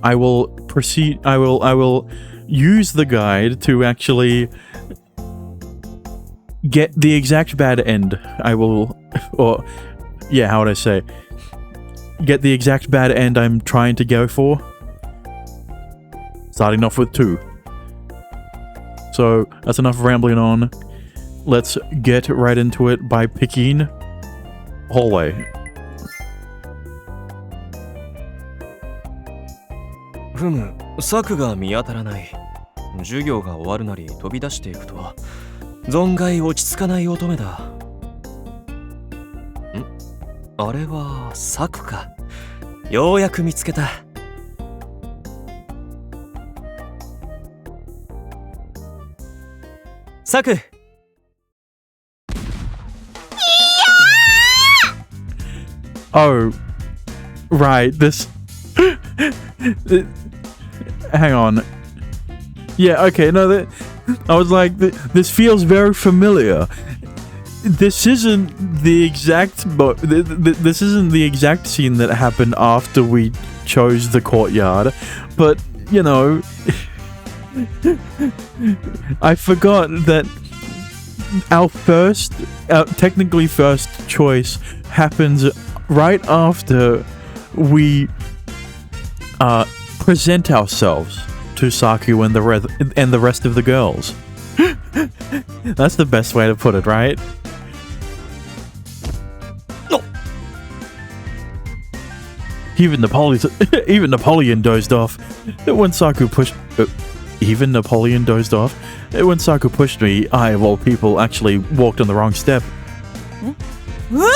[SPEAKER 1] I will proceed. I will use the guide to actually get the exact bad end. I will, or yeah, how would I say? Get the exact bad end I'm trying to go for. Starting off with 2. So that's enough rambling on. Let's get right into it by picking hallway.
[SPEAKER 3] 策が見当たらない。授業が終わるなり飛び出していくとは存外落ち着かない乙女だ。あれは策か。ようやく見つけた。策。
[SPEAKER 1] Oh, right, this... Hang on. Yeah, okay, no, I was like, this feels very familiar. This isn't the exact... This isn't the exact scene that happened after we chose the courtyard, but, you know... I forgot that our technically first choice happens right after we present ourselves to Saku and the rest of the girls. That's the best way to put it, right? Even Napoleon dozed off when Saku pushed. Even Napoleon dozed off when Saku pushed me. I, of all people, actually walked on the wrong step.
[SPEAKER 3] What?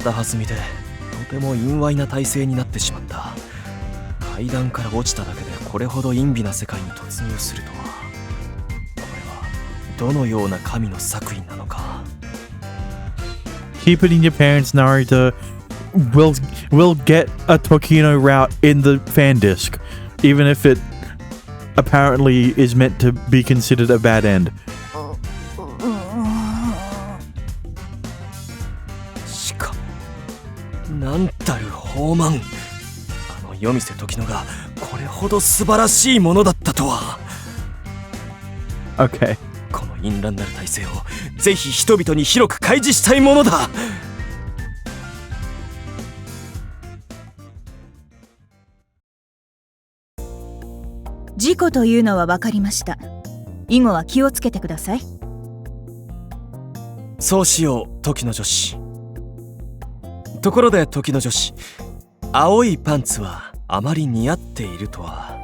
[SPEAKER 3] った弾みでとても陰猥な体勢になってしまった。階段から落ちただけでこれほど陰微な世界に突入するとは。これはどのような神の作品なのか。
[SPEAKER 1] Keep it in your pants, Narita. We'll get a Tokino route in the fan disc, even if it apparently is meant to be considered a bad end.
[SPEAKER 3] しかもなんたる放漫。あの夜店時野がこれほど素晴らしいものだったとは。
[SPEAKER 1] Okay.
[SPEAKER 3] この淫乱なる体制をぜひ人々に広く開示したいものだ。
[SPEAKER 8] 事故というのは分かりました。以後は気をつけてください。
[SPEAKER 3] そうしよう、時の女子。ところで時の女子、青いパンツはあまり似合っているとは。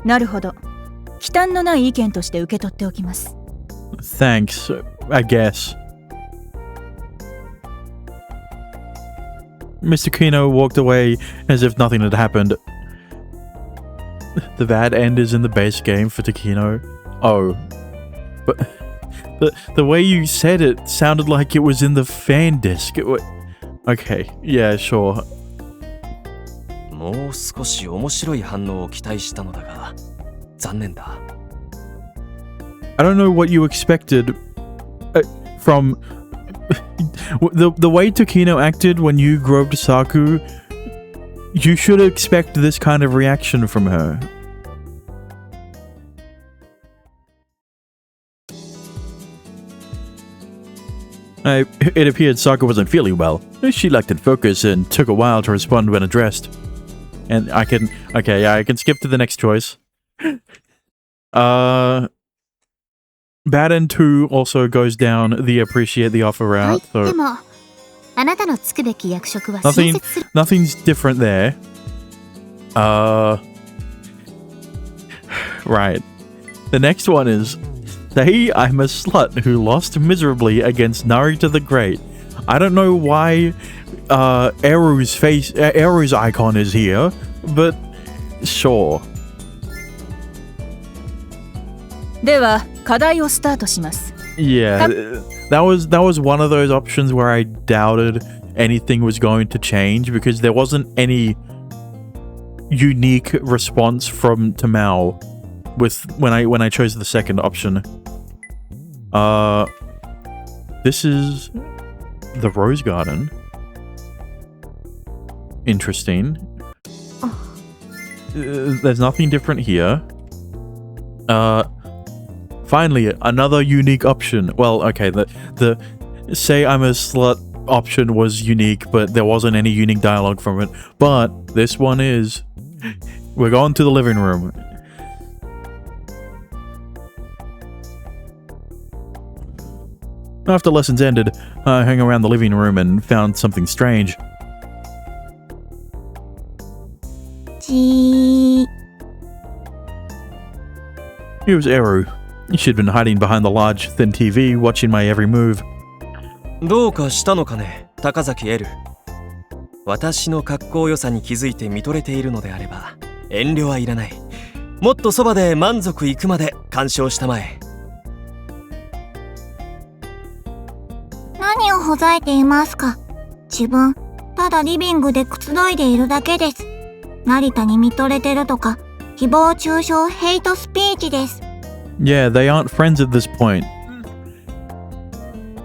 [SPEAKER 8] なるほど。忌憚のない意見として受け取っておきます。
[SPEAKER 1] Thanks, I guess. Mr. Kino walked away as if nothing had happened. The bad end is in the base game for Takino. Oh. But the way you said it sounded like it was in the fan disc. Okay, yeah, sure.
[SPEAKER 3] もう少し面白い反応を期待したのだが、残念だ。
[SPEAKER 1] I don't know what you expected from the way Takino acted when you groped Saku You should expect this kind of reaction from her. It appeared Sokka wasn't feeling well. She lacked in focus and took a while to respond when addressed. And I can skip to the next choice. Baden 2 also goes down the appreciate the offer route. So
[SPEAKER 4] でもあなたのつくべき役職は新設する
[SPEAKER 1] nothing's different there. Right. The next one is say I'm a slut who lost miserably against Narita the Great. I don't know why Eru's icon is here, but sure.
[SPEAKER 8] では課題をスタートします。
[SPEAKER 1] Yeah, that was one of those options where I doubted anything was going to change because there wasn't any unique response from Tamao with when I chose the second option. This is the Rose Garden. Interesting. There's nothing different here. Finally, another unique option. Well, okay, the say I'm a slut option was unique, but there wasn't any unique dialogue from it. But this one is. We're going to the living room. After lessons ended, I hung around the living room and found something strange.
[SPEAKER 2] じー
[SPEAKER 1] It was Eru. She'd been hiding behind the large, thin TV, watching my every move.
[SPEAKER 3] どうかしたのかね、高崎エル。私の格好良さに気づいて見とれているのであれば、遠慮はいらない。もっとそばで満足いくまで鑑賞したまえ。
[SPEAKER 2] 何をほざいていますか。自分、ただリビングでくつろいでいるだけです。成田に見とれてるとか、誹謗中傷ヘイトスピーチです。
[SPEAKER 1] Yeah, they aren't friends at this point.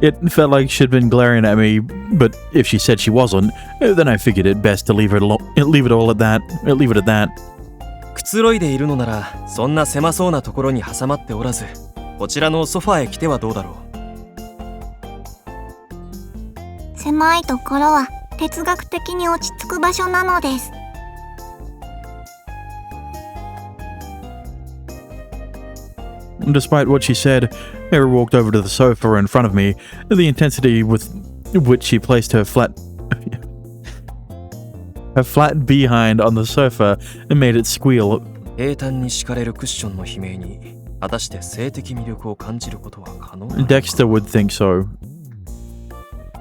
[SPEAKER 1] It felt like she'd been glaring at me, but if she said she wasn't, then I figured it best to leave it all at that. Leave it at that.
[SPEAKER 3] くつろいでいるのなら、そんな狭そうなところに挟まっておらず、こちらのソファーへ来てはどうだろ
[SPEAKER 2] う。狭いところは哲学的に落ち着く場所なのです。
[SPEAKER 1] Despite what she said, Eru walked over to the sofa in front of me. The intensity with which she placed her flat behind on the sofa made it squeal.
[SPEAKER 3] 平坦に敷かれるクッションの悲鳴に、果たして性的魅力を感じることは可能なのか。
[SPEAKER 1] Dexter would think so.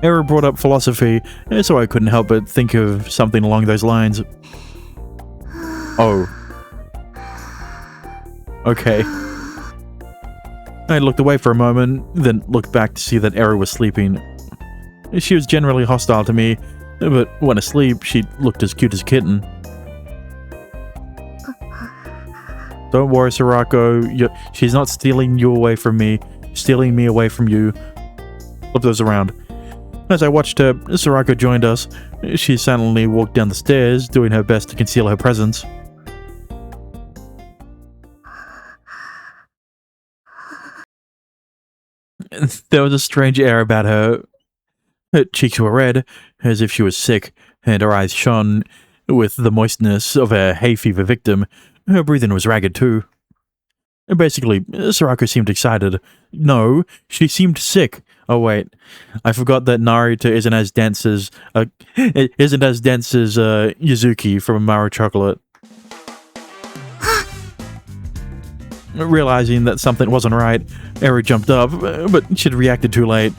[SPEAKER 1] Eru brought up philosophy, so I couldn't help but think of something along those lines. Oh. Okay. I looked away for a moment, then looked back to see that Eru was sleeping. She was generally hostile to me, but when asleep, she looked as cute as a kitten. Don't worry, Sorako. She's not stealing me away from you. Flip those around. As I watched her, Sorako joined us. She silently walked down the stairs, doing her best to conceal her presence. There was a strange air about her. Her cheeks were red, as if she was sick, and her eyes shone with the moistness of a hay fever victim. Her breathing was ragged too. Basically, Sorako seemed excited. No, she seemed sick. Oh wait, I forgot that Narita isn't as dense as Yuzuki from Maru Chocolate. Realizing that something wasn't right, Eru jumped up, but she'd reacted too late.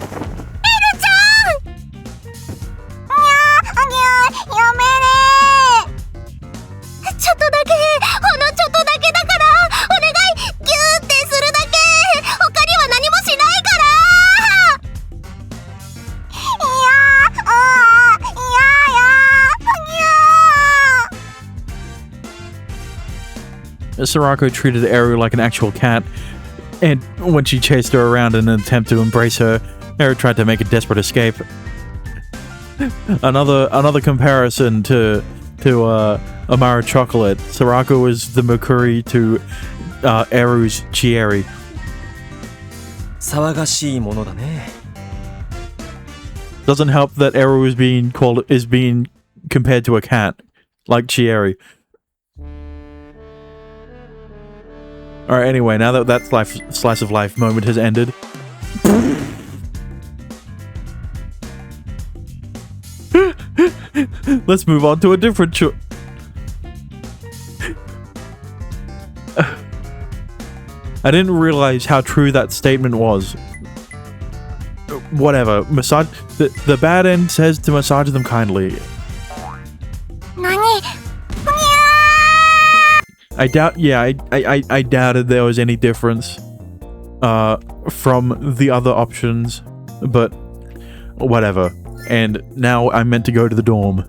[SPEAKER 1] 'Sorako treated Eru like an actual cat, and when she chased her around in an attempt to embrace her, Eru tried to make a desperate escape. Another comparison to Amara Chocolate. Sarako is the Mukuri to Eru's Chieri.
[SPEAKER 3] 騒がしいものだね。
[SPEAKER 1] Doesn't help that Eru is being compared to a cat, like Chieri. Alright, anyway, now that that slice of life moment has ended. Let's move on to a different I didn't realize how true that statement was. Whatever. Massage. The bad end says to massage them kindly.
[SPEAKER 2] Nani?
[SPEAKER 1] I doubt. Yeah, I doubted there was any difference from the other options, but whatever. And now I'm meant to go to the dorm.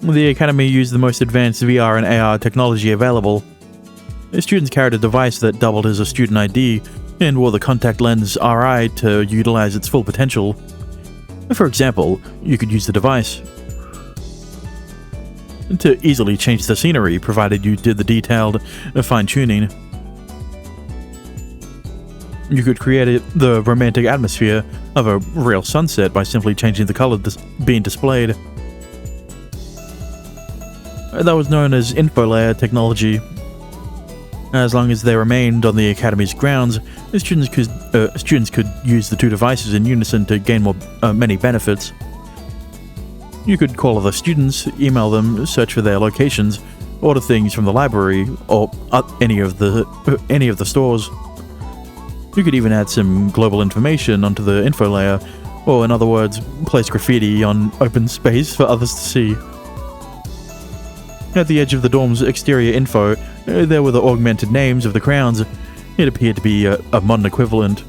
[SPEAKER 1] The academy used the most advanced VR and AR technology available. The students carried a device that doubled as a student ID and wore the contact lens RI to utilize its full potential. For example, you could use the device to easily change the scenery, provided you did the detailed fine-tuning. You could create the romantic atmosphere of a real sunset by simply changing the color being displayed. That was known as info layer technology. As long as they remained on the academy's grounds, the students could use the two devices in unison to gain many benefits. You could call other students, email them, search for their locations, order things from the library or any of the stores. You could even add some global information onto the info layer, or in other words, place graffiti on open space for others to see. At the edge of the dorm's exterior info, there were the augmented names of the crowns. It appeared to be a modern equivalent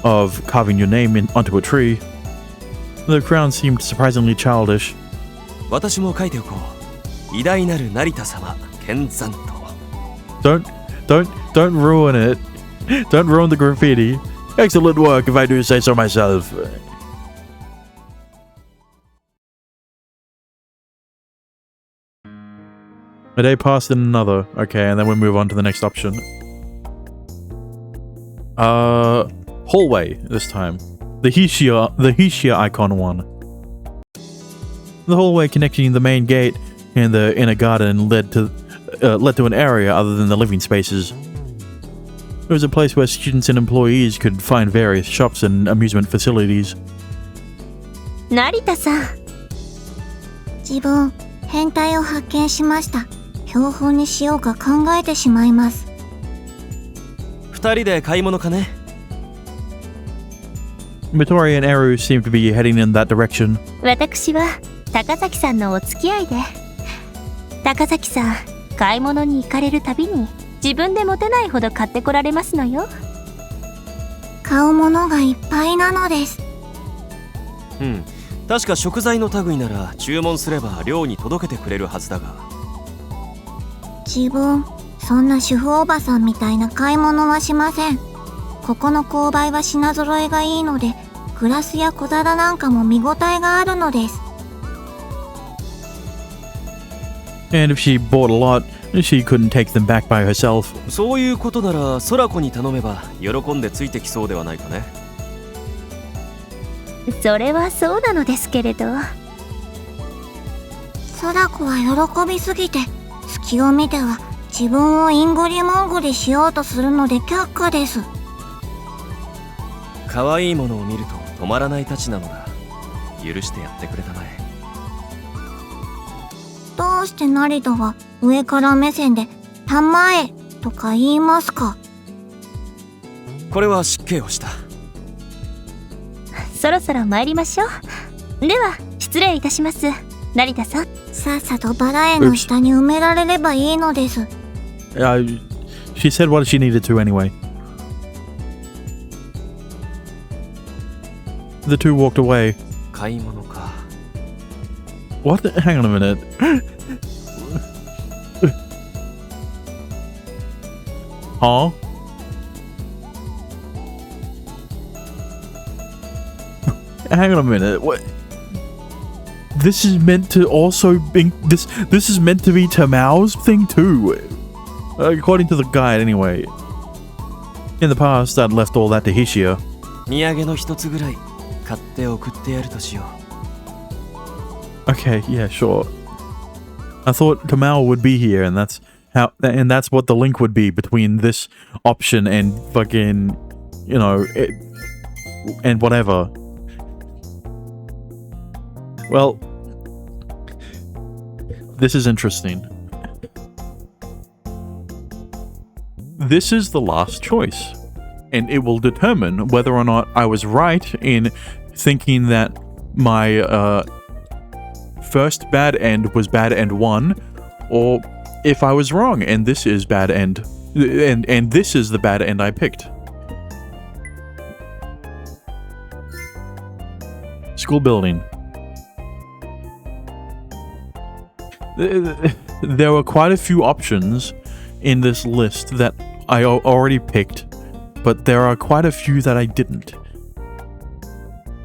[SPEAKER 1] of carving your name onto a tree. The crown seemed surprisingly childish.
[SPEAKER 3] 私も書いておこう。偉大なる成田様、健山と。
[SPEAKER 1] Don't ruin it. Don't ruin the graffiti. Excellent work, if I do say so myself. A day passed and another. Okay, and then we move on to the next option. Hallway this time. The Hishia icon one. The hallway connecting the main gate and the inner garden led to an area other than the living spaces. It was a place where students and employees could find various shops and amusement facilities.
[SPEAKER 9] 成田さん。
[SPEAKER 2] 自分、変態を発見しました。標本にしようか考えてしまいます。
[SPEAKER 3] 二人で買い物かね。
[SPEAKER 1] Midori and Eru seem to be heading in that direction.
[SPEAKER 9] 私は高崎さんのお付き合いで。高崎さん、買い物に行かれるたびに自分で持てないほど買ってこられますのよ。
[SPEAKER 2] 買うものがいっぱいなのです。
[SPEAKER 3] うん、確か食材の類なら注文すれば寮に届けてくれるはずだが。
[SPEAKER 2] 自分、そんな主婦おばさんみたいな買い物はしません。ここの購買は品揃えがいいので、グラスや小皿なんかも見応えがあるのです。
[SPEAKER 1] And if she bought a lot, she couldn't take them back by herself.
[SPEAKER 3] そういうことなら空子に頼めば喜んでついてきそうではないかね。
[SPEAKER 9] それはそうなのですけれど。
[SPEAKER 2] 空子は喜びすぎて、隙を見ては自分をインゴリモンゴリしようとするので却下です。
[SPEAKER 3] 可愛いものを見ると止まらないたちなのだ。許してやってくれたまえ。
[SPEAKER 2] どうして成田は上から目線で「たまえ」とか言いますか？
[SPEAKER 3] これは失敬をした。
[SPEAKER 9] そろそろ参りましょう。では失礼いたします、成田さん。
[SPEAKER 2] さっさとバラ園の下に埋められればいいのです。
[SPEAKER 1] She said what she needed to anyway. The two walked away.
[SPEAKER 3] 買い物か。
[SPEAKER 1] What? Hang on a minute. Huh? Hang on a minute. What? this is meant to also be this is meant to be Tamao's thing too, according to the guide anyway. In the past, I'd left all that to Hishia.
[SPEAKER 3] 土産の一つぐらい買って送ってやるとしよう。
[SPEAKER 1] Okay, yeah, sure. I thought Tamao would be here, and that's what the link would be between this option and fucking, you know, and whatever. Well, this is interesting. This is the last choice, and it will determine whether or not I was right in thinking that my first bad end was bad end 1, or if I was wrong and this is bad end, and this is the bad end I picked. School building. There were quite a few options in this list that I already picked, but there are quite a few that I didn't.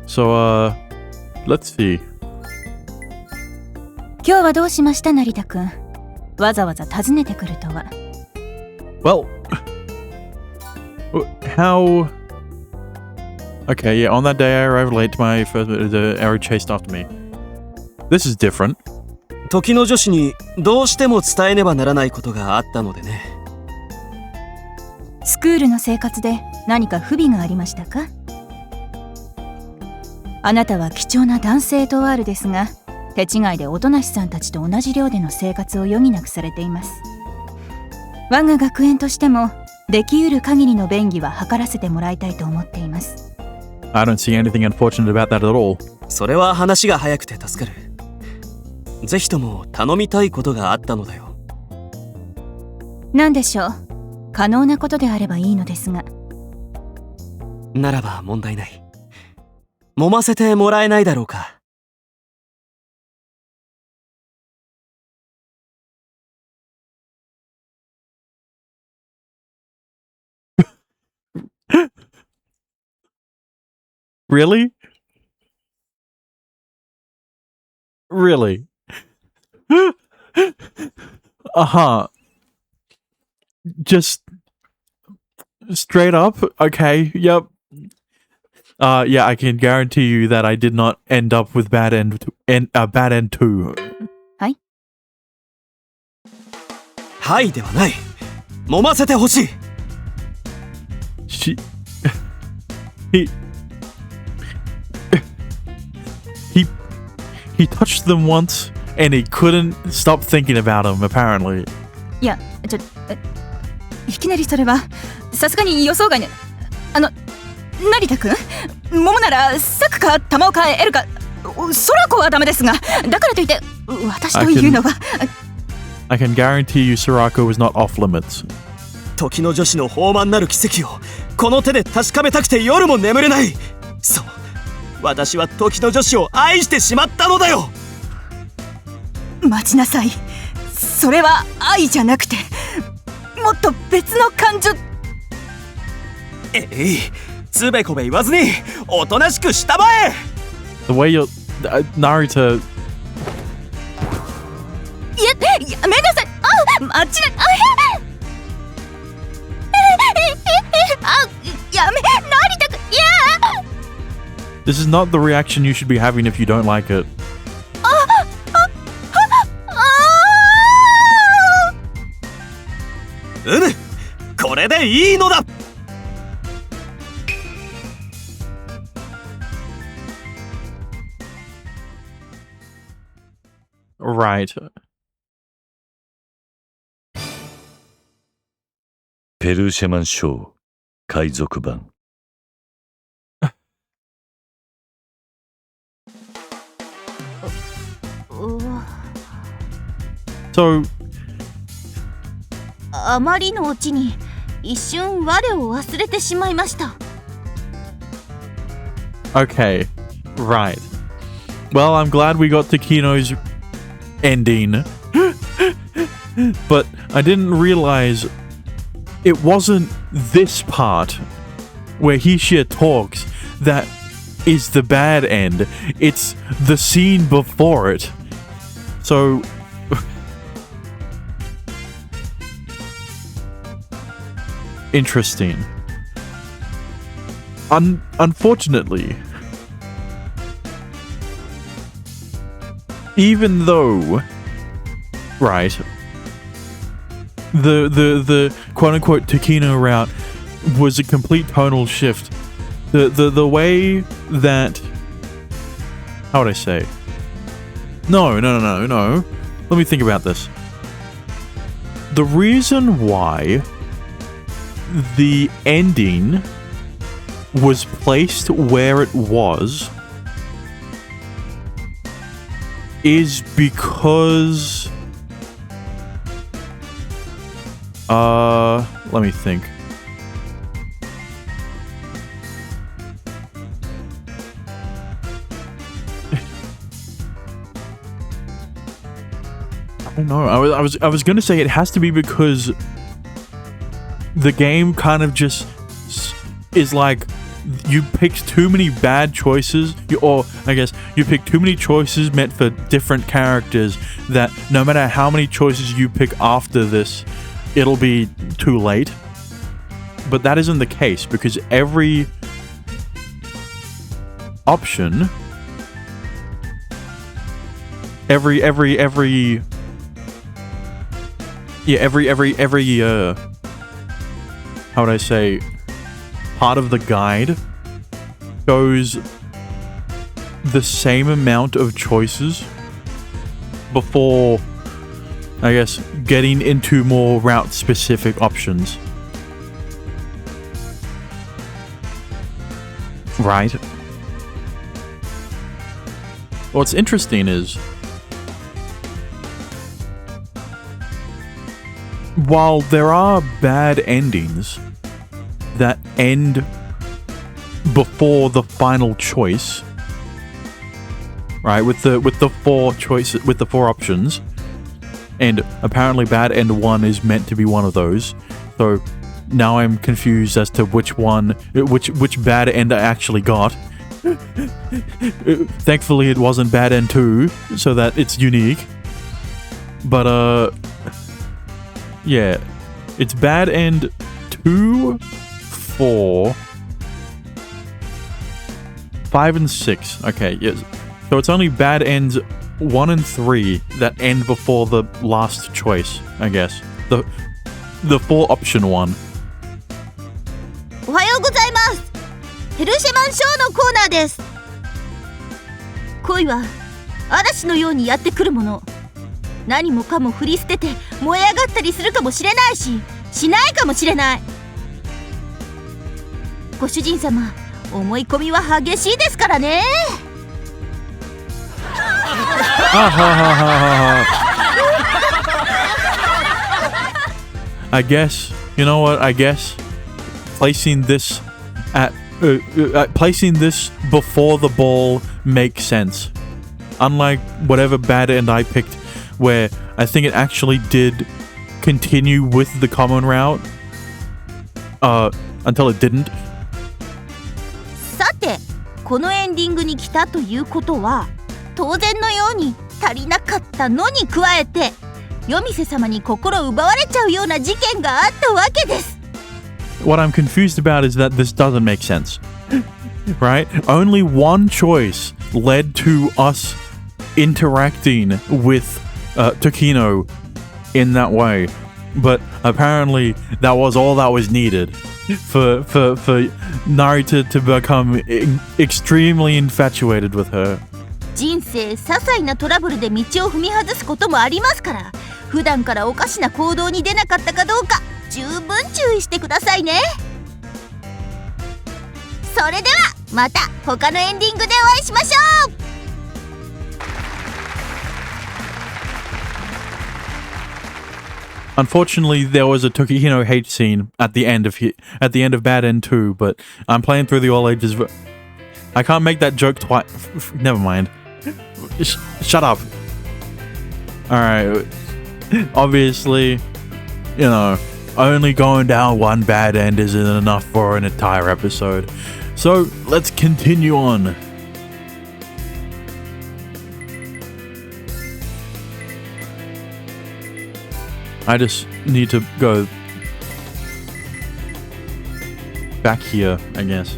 [SPEAKER 1] So, let's see.
[SPEAKER 8] 今日はどうしました成田くん。わざわざ訪ねてくるとは。
[SPEAKER 1] Well, how... Okay, yeah, on that day I arrived late. My first arrow chased after me. This is different.
[SPEAKER 3] 時の女子にどうしても伝えねばならないことがあったのでね。
[SPEAKER 8] スクールの生活で何か不備がありましたか？あなたは貴重な男性とワールですが、手違いで音無さんたちと同じ寮での生活を余儀なくされています。我が学園としてもできうる限りの便宜は図らせてもらいたいと思っています。
[SPEAKER 1] I don't see anything unfortunate about that at all.
[SPEAKER 3] それは話が早くて助かる。ぜひとも頼みたいことがあったのだよ。
[SPEAKER 8] 何でしょう。可能なことであればいいのですが。
[SPEAKER 3] ならば問題ない。揉ませてもらえないだろうか。
[SPEAKER 1] Really? Really? Uh-huh. Just straight up? Okay, yep. Yeah, I can guarantee you that I did not end up with bad end 2.
[SPEAKER 8] はい。
[SPEAKER 3] はいではない。揉ませてほしい。
[SPEAKER 1] He touched them once and he couldn't stop thinking about them, apparently.
[SPEAKER 8] いや、いきなりそれはさすがに予想外ね。成田くん、桃ならサクか玉岡エルか空子はダメですが、だからといって私というのは。
[SPEAKER 1] I can guarantee you Sorako was not off limits.
[SPEAKER 3] 時の女子の豊満なる奇跡をこの手で確かめたくて夜も眠れない。そう、私は時の女子を愛してしまったのだよ。
[SPEAKER 8] 待ちなさい。それは愛じゃなくてもっと別の感情。
[SPEAKER 3] つべこべ言わずにおとなしくしたまえ。
[SPEAKER 1] The way you're... Narita...
[SPEAKER 8] やめなさい。あっちな。やめ、成田くん、いや。
[SPEAKER 1] This is not the reaction you should be having if you don't like it.
[SPEAKER 3] これでいいのだ。
[SPEAKER 1] Right.
[SPEAKER 12] ペルーシャマンショー海賊版。
[SPEAKER 1] So...
[SPEAKER 7] あまりのうちに一瞬我を忘れてしまいました。
[SPEAKER 1] Okay, right. Well, I'm glad we got to Kino's ending. But I didn't realize it wasn't this part where Hishia talks that is the bad end. It's the scene before it. So interesting. Unfortunately, even though, right, the quote unquote Takino route was a complete tonal shift. The way that, how would I say? No. Let me think about this. The reason why the ending was placed where it was is because let me think. I don't know. I was gonna say it has to be because the game kind of just is like you picked too many bad choices, or I guess you picked too many choices meant for different characters that no matter how many choices you pick after this, it'll be too late. But that isn't the case because every option, every how would I say, part of the guide goes the same amount of choices before, I guess, getting into more route specific options. Right. What's interesting is, while there are bad endings that end before the final choice, right? With the four choices, with the four options, and apparently bad end 1 is meant to be one of those. So now I'm confused as to which bad end I actually got. Thankfully, it wasn't bad end 2, so that it's unique. But yeah, it's bad end 2, 4, 5, and 6. Okay, yes. So it's only bad ends 1 and 3 that end before the last choice, I guess. The 4 option one.
[SPEAKER 7] おはようございます。ヘルシェマンショーのコーナーです。恋は嵐のようにやってくるもの。何もかも振り捨てて燃え上がったりするかもしれないし、しないかもしれない。ご主人様、思い込みは激しいですからね。
[SPEAKER 1] I guess, you know what? I guess placing this before the ball makes sense. Unlike whatever bad end I picked, where I think it actually did continue with the common route until it didn't.
[SPEAKER 7] さて、このエンディングに来たということは、当然のように足りなかったのに加えて、夜店様に心奪われちゃうような事件があったわけです。
[SPEAKER 1] What I'm confused about is that this doesn't make sense. Right? Only one choice led to us interacting with Takino in that way. But apparently that was all that was needed for Narita to become extremely infatuated with her.
[SPEAKER 7] 人生些細なトラブルで道を踏み外すこともありますから、普段からおかしな行動に出なかったかどうか十分注意してくださいね。それではまた他のエンディングでお会いしましょう。
[SPEAKER 1] Unfortunately, there was a Tokihino hate scene at the end of Bad End 2, but I'm playing through the All Ages. I can't make that joke twice. Never mind. Shut up. All right. Obviously, you know, only going down one bad end isn't enough for an entire episode. So let's continue on. I just need to go back here, I guess.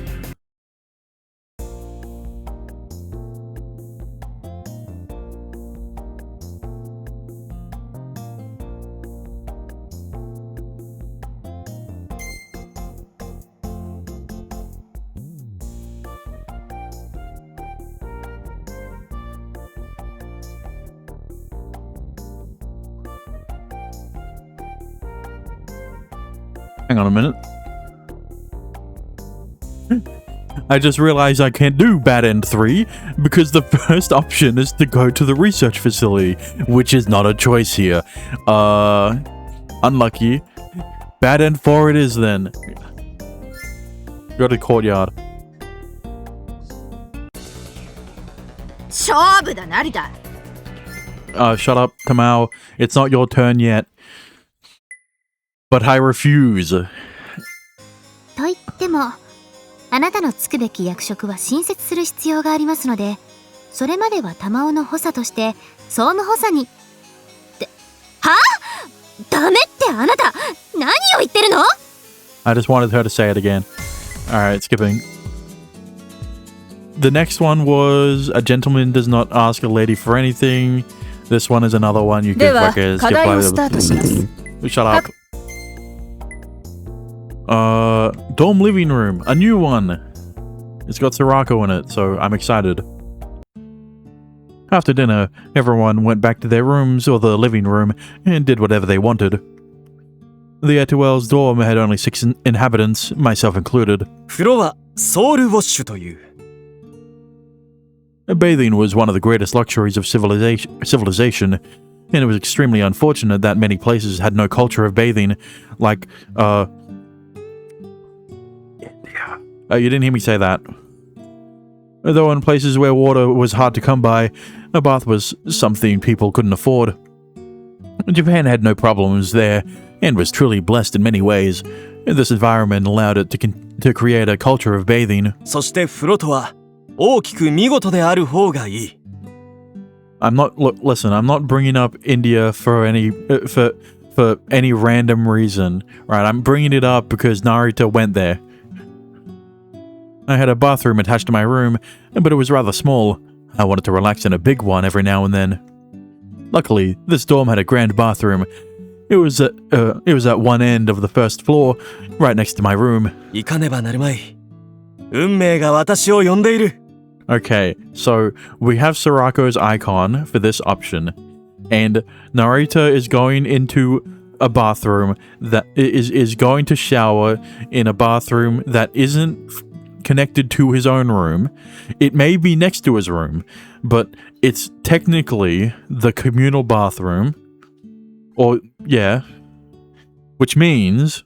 [SPEAKER 1] Hang on a minute. I just realized I can't do Bad End 3 because the first option is to go to the research facility, which is not a choice here. Unlucky. Bad End 4 it is then. Go to the courtyard.
[SPEAKER 7] 勝負だ成田。
[SPEAKER 1] Shut up, Tamao. It's not your turn yet. But I refuse.
[SPEAKER 4] と言っても、あなたのつくべき役職は新設する必要がありますので、それまでは玉緒の補佐として総務補佐に。って、はぁ？ダメってあなた、何を言ってるの？
[SPEAKER 1] I just wanted her to say it again. Alright, skipping. The next one was a gentleman does not ask a lady for anything. This one is another one you could like skip by. Shut up. Dorm living room, a new one. It's got Sorako in it, so I'm excited. After dinner, everyone went back to their rooms or the living room and did whatever they wanted. The Etuel's dorm had only 6 inhabitants, myself included.
[SPEAKER 3] 風呂はソウルウォッシュという。
[SPEAKER 1] Bathing was one of the greatest luxuries of civilization, and it was extremely unfortunate that many places had no culture of bathing, like, India. You didn't hear me say that. Though in places where water was hard to come by, a bath was something people couldn't afford. Japan had no problems there, and was truly blessed in many ways. This environment allowed it to create a culture of bathing.
[SPEAKER 3] そして風呂とは大きく見事である方がいい。
[SPEAKER 1] Listen, I'm not bringing up India for any random reason, right? I'm bringing it up because Narita went there. I had a bathroom attached to my room, but it was rather small. I wanted to relax in a big one every now and then. Luckily, this dorm had a grand bathroom. It was at one end of the first floor, right next to my room.
[SPEAKER 3] 行かねばなるまい。運命が私を呼んでいる。
[SPEAKER 1] Okay, so we have Sorako's icon for this option, and Narita is going into a bathroom that is going to shower in a bathroom that isn't connected to his own room. It may be next to his room, but it's technically the communal bathroom. Or, yeah. Which means...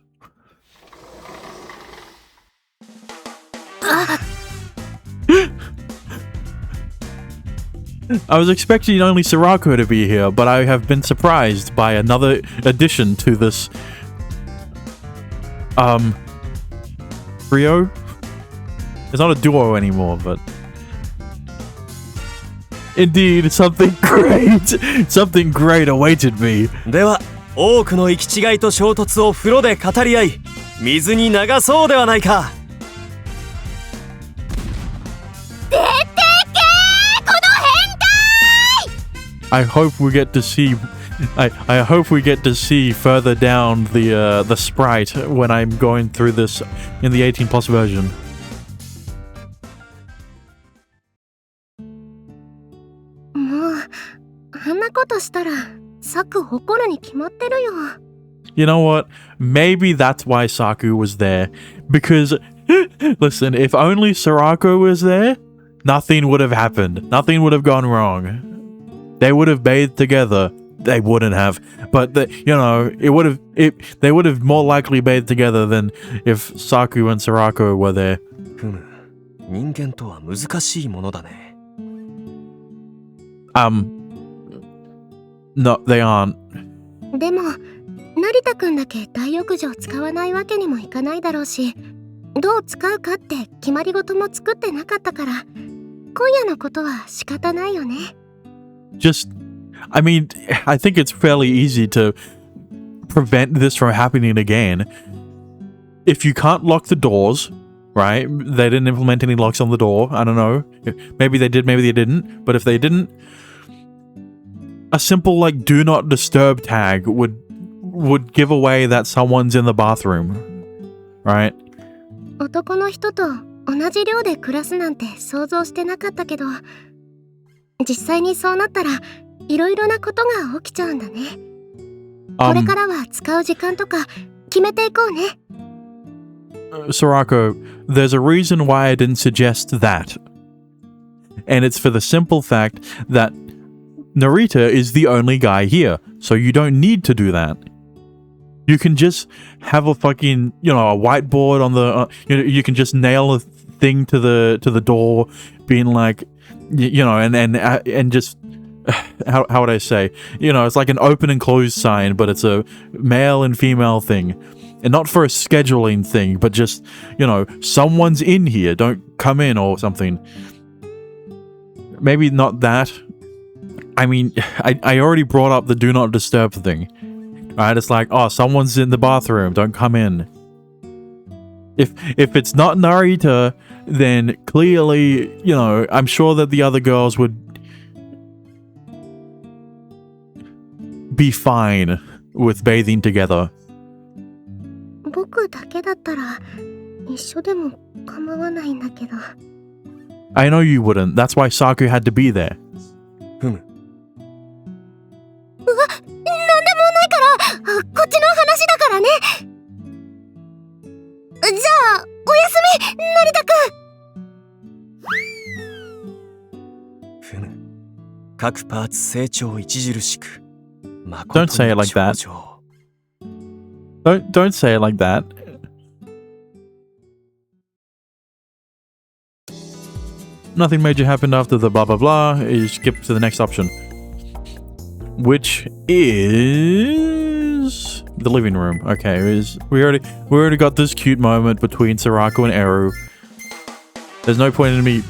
[SPEAKER 1] I was expecting only Sorako to be here, but I have been surprised by another addition to this... trio? It's not a duo anymore, but... Indeed, something great awaited me.
[SPEAKER 3] では、多くの行き違いと衝突を風呂で語り合い、水に流そうではないか。
[SPEAKER 1] I hope we get to see further down the sprite when I'm going through this in the 18 plus version.
[SPEAKER 2] もうあんなことしたらサク怒るに決まってるよ。
[SPEAKER 1] You know what? Maybe that's why Saku was there. Because, listen, if only Sorako was there, nothing would have happened. Nothing would have gone wrong. They would have bathed together. They wouldn't have. But, they would have more likely bathed together than if Saku and Sorako were there.
[SPEAKER 3] 人間とは難しいものだね。
[SPEAKER 1] No, they aren't.
[SPEAKER 2] でも成田くんだけ大浴場使わないわけにもいかないだろうし、どう使うかって決まり事も作ってなかったから、今夜のことは仕方ないよね。
[SPEAKER 1] I mean, I think it's fairly easy to prevent this from happening again. If you can't lock the doors, right? They didn't implement any locks on the door. I don't know. Maybe they did, maybe they didn't. But if they didn't, a simple like do not disturb tag would give away that someone's in the bathroom, right?
[SPEAKER 2] 男の人と同じ寮で暮らすなんて想像してなかったけど、実際にそうなったらいろいろなことが起きちゃうんだね。これからは使う時間とか決めていこうね。
[SPEAKER 1] Sorako, there's a reason why I didn't suggest that. And it's for the simple fact that Narita is the only guy here, so you don't need to do that. You can just have a fucking, a whiteboard on the, you can just nail a thing to the door, being like, and just, how would I say? It's like an open and closed sign, but it's a male and female thing. And not for a scheduling thing, but just, someone's in here, don't come in or something. Maybe not that. I mean, I already brought up the do not disturb thing. Right? It's like, oh, someone's in the bathroom, don't come in. If it's not Narita, then clearly, I'm sure that the other girls would be fine with bathing together.
[SPEAKER 2] 僕だけだったら一緒でも構わないんだけど。
[SPEAKER 1] I know you wouldn't. That's why Saku had to be there.
[SPEAKER 3] ふむ。
[SPEAKER 2] なんでもないから、こっちの話だからね。じゃあ、おやすみ、成田くん。
[SPEAKER 3] ふむ。各パーツ成長著しく。
[SPEAKER 1] Don't say it like that. Don't say it like that. Nothing major happened after the blah blah blah. You skip to the next option, which is the living room. Okay, we already got this cute moment between Sorako and Eru. There's no point in me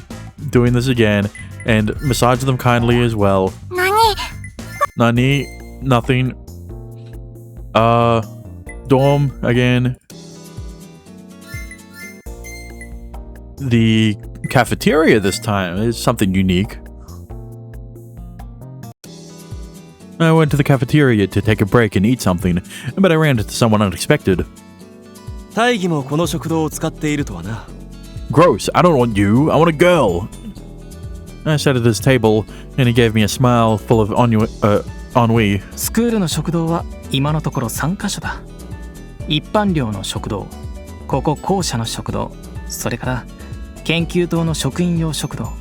[SPEAKER 1] doing this again, and massage them kindly as well. Nani? Nothing. Dorm again. The cafeteria this time is something unique. I went to the cafeteria to take a break and eat something, but I ran into someone unexpected.
[SPEAKER 3] 大義もこの食堂を使っているとはな。
[SPEAKER 1] Gross, I don't want you, I want a girl. I sat at his table, and he gave me a smile full of ennui.
[SPEAKER 6] スクールの食堂は今のところ3カ所だ。一般寮の食堂、ここ校舎の食堂、それから研究棟の職員用食堂。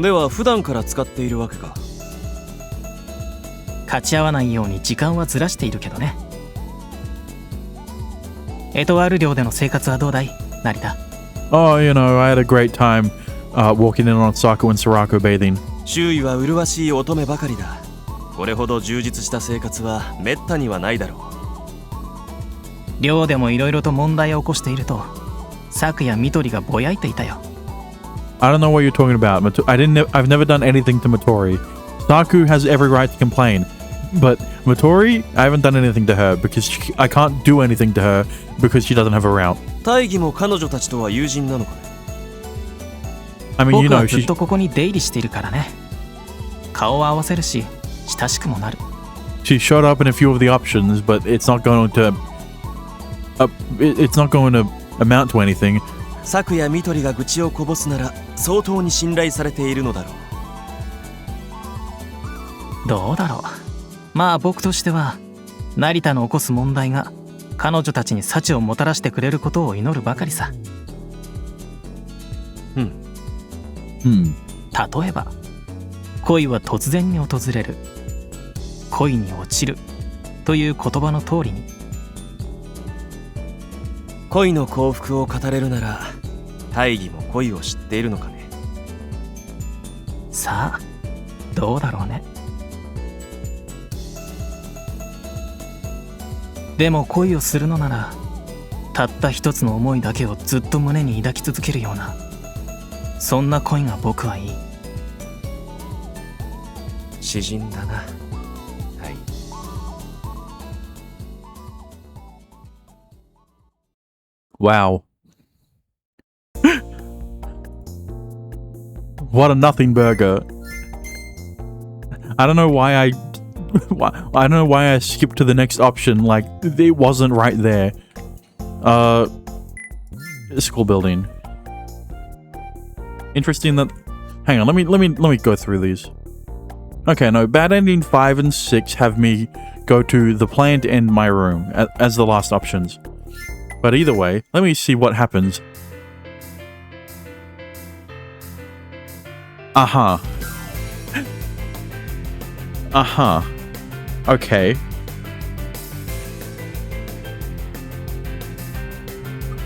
[SPEAKER 3] では普段から使っているわけか。
[SPEAKER 6] 勝ち合わないように時間はずらしているけどね。エトワール寮での生活はどうだい、成田。
[SPEAKER 1] Oh, I had a great time walking in on Saku and Sorako bathing.
[SPEAKER 3] 周囲は麗しい乙女ばかりだ。これほど充実した生活はめったにはないだろう。
[SPEAKER 6] 寮でもいろいろと問題を起こしていると、サクやミトリがぼやいていたよ。
[SPEAKER 1] I don't know what you're talking about. I've never done anything to Matori. Saku has every right to complain, but Matori, I haven't done anything to her because I can't do anything to her because she doesn't have a route.
[SPEAKER 3] 大義も彼女たちとは友人なのかね。
[SPEAKER 1] I mean,
[SPEAKER 6] 僕はずっとここに出入りしているからね。顔を合わせるし、親しくもなる。
[SPEAKER 1] She showed up in a few of the options, but it's not going to amount to anything.
[SPEAKER 3] サクやミトリが愚痴をこぼすなら相当に信頼されているのだろ
[SPEAKER 6] う。どうだろう。まあ僕としては成田の起こす問題が彼女たちに幸をもたらしてくれることを祈るばかりさ。例えば恋は突然に訪れる、恋に落ちるという言葉の通りに。
[SPEAKER 3] 恋の幸福を語れるなら大義も恋を知っているのかね。
[SPEAKER 6] さあどうだろうね。でも恋をするのならたった一つの思いだけをずっと胸に抱き続けるような、そんな恋が僕はいい。
[SPEAKER 3] 詩人だな。はい。
[SPEAKER 1] Wow. What a nothing burger. I don't know why I don't know why I skipped to the next option, like it wasn't right there. School building. Interesting that. Hang on, let me go through these. Okay, no, bad ending 5 and 6 have me go to the plant and my room as the last options. But either way, let me see what happens. Uh-huh. Uh-huh. Okay.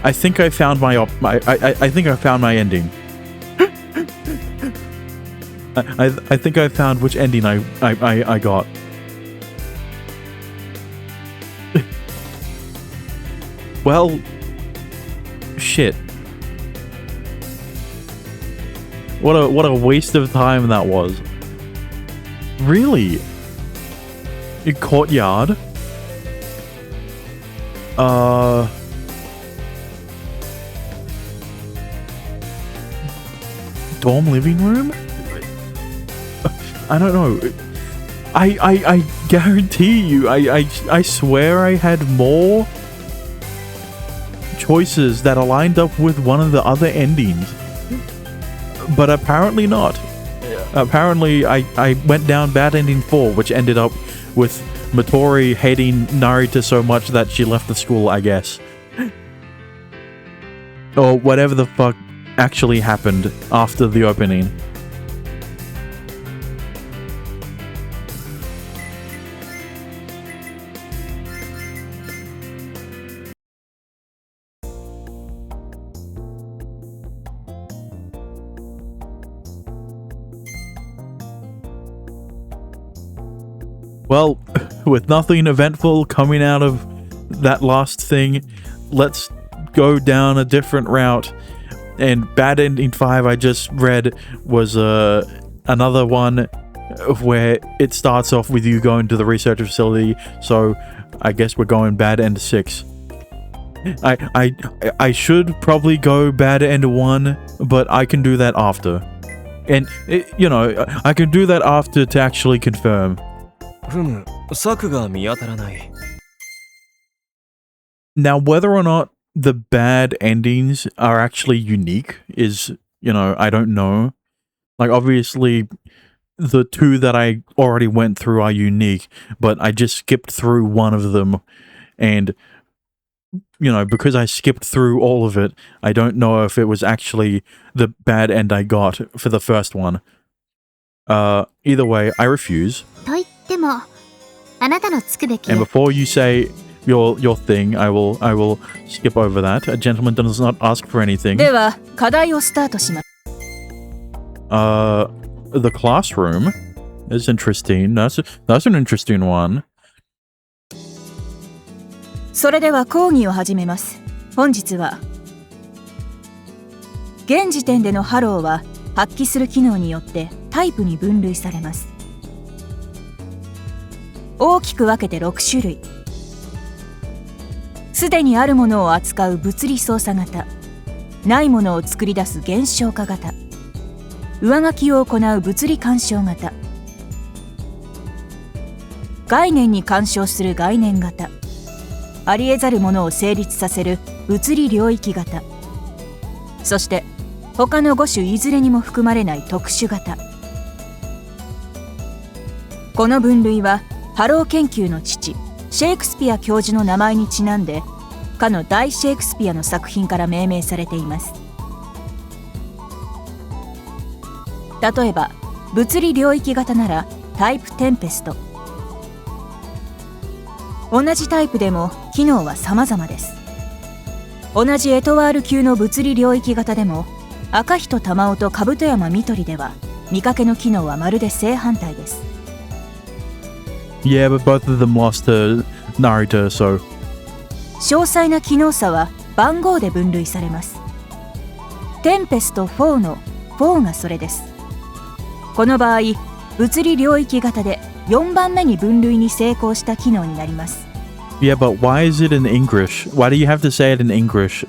[SPEAKER 1] I think I found my I think I found my ending. I think I found which ending I got. Well, shit. What a waste of time that was. Really? A courtyard? Dorm living room? I don't know. I guarantee you, I swear I had more choices that aligned up with one of the other endings. But apparently not. Apparently I went down bad ending 4, which ended up with Matori hating Narita so much that she left the school, I guess. Or whatever the fuck actually happened after the opening. Well, with nothing eventful coming out of that last thing, let's go down a different route. And Bad Ending 5 I just read was another one where it starts off with you going to the research facility, so I guess we're going Bad End 6. I should probably go Bad End 1, but I can do that after. And, you know, I can do that after to actually confirm. Now, whether or not the bad endings are actually unique is, you know, I don't know. Like, obviously, the two that I already went through are unique, but I just skipped through one of them, and, you know, because I skipped through all of it, I don't know if it was actually the bad end I got for the first one. Either way, I refuse. And before you say your thing, I will skip over that. A gentleman does not ask for anything. The classroom is interesting. That's an interesting one.
[SPEAKER 8] それでは講義を始めます。本日は現時点でのハローは発揮する機能によってタイプに分類されます。大きく分けて6種類。すでにあるものを扱う物理操作型、ないものを作り出す現象化型、上書きを行う物理干渉型、概念に干渉する概念型、あり得ざるものを成立させる物理領域型、そして他の5種いずれにも含まれない特殊型。この分類はハロー研究の父シェイクスピア教授の名前にちなんでかの大シェイクスピアの作品から命名されています。例えば物理領域型ならタイプテンペスト。同じタイプでも機能は様々です。同じエトワール級の物理領域型でも赤人玉緒と兜山みとりでは見かけの機能はまるで正反対です。
[SPEAKER 1] Yeah, but both of them lost to Narita, so
[SPEAKER 8] 詳細な機能差は番号で分類されます。テンペスト4の4がそれです。この場合、物理領域型で4番目に分類に成功した機能になります。
[SPEAKER 1] Yeah, but why is it in English? Why do you have to say it in English?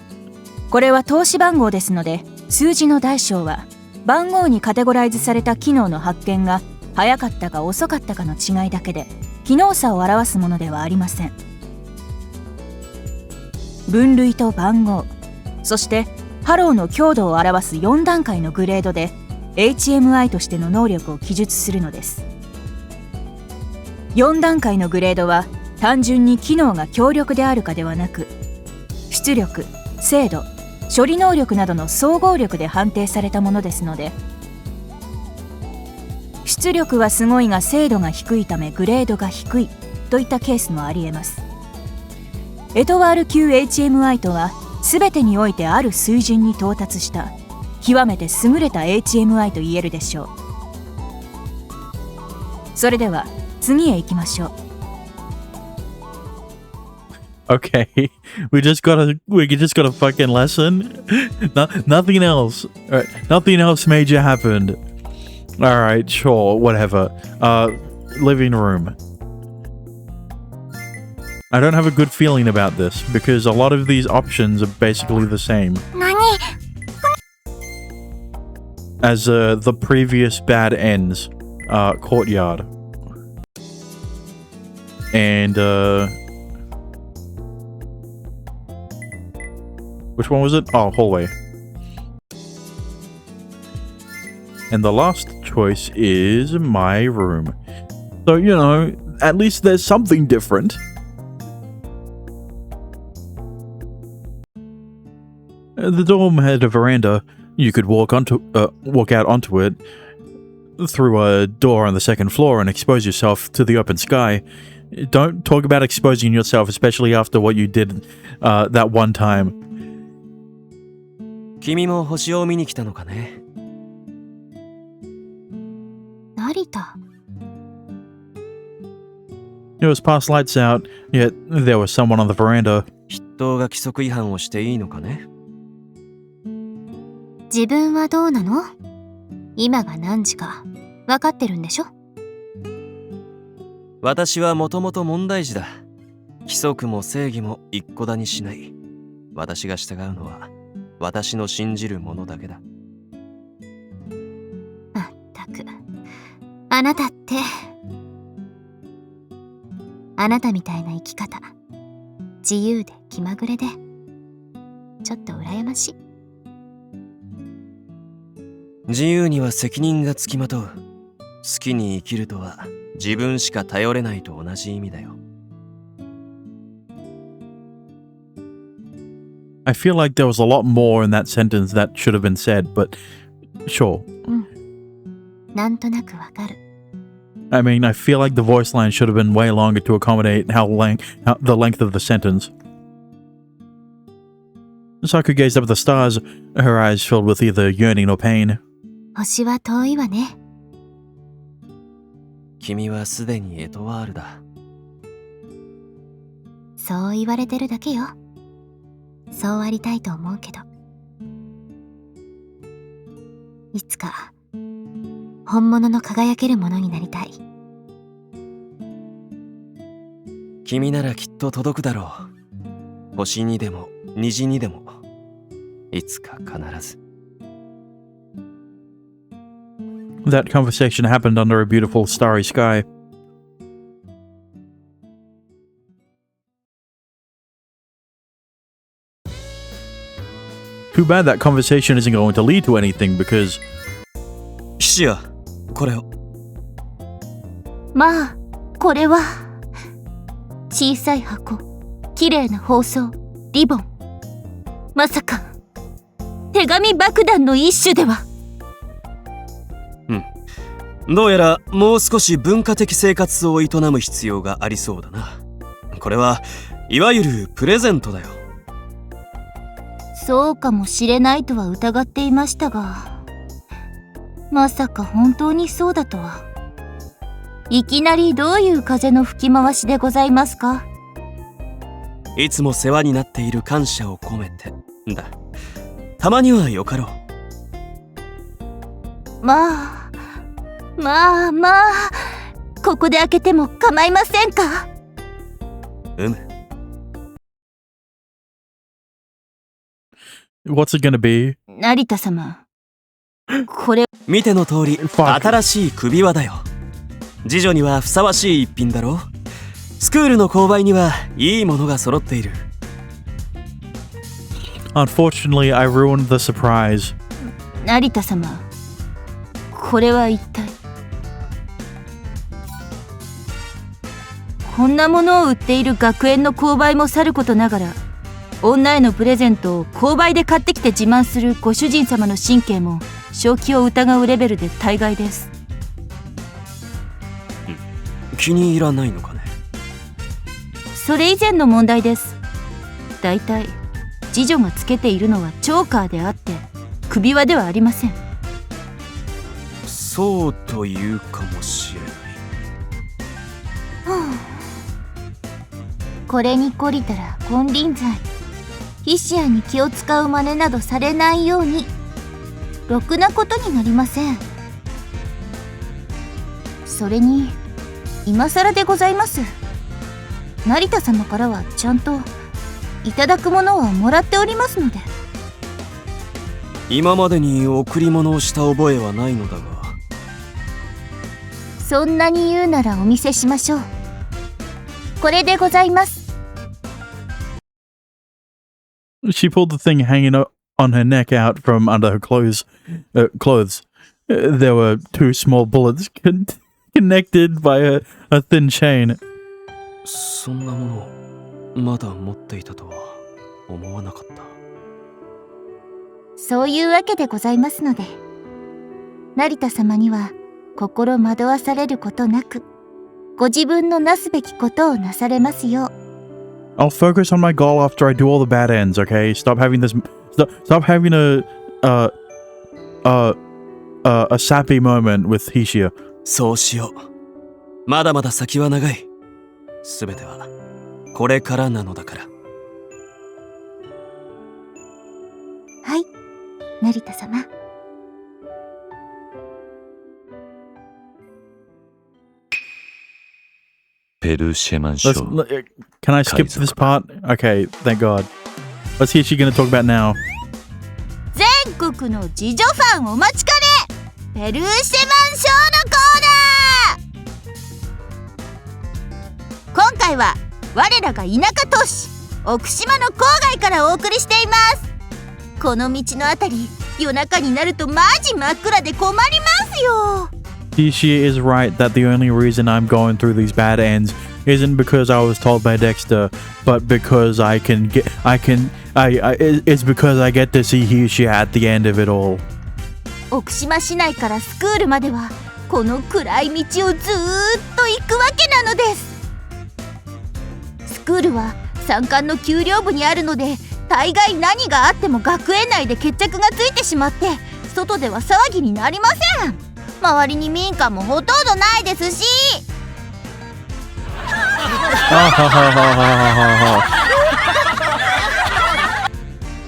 [SPEAKER 8] これは投資番号ですので、数字の大小は番号にカテゴライズされた機能の発見が早かったか遅かったかの違いだけで、機能差を表すものではありません。分類と番号、そしてハローの強度を表す4段階のグレードで HMI としての能力を記述するのです。4段階のグレードは単純に機能が強力であるかではなく、出力、精度、処理能力などの総合力で判定されたものですので、出力はすごいが精度が低いためグレードが低いといったケースもありえます。エトワール級 HMI とは全てにおいてある水準に到達した極めて優れた HMI と言えるでしょう。それでは次へ行きましょう。
[SPEAKER 1] Okay, we just got a fucking lesson. Nothing else. Nothing else major happened. All right, sure, whatever. Living room. I don't have a good feeling about this because a lot of these options are basically the same
[SPEAKER 2] 何
[SPEAKER 1] as the previous bad ends. Courtyard. And which one was it? Oh, hallway. And the last choice is my room. So, you know, at least there's something different. The dorm had a veranda. You could walk out onto it through a door on the second floor and expose yourself to the open sky. Don't talk about exposing yourself, especially after what you did that one time.
[SPEAKER 3] 君も星を見に来たのかね。
[SPEAKER 4] 成田。
[SPEAKER 1] It was past lights out, yet there was someone on the veranda.
[SPEAKER 3] 筆頭が規則違反をしていいのかね。
[SPEAKER 4] 自分はどうなの？今が何時か分かってるんでしょ？
[SPEAKER 3] 私はもともと問題児だ。規則も正義も一個だにしない。私が従うのは私の信じるものだけだ。
[SPEAKER 4] まったく、あなたってあなたみたいな生き方、自由で気まぐれでちょっと羨ましい。
[SPEAKER 3] 自由には責任がつきまとう。好きに生きるとは自分しか頼れないと同じ意味だよ。
[SPEAKER 1] I feel like there was a lot more in that sentence that should have been said, but sure.
[SPEAKER 4] なんとなくわかる。
[SPEAKER 1] I mean, I feel like the voice line should have been way longer to accommodate the length of the sentence. Saku gazed up at the stars, her eyes filled with either yearning or pain.
[SPEAKER 4] 星は遠いわね。
[SPEAKER 3] 君はすでにエトワールだ。
[SPEAKER 4] そう言われてるだけよ。そうありたいと思うけど、いつか本物の輝けるものになりたい。
[SPEAKER 3] 君ならきっと届くだろう。星にでも虹にでも、いつか必ず。
[SPEAKER 1] That conversation happened under a beautiful starry sky. Too bad that conversation isn't going to lead to anything because...
[SPEAKER 3] 騎士や、これを。
[SPEAKER 7] まあ、これは小さい箱、綺麗な包装、リボン。まさか手紙爆弾の一種では。
[SPEAKER 3] どうやらもう少し文化的生活を営む必要がありそうだな。これはいわゆるプレゼントだよ。
[SPEAKER 7] そうかもしれないとは疑っていましたが、まさか本当にそうだとは。いきなりどういう風の吹き回しでございますか？
[SPEAKER 3] いつも世話になっている感謝を込めてだ。たまにはよかろう。
[SPEAKER 7] まあここで開けても構いませんか？What's
[SPEAKER 1] it gonna be?
[SPEAKER 7] 成田様、これ
[SPEAKER 3] 見ての通り新しい首輪だよ。次女にはふさわしい一品だろう。スクールの購買にはいいものが揃っている。
[SPEAKER 1] Unfortunately, I ruined the surprise.
[SPEAKER 7] 成田様、これは一体。こんなものを売っている学園の購買もさることながら、女へのプレゼントを購買で買ってきて自慢するご主人様の神経も正気を疑うレベルで大概です。
[SPEAKER 3] 気に入らないのかね。
[SPEAKER 7] それ以前の問題です。だいたい次女がつけているのはチョーカーであって首輪ではありません。
[SPEAKER 3] そうというかもしれない。
[SPEAKER 7] これに懲りたら金輪際、ヒシアに気を使う真似などされないように、ろくなことになりません。それに今更でございます。成田様からはちゃんといただくものはもらっておりますので。
[SPEAKER 3] 今までに贈り物をした覚えはないのだが。
[SPEAKER 7] そんなに言うならお見せしましょう。これでございます。
[SPEAKER 1] She pulled the thing hanging on her neck out from under her clothes. There were 2 small bullets connected by a thin chain.
[SPEAKER 3] そんなものまだ持っていたとは思わなかった。
[SPEAKER 7] そういうわけでございますので、成田様には心惑わされることなく、ご自分のなすべきことをなされますよう。
[SPEAKER 1] I'll focus on my goal after I do all the bad ends, okay? Stop having a sappy moment with Hishia.
[SPEAKER 3] そうしよう。まだまだ先は長い。すべてはこれからなのだから。
[SPEAKER 7] はい、成田様。
[SPEAKER 12] ペルシェマン賞。
[SPEAKER 1] Can I skip this part? Okay, thank God. What's Hishi gonna talk about now?
[SPEAKER 7] 全国の自助ファンお待ちかね、ペルーシェマン賞のコーナー。今回は我らが田舎都市奥島の郊外からお送りしています。この道のあたり、夜中になるとマジ真っ暗で困りますよ。
[SPEAKER 1] Hishi is right that the only reason I'm going through these bad ends isn't because I was told by Dexter, but because it's because I get to see Hishi at the end of it all.
[SPEAKER 7] 奥島市内からスクールまではこの暗い道をずーっと行くわけなのです。スクールは山間の丘陵部にあるので、大概何があっても学園内で決着がついてしまって、外では騒ぎになりません。周りに民家もほとんどないですし。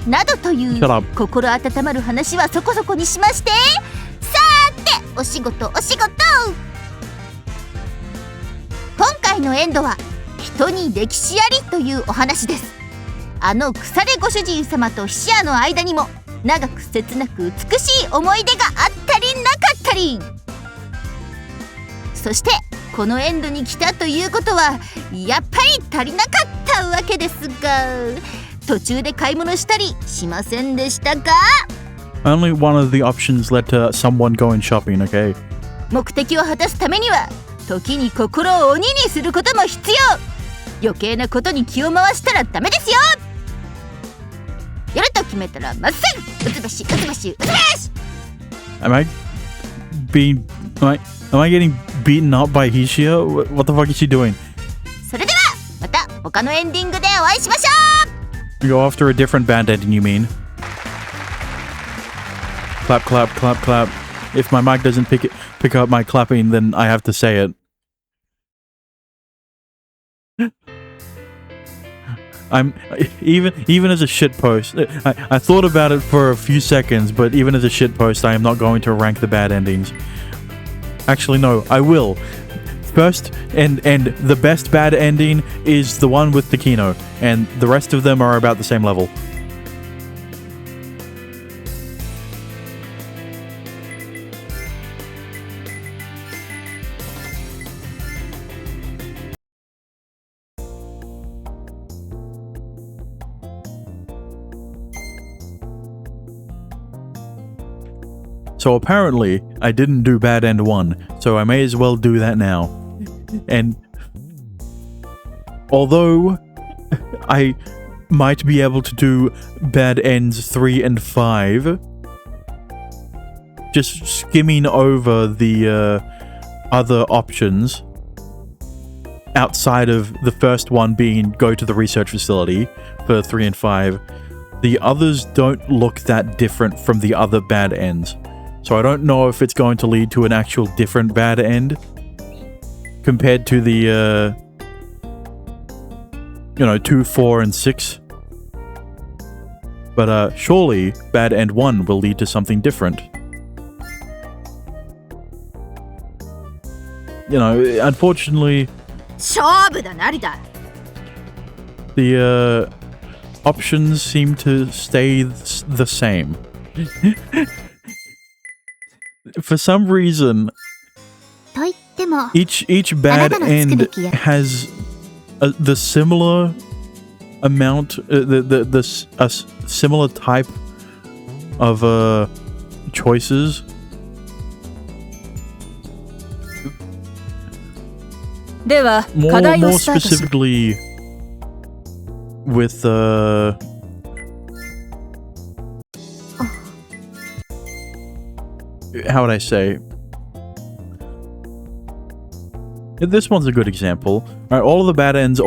[SPEAKER 7] などという心温まる話はそこそこにしまして、さーてお仕事。今回のエンドは人に歴史ありというお話です。あの腐れご主人様とヒシアの間にも長く切なく美しい思い出があったりなかったり。そしてこのエンドに来たということはやっぱり足りなかったわけですが、途中で買い物したりしませんでしたか？
[SPEAKER 1] Only one of the options led to someone going shopping, okay?
[SPEAKER 7] 目的を果たすためには時に心を鬼にすることも必要。余計なことに気を回したらダメですよ。やると決めたらまっすぐ、うつばし。
[SPEAKER 1] Am I getting beaten up by Hishia? What the fuck is she doing?
[SPEAKER 7] それではまた他のエンディングでお会いしましょう。
[SPEAKER 1] Go after a different band ending, you mean? Clap, clap, clap, clap. If my mic doesn't pick up my clapping, then I have to say it. I'm even as a shitpost. I thought about it for a few seconds, but even as a shitpost, I am not going to rank the bad endings. Actually, no, I will. First and the best bad ending is the one with Takino, and the rest of them are about the same level. So apparently, I didn't do Bad End 1, so I may as well do that now. And although I might be able to do Bad Ends 3 and 5, just skimming over the other options, outside of the first one being go to the research facility for 3 and 5, the others don't look that different from the other bad ends. So I don't know if it's going to lead to an actual different bad end compared to the 2, 4, and 6. But surely Bad End 1 will lead to something different. Unfortunately,
[SPEAKER 7] 勝負だ成田
[SPEAKER 1] the options seem to stay the same. For some reason,
[SPEAKER 4] と言っても
[SPEAKER 1] each bad end has the similar amount, a similar type of choices. More specifically with how would I say? This one's a good example. Right, all of the bad ends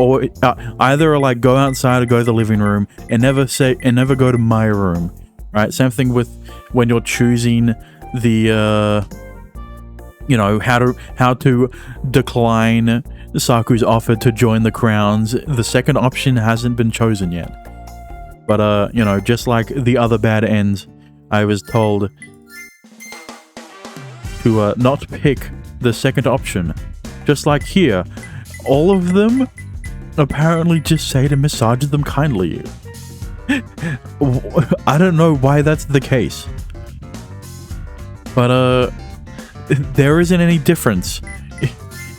[SPEAKER 1] either are like go outside or go to the living room and never go to my room. Right? Same thing with when you're choosing the how to decline Saku's offer to join the Crowns. The second option hasn't been chosen yet. But just like the other bad ends, I was told to not pick the second option. Just like here, all of them apparently just say to massage them kindly. I don't know why that's the case. But there isn't any difference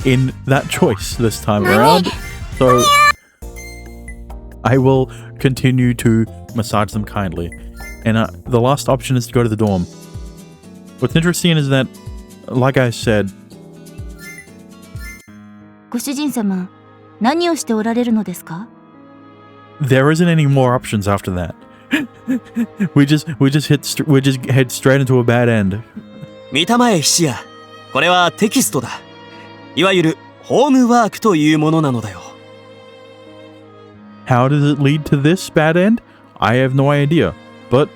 [SPEAKER 1] in that choice this time around. So I will continue to massage them kindly. And the last option is to go to the dorm. What's interesting is that, like I said,
[SPEAKER 9] ご主人様、何をしておられるのですか?
[SPEAKER 1] there isn't any more options after that. we just head straight into a bad end.
[SPEAKER 3] 見たまえ菱谷、これはテキストだ。いわゆるホームワークというものなのだよ。
[SPEAKER 1] How does it lead to this bad end? I have no idea, but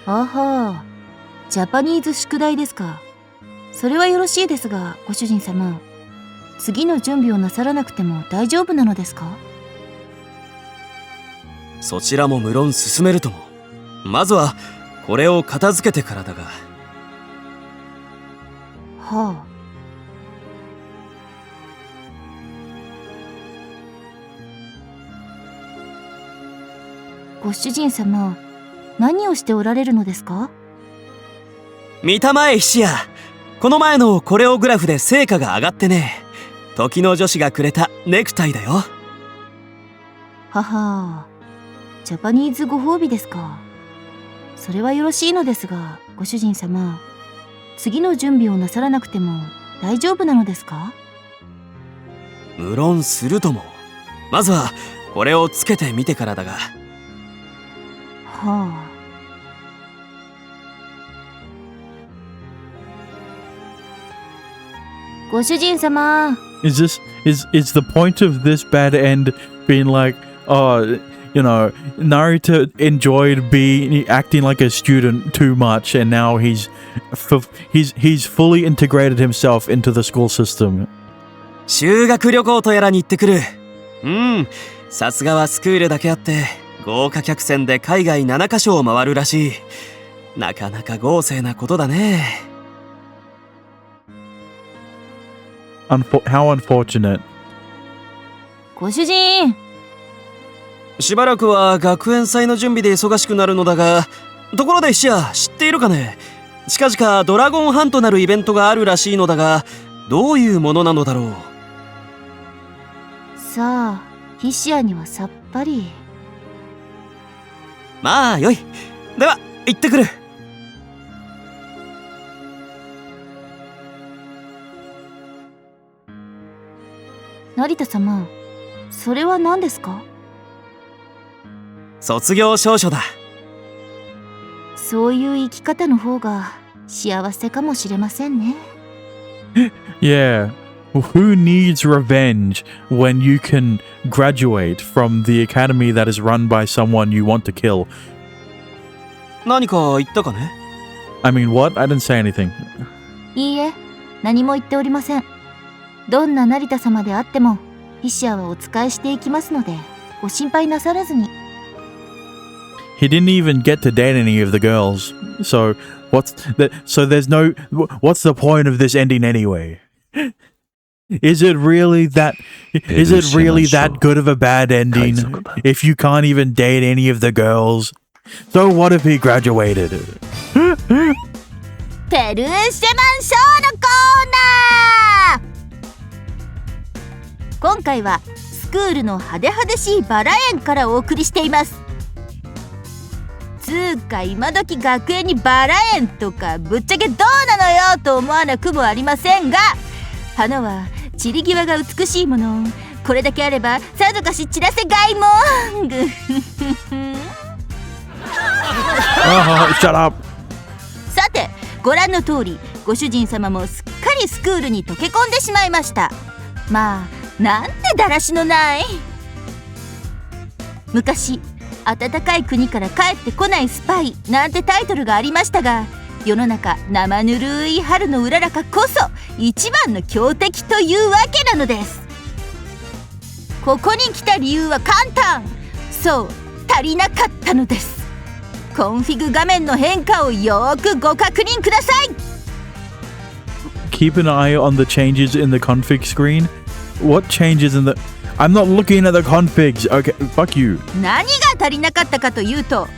[SPEAKER 9] あはー、ジャパニーズ宿題ですか。それはよろしいですが、ご主人様、次の準備をなさらなくても大丈夫なのですか?
[SPEAKER 3] そちらも無論進めるとも。まずはこれを片付けてからだが。
[SPEAKER 9] はあ。ご主人様、何をしておられるのですか?
[SPEAKER 3] 見たまえ菱谷、この前のコレオグラフで成果が上がってね。時の女子がくれたネクタイだよ。
[SPEAKER 9] はは、ジャパニーズご褒美ですか。それはよろしいのですが、ご主人様、次の準備をなさらなくても大丈夫なのですか?
[SPEAKER 3] 無論するとも。まずはこれをつけてみてからだが。
[SPEAKER 9] はあ。ご主人様。
[SPEAKER 1] Is the point of this bad end being like, Narita enjoyed acting like a student too much, and now he's fully integrated himself into the school system.
[SPEAKER 3] 修学旅行とやらに行ってくる。さすがはスクールだけあって豪華客船で海外7カ所を回るらしい。なかなか豪勢なことだね。
[SPEAKER 1] How unfortunate.
[SPEAKER 7] ご主人。
[SPEAKER 3] しばらくは学園祭の準備で忙しくなるのだが、ところでシア、知っているかね？近々ドラゴンハントなるイベントがあるらしいのだが、どういうものなのだろう。
[SPEAKER 7] さあ、ヒシアにはさっぱり。
[SPEAKER 3] まあよい。では行ってくる。
[SPEAKER 7] 成田様、それは何ですか？
[SPEAKER 3] 卒業証書だ。
[SPEAKER 7] そういう生き方の方が幸せかもしれませんね。
[SPEAKER 1] Yeah. Who needs revenge when you can graduate from the academy that is run by someone you want to kill?
[SPEAKER 3] 何か言ったかね？
[SPEAKER 1] I mean, what? I didn't say anything.
[SPEAKER 7] いいえ、何も言っておりません。どんな成田様であっても、ヒシアはお仕えしていきますので、ご心配なさらずに。
[SPEAKER 1] He didn't even get to date any of the girls. So what's the point of this ending anyway? Is it really that good of a bad ending if you can't even date any of the girls? So what if he graduated?
[SPEAKER 7] ペルーシェマンショーのコーナー。今回はスクールの派手派手しいバラ園からお送りしています。つーか今時学園にバラ園とかぶっちゃけどうなのよと思わなくもありませんが、花は散り際が美しいもの。これだけあればさぞかし散らせがいも
[SPEAKER 1] Shut up.
[SPEAKER 7] さて、ご覧の通りご主人様もすっかりスクールに溶け込んでしまいました。まあなんてだらしのない。昔、暖かい国から帰ってこないスパイなんてタイトルがありましたが、世の中生ぬるい春のうららかこそ一番の強敵というわけなのです。ここに来た理由は簡単。そう、足りなかったのです。コンフィグ画面の変化をよーくご確認ください。
[SPEAKER 1] Keep an eye on the changes in the config screen. What changes in the... I'm not looking at the configs. Okay, fuck you.
[SPEAKER 7] 何が足りなかったかというと、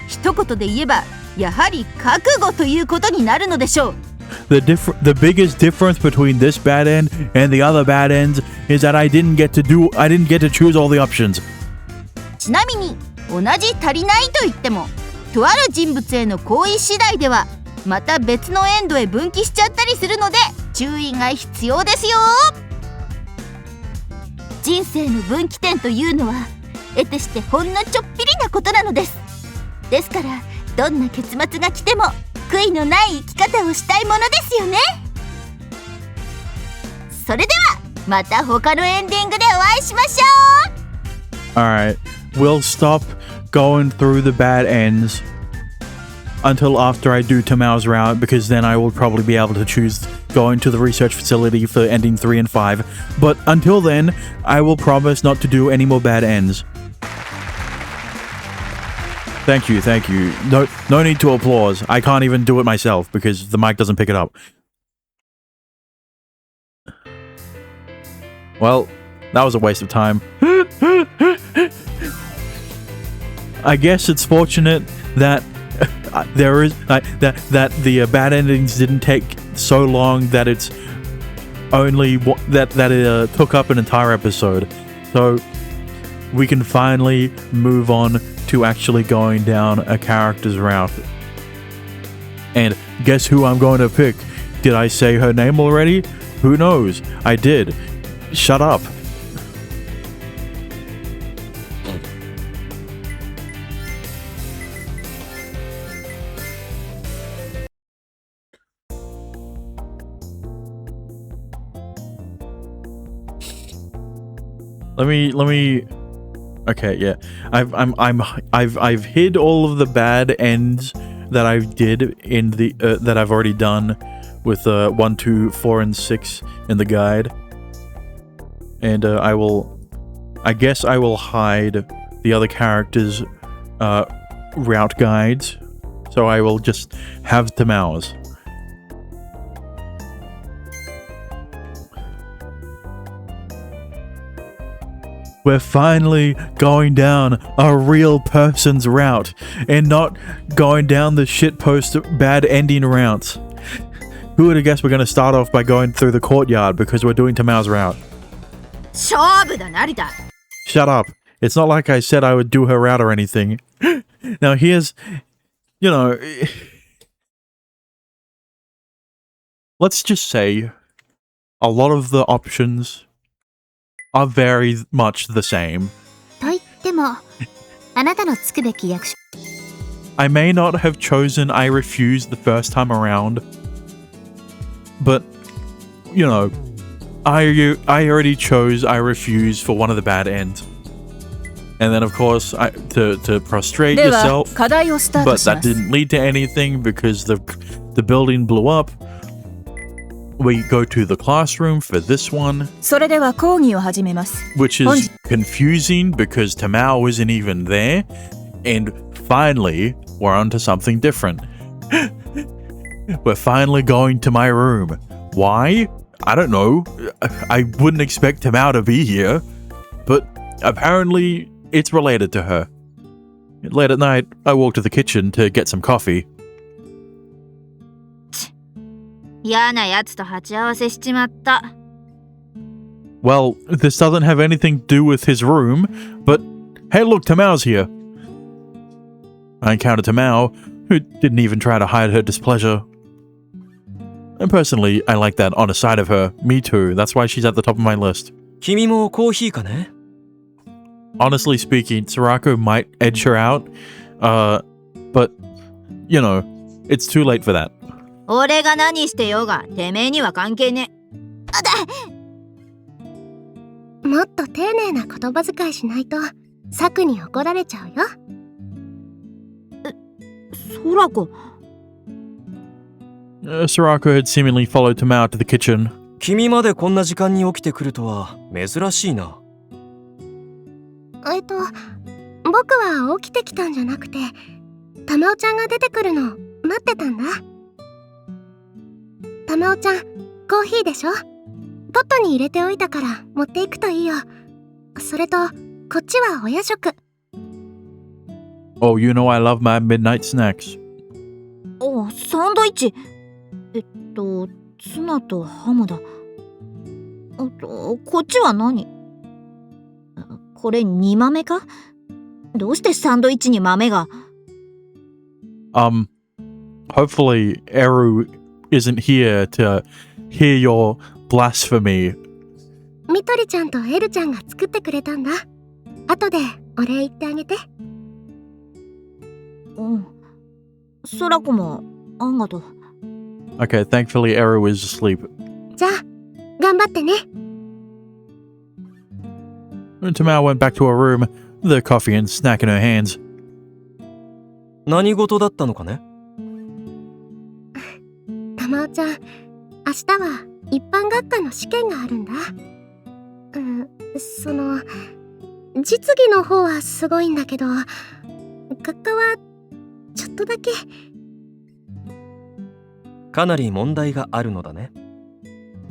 [SPEAKER 7] 一言で言えばやはり覚悟ということになるのでしょう。
[SPEAKER 1] The biggest difference between this bad end and the other bad ends is that I didn't get to choose all the options.
[SPEAKER 7] ちなみに同じ足りないと言っても、とある人物への行為次第ではまた別のエンドへ分岐しちゃったりするので注意が必要ですよ。人生の分岐点というのは得てしてほんのちょっぴりなことなのです。ですからどんな結末が来ても悔いのない生き方をしたいものですよね。それではまた他のエンディングでお会いしましょう。
[SPEAKER 1] Alright, we'll stop going through the bad ends until after I do Tamao's route, because then I will probably be able to choose going to the research facility for ending 3 and 5. But until then, I will promise not to do any more bad ends. Thank you. No need to applause. I can't even do it myself because the mic doesn't pick it up. Well, that was a waste of time. I guess it's fortunate that there is that the bad endings didn't take so long that it's only that it took up an entire episode, so we can finally move on to actually going down a character's route. And guess who I'm going to pick? Did I say her name already? Who knows? I did. Shut up. Let me. Okay, yeah. I've hid all of the bad ends that I did in the that I've already done with 1, 2, 4, and 6 in the guide, and I will I guess I will hide the other characters' route guides. So I will just have Tamao's. We're finally going down a real person's route and not going down the shitpost bad ending routes. Who would have guessed we're going to start off by going through the courtyard because we're doing Tamao's route?
[SPEAKER 7] 勝負だ成田。
[SPEAKER 1] Shut up. It's not like I said I would do her route or anything. Now here's, you know, let's just say a lot of the options are very much the same.
[SPEAKER 4] と言っても、あなたのつくべき役所。
[SPEAKER 1] I may not have chosen I refuse the first time around, but, you know, I already chose I refuse for one of the bad ends. And then, of course, to prostrate
[SPEAKER 8] では
[SPEAKER 1] yourself,
[SPEAKER 8] 課題をスタート
[SPEAKER 1] but
[SPEAKER 8] しま
[SPEAKER 1] that
[SPEAKER 8] す。
[SPEAKER 1] didn't lead to anything because the building blew up. We go to the classroom for this one,
[SPEAKER 8] それでは講義を始めます。
[SPEAKER 1] which is confusing because Tamao isn't even there. And finally, we're onto something different. We're finally going to my room. Why? I don't know. I wouldn't expect Tamao to be here. But apparently, it's related to her. Late at night, I walk to the kitchen to get some coffee.
[SPEAKER 7] 嫌なやつと鉢合わせしちまった。
[SPEAKER 1] Well, this doesn't have anything to do with his room, but hey, look, Tamao's here. I encountered Tamao, who didn't even try to hide her displeasure. And personally, I like that honest side of her. Me too. That's why she's at the top of my list.
[SPEAKER 3] 君もコーヒーかね?
[SPEAKER 1] Honestly speaking, Sorako might edge her out, but, you know, it's too late for that.
[SPEAKER 7] 俺が何してようがてめえには関係ねえ。
[SPEAKER 2] もっと丁寧な言葉遣いしないとサクに怒られちゃうよ。
[SPEAKER 7] 空子。
[SPEAKER 1] Sorako had seemingly followed Tamao to the kitchen.
[SPEAKER 3] 君までこんな時間に起きてくるとは珍しいな。
[SPEAKER 2] 僕は起きてきたんじゃなくて、玉緒ちゃんが出てくるの待ってたんだ。玉緒ちゃん、コーヒーでしょ？ポットに入れておいたから持っていくといいよ。それと、こっちはお夜食。
[SPEAKER 1] Oh, you know I love my midnight snacks.
[SPEAKER 7] お、サンドイッチ。ツナとハムだ。こっちは何？これ煮豆か？どうしてサンドイッチに豆が？
[SPEAKER 1] Hopefully Eru isn't here to hear your blasphemy.
[SPEAKER 2] みとりちゃんとエルちゃんが作ってくれたんだ。後でお礼言ってあげて。
[SPEAKER 7] うん。空子もあんがと。
[SPEAKER 1] Okay, thankfully Eru is asleep.
[SPEAKER 2] じゃあ、頑張ってね。
[SPEAKER 1] Tamao went back to her room, the coffee and snack in her hands.
[SPEAKER 3] 何事だったのかね？
[SPEAKER 2] 玉緒ちゃん、明日は一般学科の試験があるんだ。実技の方はすごいんだけど、学科はちょっとだけ。
[SPEAKER 3] かなり問題があるのだね。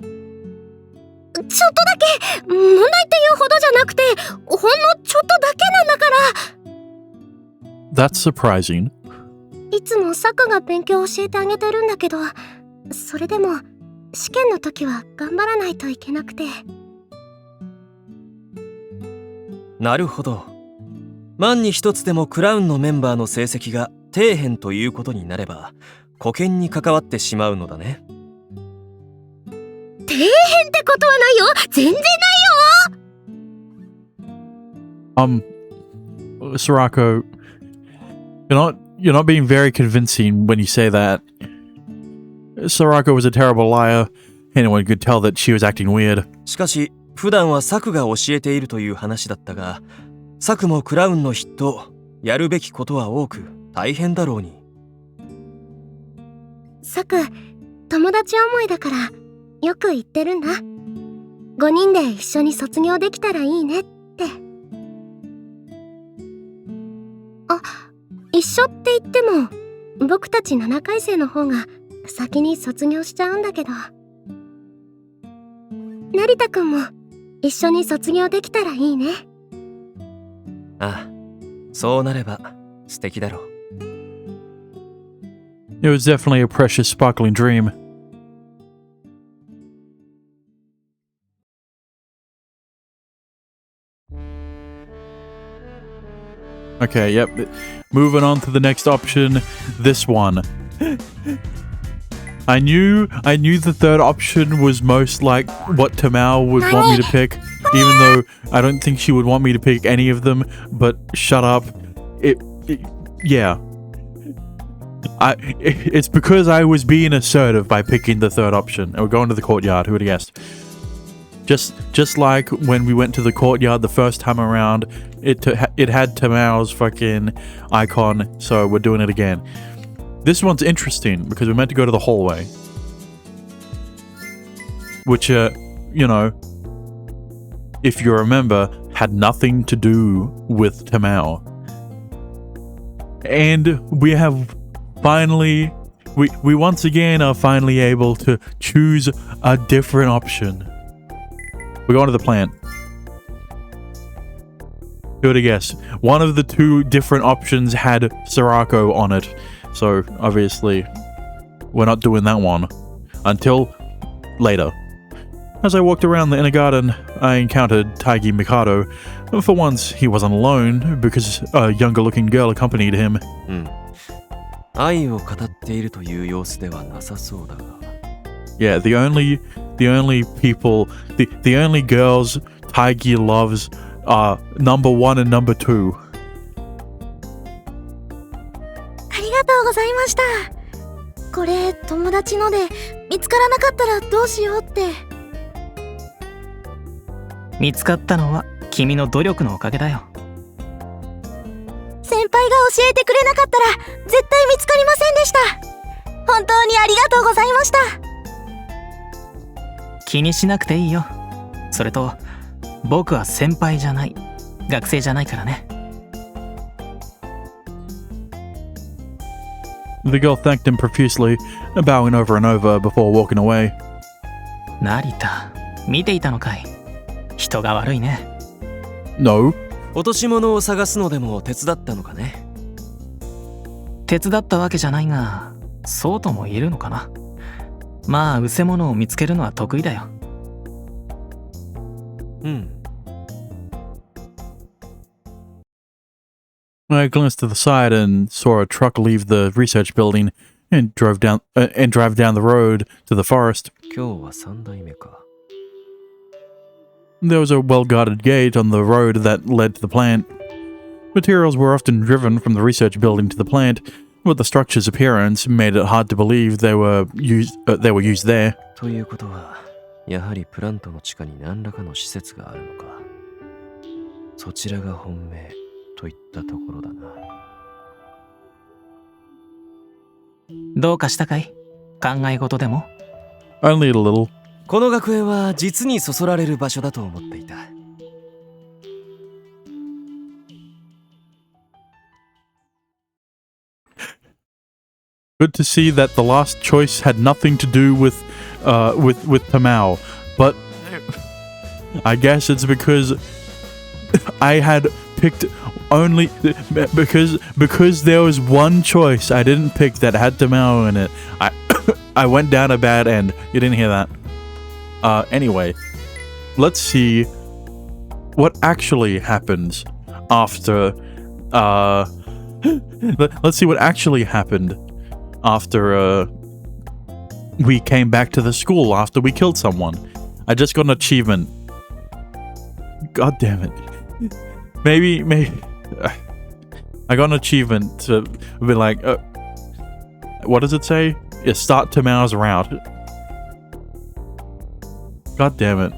[SPEAKER 2] ちょっとだけ問題っていうほどじゃなくて、ほんのちょっとだけなんだから。
[SPEAKER 1] That's surprising.
[SPEAKER 2] いつもサクが勉強を教えてあげてるんだけど、それでも試験の時は頑張らないといけなくて。
[SPEAKER 3] なるほど。万に一つでもクラウンのメンバーの成績が底辺ということになれば、保険に関わってしまうのだね。
[SPEAKER 2] 底辺ってことはないよ。全然ない
[SPEAKER 1] よ。Sorako, you're not being very convincing when you say that. Sorako was a terrible liar. Anyone could tell that she was acting weird.
[SPEAKER 3] しかし、普段はサクが教えているという話だったが、サクもクラウンの筆頭、やるべきことは多く大変だろうに。
[SPEAKER 2] サク、友達思いだからよく言ってるんだ。5人で一緒に卒業できたらいいねって。一緒って言っても僕たち7回生の方が先に卒業しちゃうんだけど、成田くんも一緒に卒業できたらいいね。
[SPEAKER 3] ああ、そうなれば素敵だろう。
[SPEAKER 1] It was definitely a precious, sparkling dream. Okay, yep. Moving on to the next option. This one. I knew the third option was most like what Tamao would want me to pick, even though I don't think she would want me to pick any of them, but shut up. Yeah. It's because I was being assertive by picking the third option. And we're going to the courtyard. Who would have guessed? Just like when we went to the courtyard the first time around, it had Tamao's fucking icon, so we're doing it again. This one's interesting because we're meant to go to the hallway, which, you know, if you remember, had nothing to do with Tamao. And we have finally, we once again are finally able to choose a different option. We're going to the plant. Who would have guessed? One of the two different options had Sirocco on it. So, obviously, we're not doing that one. Until later. As I walked around the inner garden, I encountered Taigi Mikado. For once, he wasn't alone, because a younger-looking girl accompanied him.
[SPEAKER 3] 愛を語っているという様子ではなさそうだが。
[SPEAKER 1] Yeah, the only people, the only girls Taigi loves are number 1 and number 2.
[SPEAKER 2] ありがとうございました。これ友達ので見つからなかったらどうしようって。
[SPEAKER 6] 見つかったのは君の努力のおかげだよ。
[SPEAKER 2] 先輩が教えてくれなかったら絶対見つかりませんでした。本当にありがとうございました。
[SPEAKER 6] 気にしなくていいよ。それと僕は先輩じゃない、学生じゃないからね。
[SPEAKER 1] The girl thanked him profusely, bowing over and over before walking away.
[SPEAKER 6] 成田、見ていたのかい。人が悪いね。
[SPEAKER 1] No.
[SPEAKER 3] 落とし物を探すのでも手伝ったのかね。
[SPEAKER 6] 手伝ったわけじゃないが、そうとも言えるのかな。まあ、うせ者を見つけるのは得意だよ。
[SPEAKER 1] I glanced to the side and saw a truck leave the research building and drive down the road to the forest.
[SPEAKER 3] 今日は3代目か。
[SPEAKER 1] There was a well-guarded gate on the road that led to the plant. Materials were often driven from the research building to the plant, but the structure's appearance made it hard to believe they were used there.
[SPEAKER 3] ということは、やはりプラントの地下に何らかの施設があるのか。そちらが本命といったところだな。
[SPEAKER 6] どうかしたかい？考え事でも？
[SPEAKER 1] Only a little.
[SPEAKER 3] この学園は実にそそられる場所だと思っていた。
[SPEAKER 1] Good to see that the last choice had nothing to do with Tamao, but I guess it's because I had picked only because there was one choice I didn't pick that had Tamao in it. I went down a bad end. You didn't hear that. Anyway, let's see what actually happens after let's see what actually happened after we came back to the school after we killed someone. I just got an achievement. God damn it. Maybe I got an achievement to be like what does it say? Yeah, start Tamao's route. God damn it.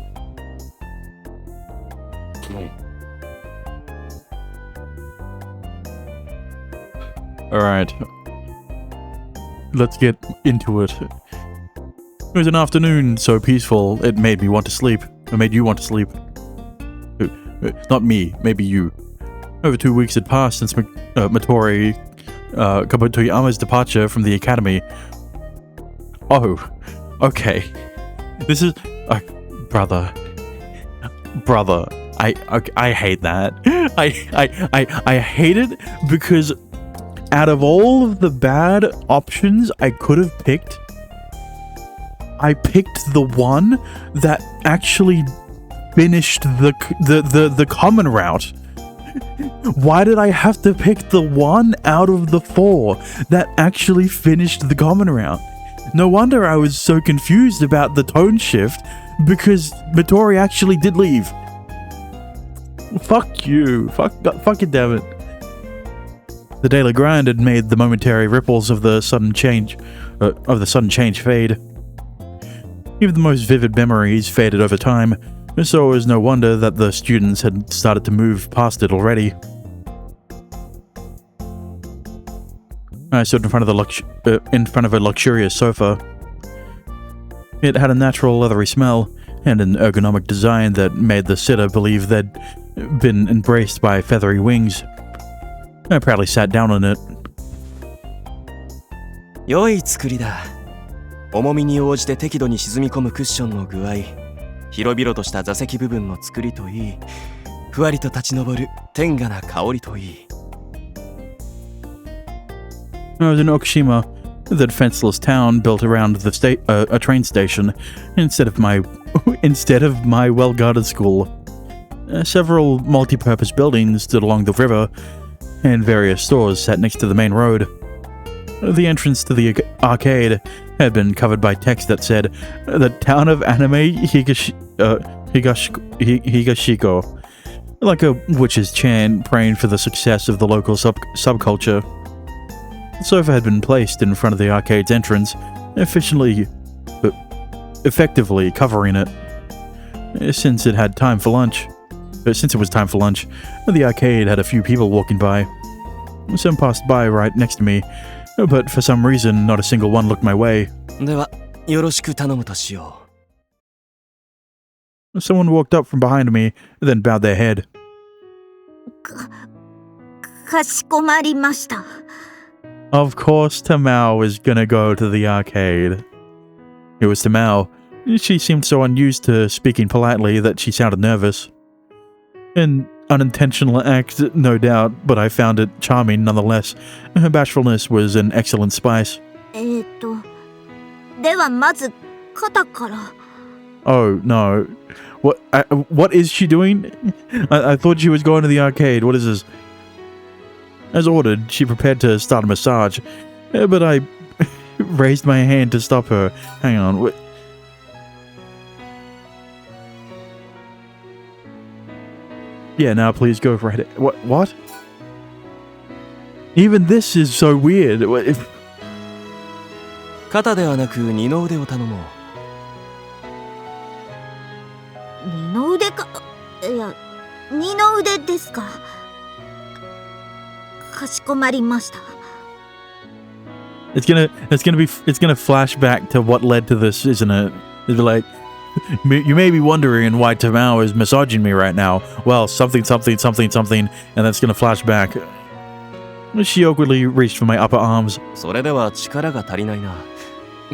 [SPEAKER 1] Alright. Let's get into it. It was an afternoon so peaceful it made me want to sleep. It made you want to sleep. Not me, maybe you. Over 2 weeks had passed since Matori Toyama's departure from the academy. Oh, okay. This is brother. I hate that. I hate it because out of all of the bad options I could have picked, I picked the one that actually finished the common route. Why did I have to pick the one out of the 4 that actually finished the common route? No wonder I was so confused about the tone shift, because Midori actually did leave. Fuck you. Fuck it, damn it. The daily grind had made the momentary ripples of the sudden change fade. Even the most vivid memories faded over time, so it was no wonder that the students had started to move past it already. I stood in front of a luxurious sofa. It had a natural leathery smell and an ergonomic design that made the sitter believe they'd been embraced by feathery wings. I proudly sat down on it.
[SPEAKER 3] 良い作りだ。重みに応じて適度に沈み込むクッションの具合、広々とした座席部分の作りといい、ふわりと立ち上る天下な香りといい。
[SPEAKER 1] I was in Okushima, that fenceless town built around a train station, instead of my well-guarded school. Several multi-purpose buildings stood along the river, and various stores sat next to the main road. The entrance to the arcade had been covered by text that said, "The town of anime Higashiko," like a witch's chant praying for the success of the local subculture. The sofa had been placed in front of the arcade's entrance, effectively covering it. Since it was time for lunch, the arcade had a few people walking by. Some passed by right next to me, but for some reason, not a single one looked my way.
[SPEAKER 3] では、よろしく頼むとしよ
[SPEAKER 1] う。Someone walked up from behind me, then bowed their head.
[SPEAKER 4] かしこまりました。
[SPEAKER 1] Of course, Tamao was gonna go to the arcade. It was Tamao. She seemed so unused to speaking politely that she sounded nervous. An unintentional act, no doubt, but I found it charming nonetheless. Her bashfulness was an excellent spice.
[SPEAKER 4] ではまず肩から。
[SPEAKER 1] Oh no. What is she doing? I thought she was going to the arcade. What is this? As ordered, she prepared to start a massage, but I raised my hand to stop her. Hang on. Yeah, now please go right ahead. What? Even this is so weird.
[SPEAKER 3] 肩ではなく二の腕を頼もう。
[SPEAKER 4] 二の腕か、いや、二の腕ですか。かしこまりました。
[SPEAKER 1] It's gonna flash back to what led to this, isn't it? It's like, you may be wondering why Tamao is massaging me right now. Well, something, and that's gonna flash back. She awkwardly reached for my upper arms.
[SPEAKER 3] それでは力が足りないな。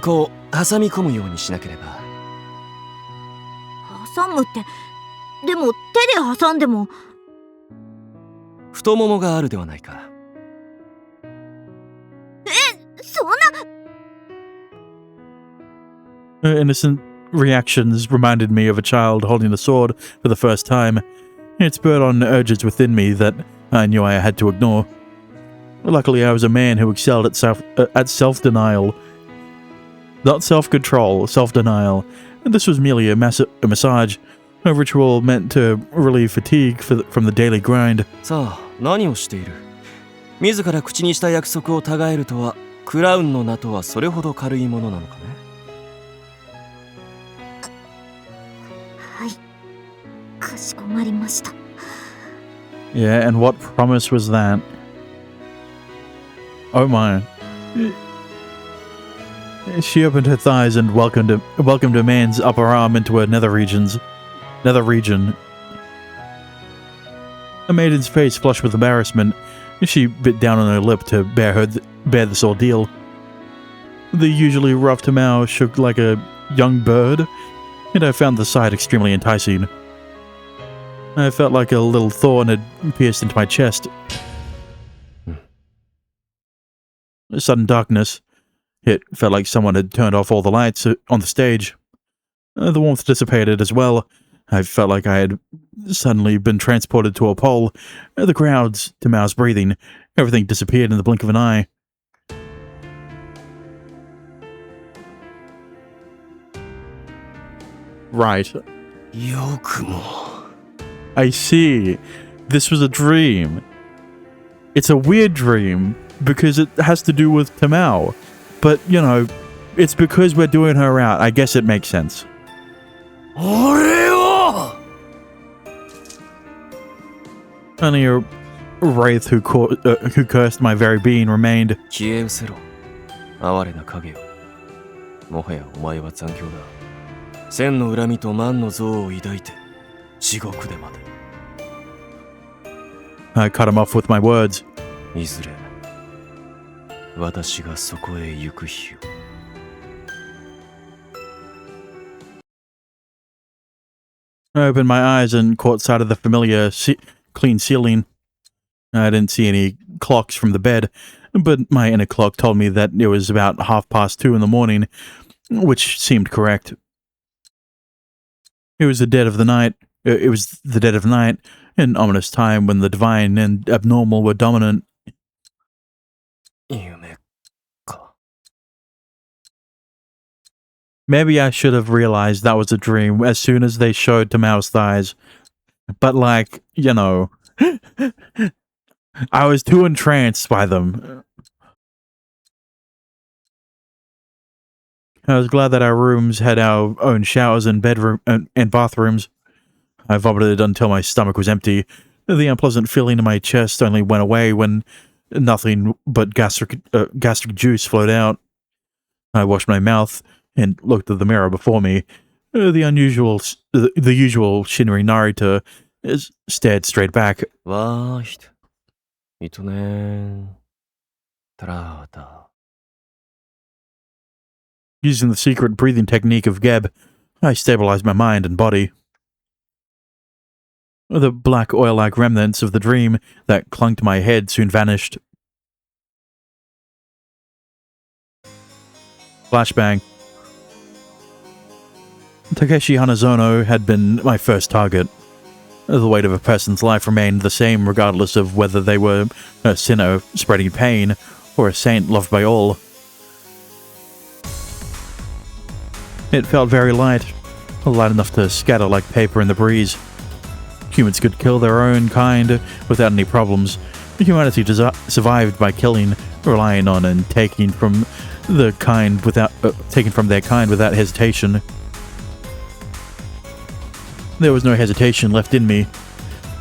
[SPEAKER 3] こう挟み込むようにしなければ。
[SPEAKER 4] 挟むって、でも手で挟んでも。
[SPEAKER 3] 太ももがあるではないか。
[SPEAKER 4] そんな。
[SPEAKER 1] Her innocent reactions reminded me of a child holding a sword for the first time. It spurred on urges within me that I knew I had to ignore. Luckily, I was a man who excelled at self-denial. Not self-control, self-denial. And this was merely a massage, a ritual meant to relieve fatigue from the daily grind.
[SPEAKER 3] さあ、何をしている？自ら口にした約束を違えるとは、クラウンの名とはそれほど軽いものなのかね。
[SPEAKER 4] はい、かしこまりました。
[SPEAKER 1] Yeah, and what promise was that? Oh my. She opened her thighs and welcomed a man's upper arm into her nether region. A maiden's face flushed with embarrassment, She bit down on her lip to bear this ordeal. The usually rough Tamao shook like a young bird, and I found the sight extremely enticing. I felt like a little thorn had pierced into my chest. A sudden darkness. It felt like someone had turned off all the lights on the stage. The warmth dissipated as well. I felt like I had suddenly been transported to a pole. The crowds, Tamao's breathing, everything disappeared in the blink of an eye. Right. I see. This was a dream. It's a weird dream because it has to do with Tamao. But, you know, it's because we're doing her out. I guess it makes sense. Only a wraith who cursed my very being remained.
[SPEAKER 3] 消え失せろ。哀れな影よ。もはやお前は残響だ。千の恨みと万の憎を抱いて地獄で待て。
[SPEAKER 1] I cut him off with my words.
[SPEAKER 3] いずれ私がそこへ行く日を。
[SPEAKER 1] I opened my eyes and caught sight of the familiar clean ceiling. I didn't see any clocks from the bed, but my inner clock told me that it was about 2:30 in the morning, which seemed correct. It was the dead of the night. It was the dead of night, an ominous time when the divine and abnormal were dominant. Maybe I should have realized that was a dream as soon as they showed Tamao's thighs. But like, you know, I was too entranced by them. I was glad that our rooms had our own showers and bedroom and bathrooms. I vomited until my stomach was empty. The unpleasant feeling in my chest only went away when nothing but gastric juice flowed out. I washed my mouth and looked at the mirror before me. The usual Shinri Narita stared straight back. Using the secret breathing technique of Geb, I stabilized my mind and body. The black oil-like remnants of the dream that clung to my head soon vanished. Flashbang. Takeshi Hanazono had been my first target. The weight of a person's life remained the same regardless of whether they were a sinner spreading pain or a saint loved by all. It felt very light enough to scatter like paper in the breeze. Humans could kill their own kind without any problems. Humanity survived by killing, relying on and taking from their kind without hesitation. There was no hesitation left in me.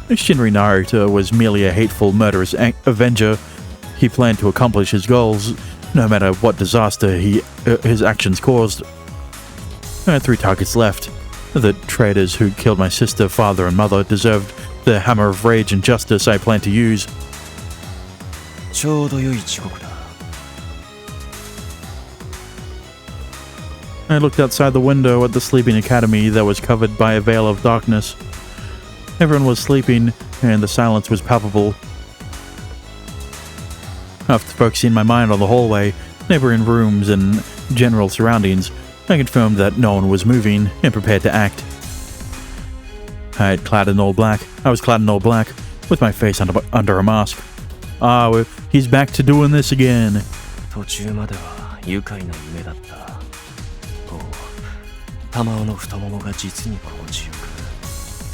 [SPEAKER 1] Shinri Narita was merely a hateful, murderous avenger. He planned to accomplish his goals, no matter what disaster his actions caused. I had 3 targets left. The traitors who killed my sister, father, and mother deserved the hammer of rage and justice I planned to use. I looked outside the window at the sleeping academy that was covered by a veil of darkness. Everyone was sleeping, and the silence was palpable. After focusing my mind on the hallway, neighboring rooms, and general surroundings, I confirmed that no one was moving and prepared to act. I was clad in all black, with my face under a mask. He's back to doing this again.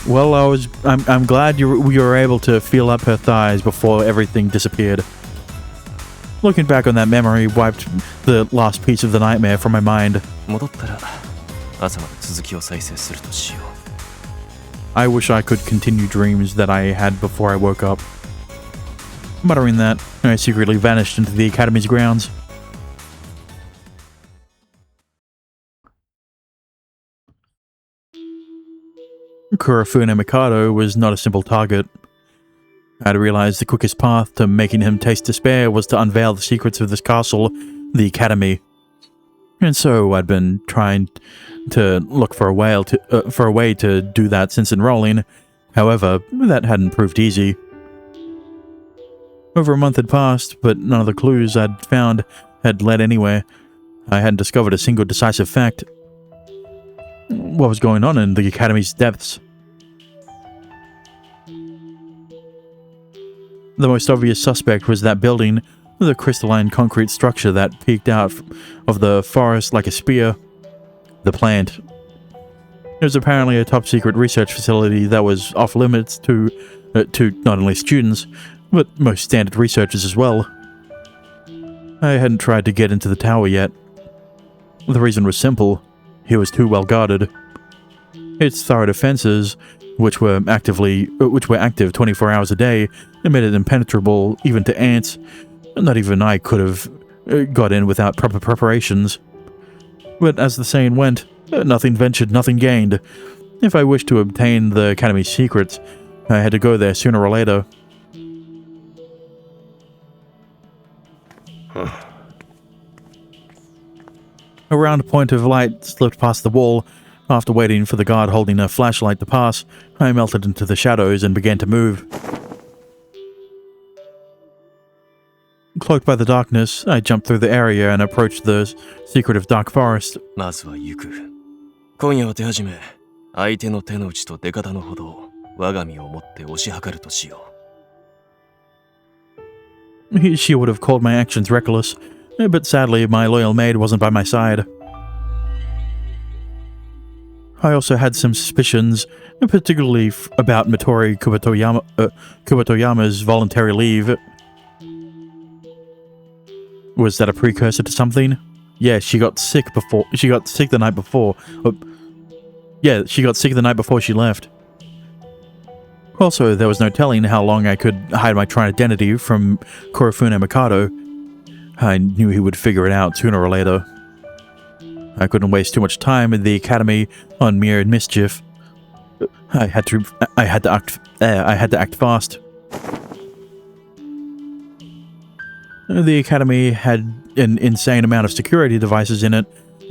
[SPEAKER 1] Well, I'm glad we were able to feel up her thighs before everything disappeared. Looking back on that memory wiped the last piece of the nightmare from my mind. I wish I could continue dreams that I had before I woke up. Muttering that, I secretly vanished into the academy's grounds. Kurofune Mikado was not a simple target. I'd realized the quickest path to making him taste despair was to unveil the secrets of this castle, the Academy. And so I'd been trying to look for a way to do that since enrolling. However, that hadn't proved easy. Over a month had passed, but none of the clues I'd found had led anywhere. I hadn't discovered a single decisive fact. What was going on in the Academy's depths? The most obvious suspect was that building, the crystalline concrete structure that peeked out of the forest like a spear. The plant. It was apparently a top-secret research facility that was off-limits to not only students, but most standard researchers as well. I hadn't tried to get into the tower yet. The reason was simple. He was too well guarded. Its thorough defenses, which were active 24 hours a day, made it impenetrable even to ants. Not even I could have got in without proper preparations. But as the saying went, nothing ventured, nothing gained. If I wished to obtain the Academy's secrets, I had to go there sooner or later. A round point of light slipped past the wall. After waiting for the guard holding a flashlight to pass, I melted into the shadows and began to move. Cloaked by the darkness, I jumped through the area and approached the secretive dark forest.
[SPEAKER 3] まずは行く。今夜は手始め、相手の手の内と出方のほどを我が身をもって推し量るとしよう。
[SPEAKER 1] She would have called my actions reckless, but sadly my loyal maid wasn't by my side. I also had some suspicions, particularly about Mitori Kubatoyama's voluntary leave. Was that a precursor to something? Yeah, she got sick the night before. She got sick the night before she left. Also, there was no telling how long I could hide my true identity from Kurofune Mikado. I knew he would figure it out sooner or later. I couldn't waste too much time in the Academy on mere mischief. I had to act fast. The Academy had an insane amount of security devices in it,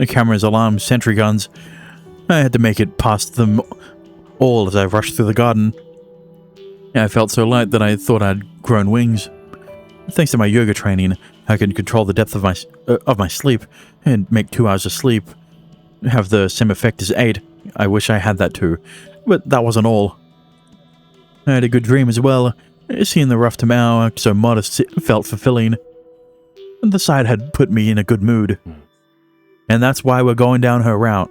[SPEAKER 1] cameras, alarms, sentry guns. I had to make it past them all as I rushed through the garden. I felt so light that I thought I'd grown wings. Thanks to my yoga training, I could control the depth of my sleep and make 2 hours of sleep have the same effect as 8. I wish I had that too, but that wasn't all. I had a good dream as well. Seeing the rough Tamao so modest felt fulfilling. The sight had put me in a good mood. And that's why we're going down her route.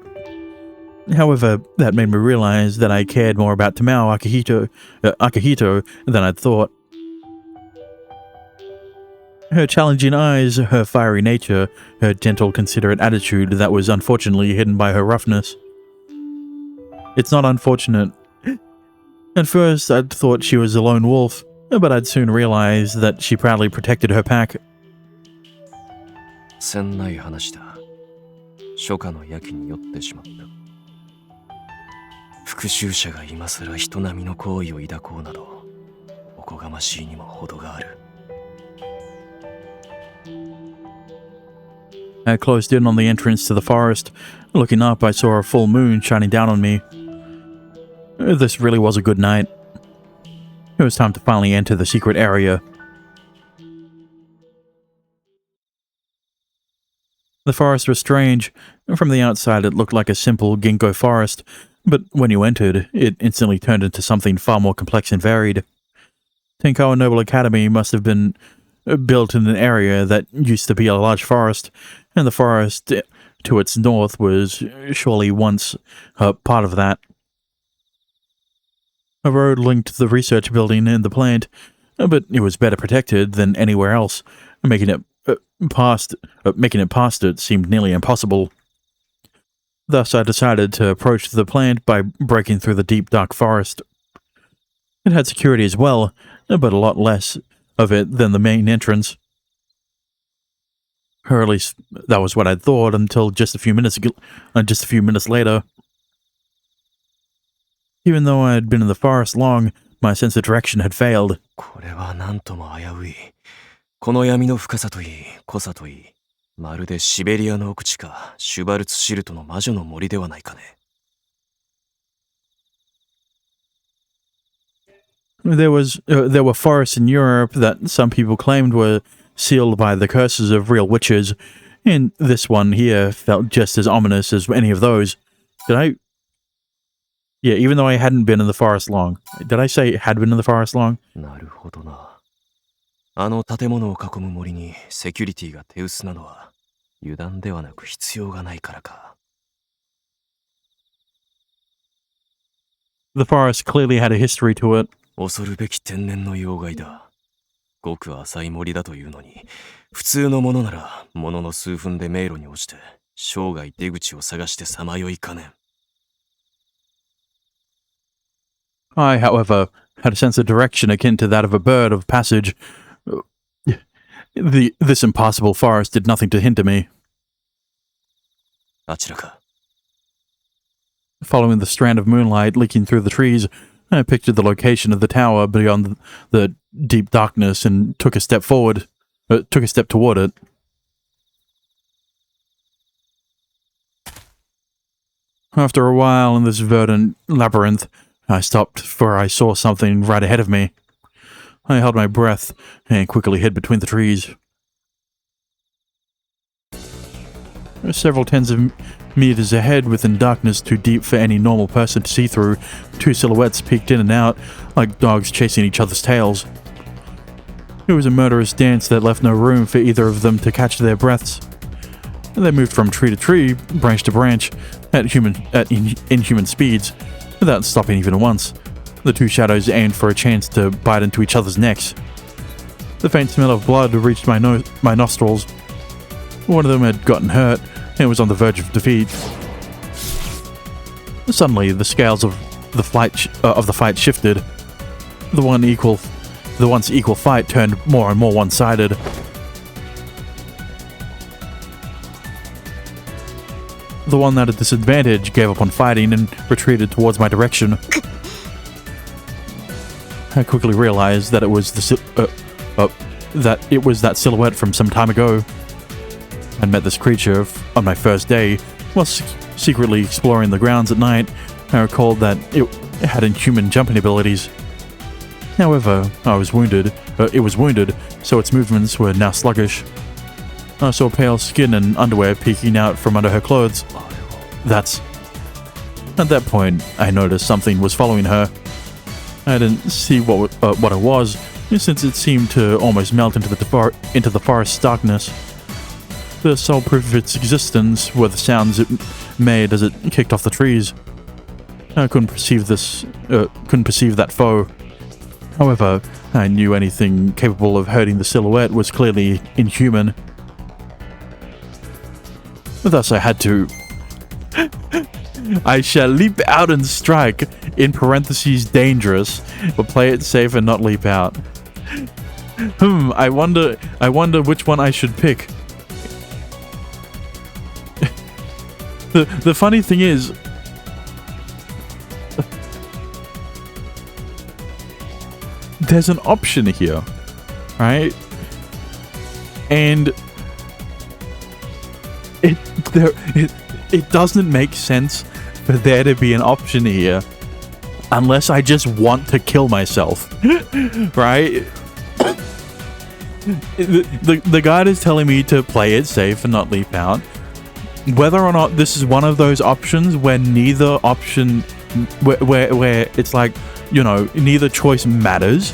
[SPEAKER 1] However, that made me realize that I cared more about Tamao Akihito than I'd thought. Her challenging eyes, her fiery nature, her gentle, considerate attitude that was unfortunately hidden by her roughness. It's not unfortunate. At first, I'd thought she was a lone wolf, but I'd soon realized that she proudly protected her pack.
[SPEAKER 3] せんない話だ。初夏の焼きに酔ってしまった。復讐者が今更人並みの行為を抱こうなど、おこがましいにも程がある。
[SPEAKER 1] I closed in on the entrance to the forest. Looking up, I saw a full moon shining down on me. This really was a good night. It was time to finally enter the secret area. The forest was strange. From the outside, it looked like a simple ginkgo forest, but when you entered, it instantly turned into something far more complex and varied. Tenkawa Noble Academy must have been built in an area that used to be a large forest, and the forest to its north was surely once a part of that. A road linked the research building and the plant, but it was better protected than anywhere else, making it past it seemed nearly impossible. Thus, I decided to approach the plant by breaking through the deep, dark forest. It had security as well, but a lot less of it than the main entrance. Or at least that was what I'd thought until just a few minutes later. Even though I had been in the forest long, my sense of direction had failed.
[SPEAKER 3] これはなんとも危うい。この闇の深さといい、濃さといい、まるでシベリアの奥地か、シュバルツシルトの魔女の森ではないかね。
[SPEAKER 1] There were forests in Europe that some people claimed were sealed by the curses of real witches, and this one here felt just as ominous as any of those. Did I? Yeah, even though I hadn't been in the forest long. Did I say had been in the forest long?
[SPEAKER 3] なるほどな。あの建物を囲む森にセキュリティが手薄なのは油断ではなく必要がないからか。
[SPEAKER 1] The forest clearly had a history to it.
[SPEAKER 3] 恐るべき天然の妖怪だ。ごく浅い森だというのに、普通のものならものの数分で迷路に落ちて生涯出口を探してさまよいかねん。
[SPEAKER 1] I, however, had a sense of direction akin to that of a bird of passage. This impassable forest did nothing to hinder me.
[SPEAKER 3] あちらか。
[SPEAKER 1] Following the strand of moonlight leaking through the trees, I pictured the location of the tower beyond the deep darkness and took a step toward it. After a while in this verdant labyrinth, I stopped, for I saw something right ahead of me. I held my breath and quickly hid between the trees. Several tens of meters ahead, within darkness too deep for any normal person to see through, two silhouettes peeked in and out, like dogs chasing each other's tails. It was a murderous dance that left no room for either of them to catch their breaths. They moved from tree to tree, branch to branch, at inhuman speeds, without stopping even once. The two shadows aimed for a chance to bite into each other's necks. The faint smell of blood reached my nostrils. One of them had gotten hurt and was on the verge of defeat. Suddenly, the scales of the fight shifted. The once equal fight turned more and more one-sided. The one at a disadvantage gave up on fighting and retreated towards my direction. I quickly realized that it was that silhouette from some time ago. I'd met this creature on my first day, while secretly exploring the grounds at night. I recalled that it had inhuman jumping abilities. However, it was wounded, so its movements were now sluggish. I saw pale skin and underwear peeking out from under her clothes. At that point, I noticed something was following her. I didn't see what it was, since it seemed to almost melt into the forest's darkness. The sole proof of its existence were the sounds it made as it kicked off the trees. I couldn't perceive that foe. However, I knew anything capable of hurting the silhouette was clearly inhuman. Thus I had to... I shall leap out and strike, in parentheses dangerous, but play it safe and not leap out. I wonder which one I should pick. The funny thing is, there's an option here, right? And it doesn't make sense for there to be an option here unless I just want to kill myself, right? The guide is telling me to play it safe and not leap out. Whether or not this is one of those options where neither option, where it's like, you know, neither choice matters,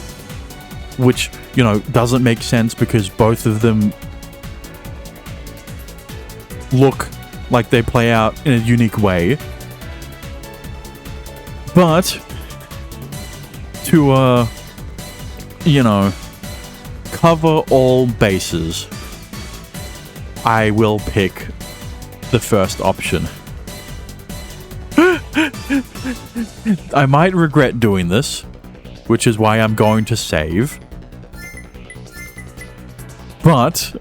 [SPEAKER 1] which, you know, doesn't make sense because both of them look like they play out in a unique way. But to, you know, cover all bases, I will pick the first option. I might regret doing this, which is why I'm going to save. But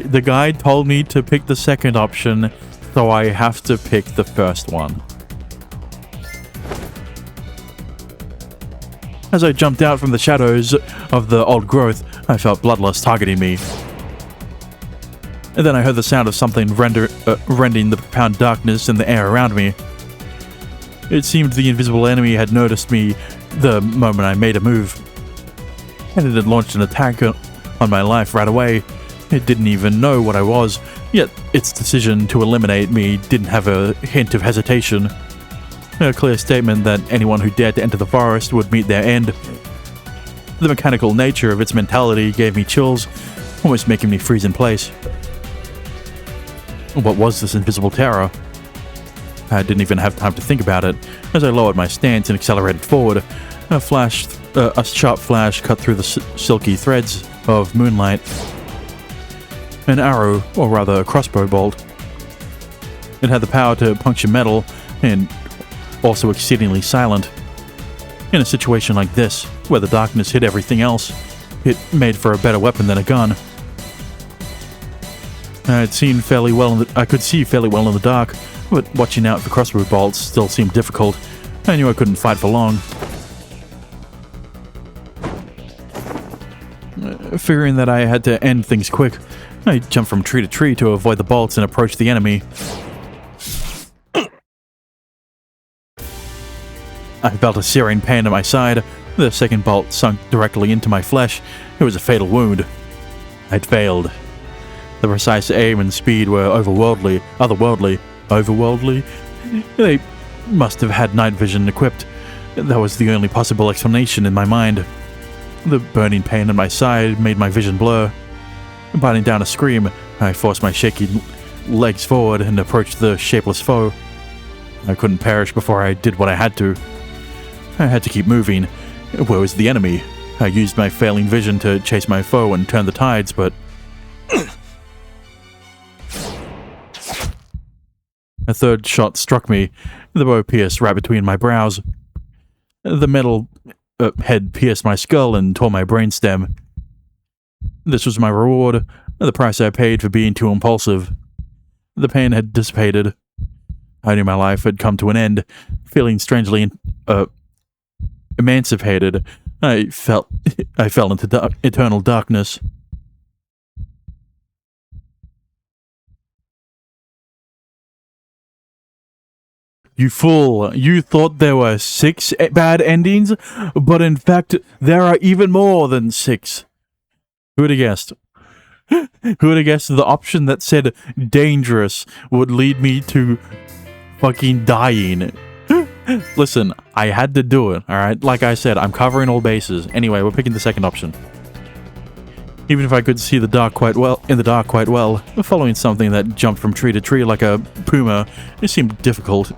[SPEAKER 1] the guide told me to pick the second option, so I have to pick the first one. As I jumped out from the shadows of the old growth, I felt bloodlust targeting me. And then I heard the sound of something rending the profound darkness in the air around me. It seemed the invisible enemy had noticed me the moment I made a move, and it had launched an attack on my life right away. It didn't even know what I was, yet its decision to eliminate me didn't have a hint of hesitation. A clear statement that anyone who dared to enter the forest would meet their end. The mechanical nature of its mentality gave me chills, almost making me freeze in place. What was this invisible terror? I didn't even have time to think about it. As I lowered my stance and accelerated forward, a sharp flash cut through the silky threads of moonlight. An arrow, or rather a crossbow bolt. It had the power to puncture metal, and also exceedingly silent. In a situation like this, where the darkness hid everything else, it made for a better weapon than a gun. I could see fairly well in the dark, but watching out for crossbow bolts still seemed difficult. I knew I couldn't fight for long. Figuring that I had to end things quick, I jumped from tree to tree to avoid the bolts and approached the enemy. I felt a searing pain at my side. The second bolt sunk directly into my flesh. It was a fatal wound. I'd failed. The precise aim and speed were otherworldly. They must have had night vision equipped. That was the only possible explanation in my mind. The burning pain in my side made my vision blur. Biting down a scream, I forced my shaky legs forward and approached the shapeless foe. I couldn't perish before I did what I had to. I had to keep moving. Where was the enemy? I used my failing vision to chase my foe and turn the tides, but a third shot struck me. The bow pierced right between my brows. The metal head pierced my skull and tore my brainstem. This was my reward, the price I paid for being too impulsive. The pain had dissipated. I knew my life had come to an end. Feeling strangely emancipated, I fell into eternal darkness. You fool, you thought there were 6 bad endings, but in fact, there are even more than 6. Who would have guessed? Who would have guessed the option that said dangerous would lead me to fucking dying? Listen, I had to do it, alright? Like I said, I'm covering all bases. Anyway, we're picking the second option. Even if I could see in the dark quite well, following something that jumped from tree to tree like a puma, it seemed difficult.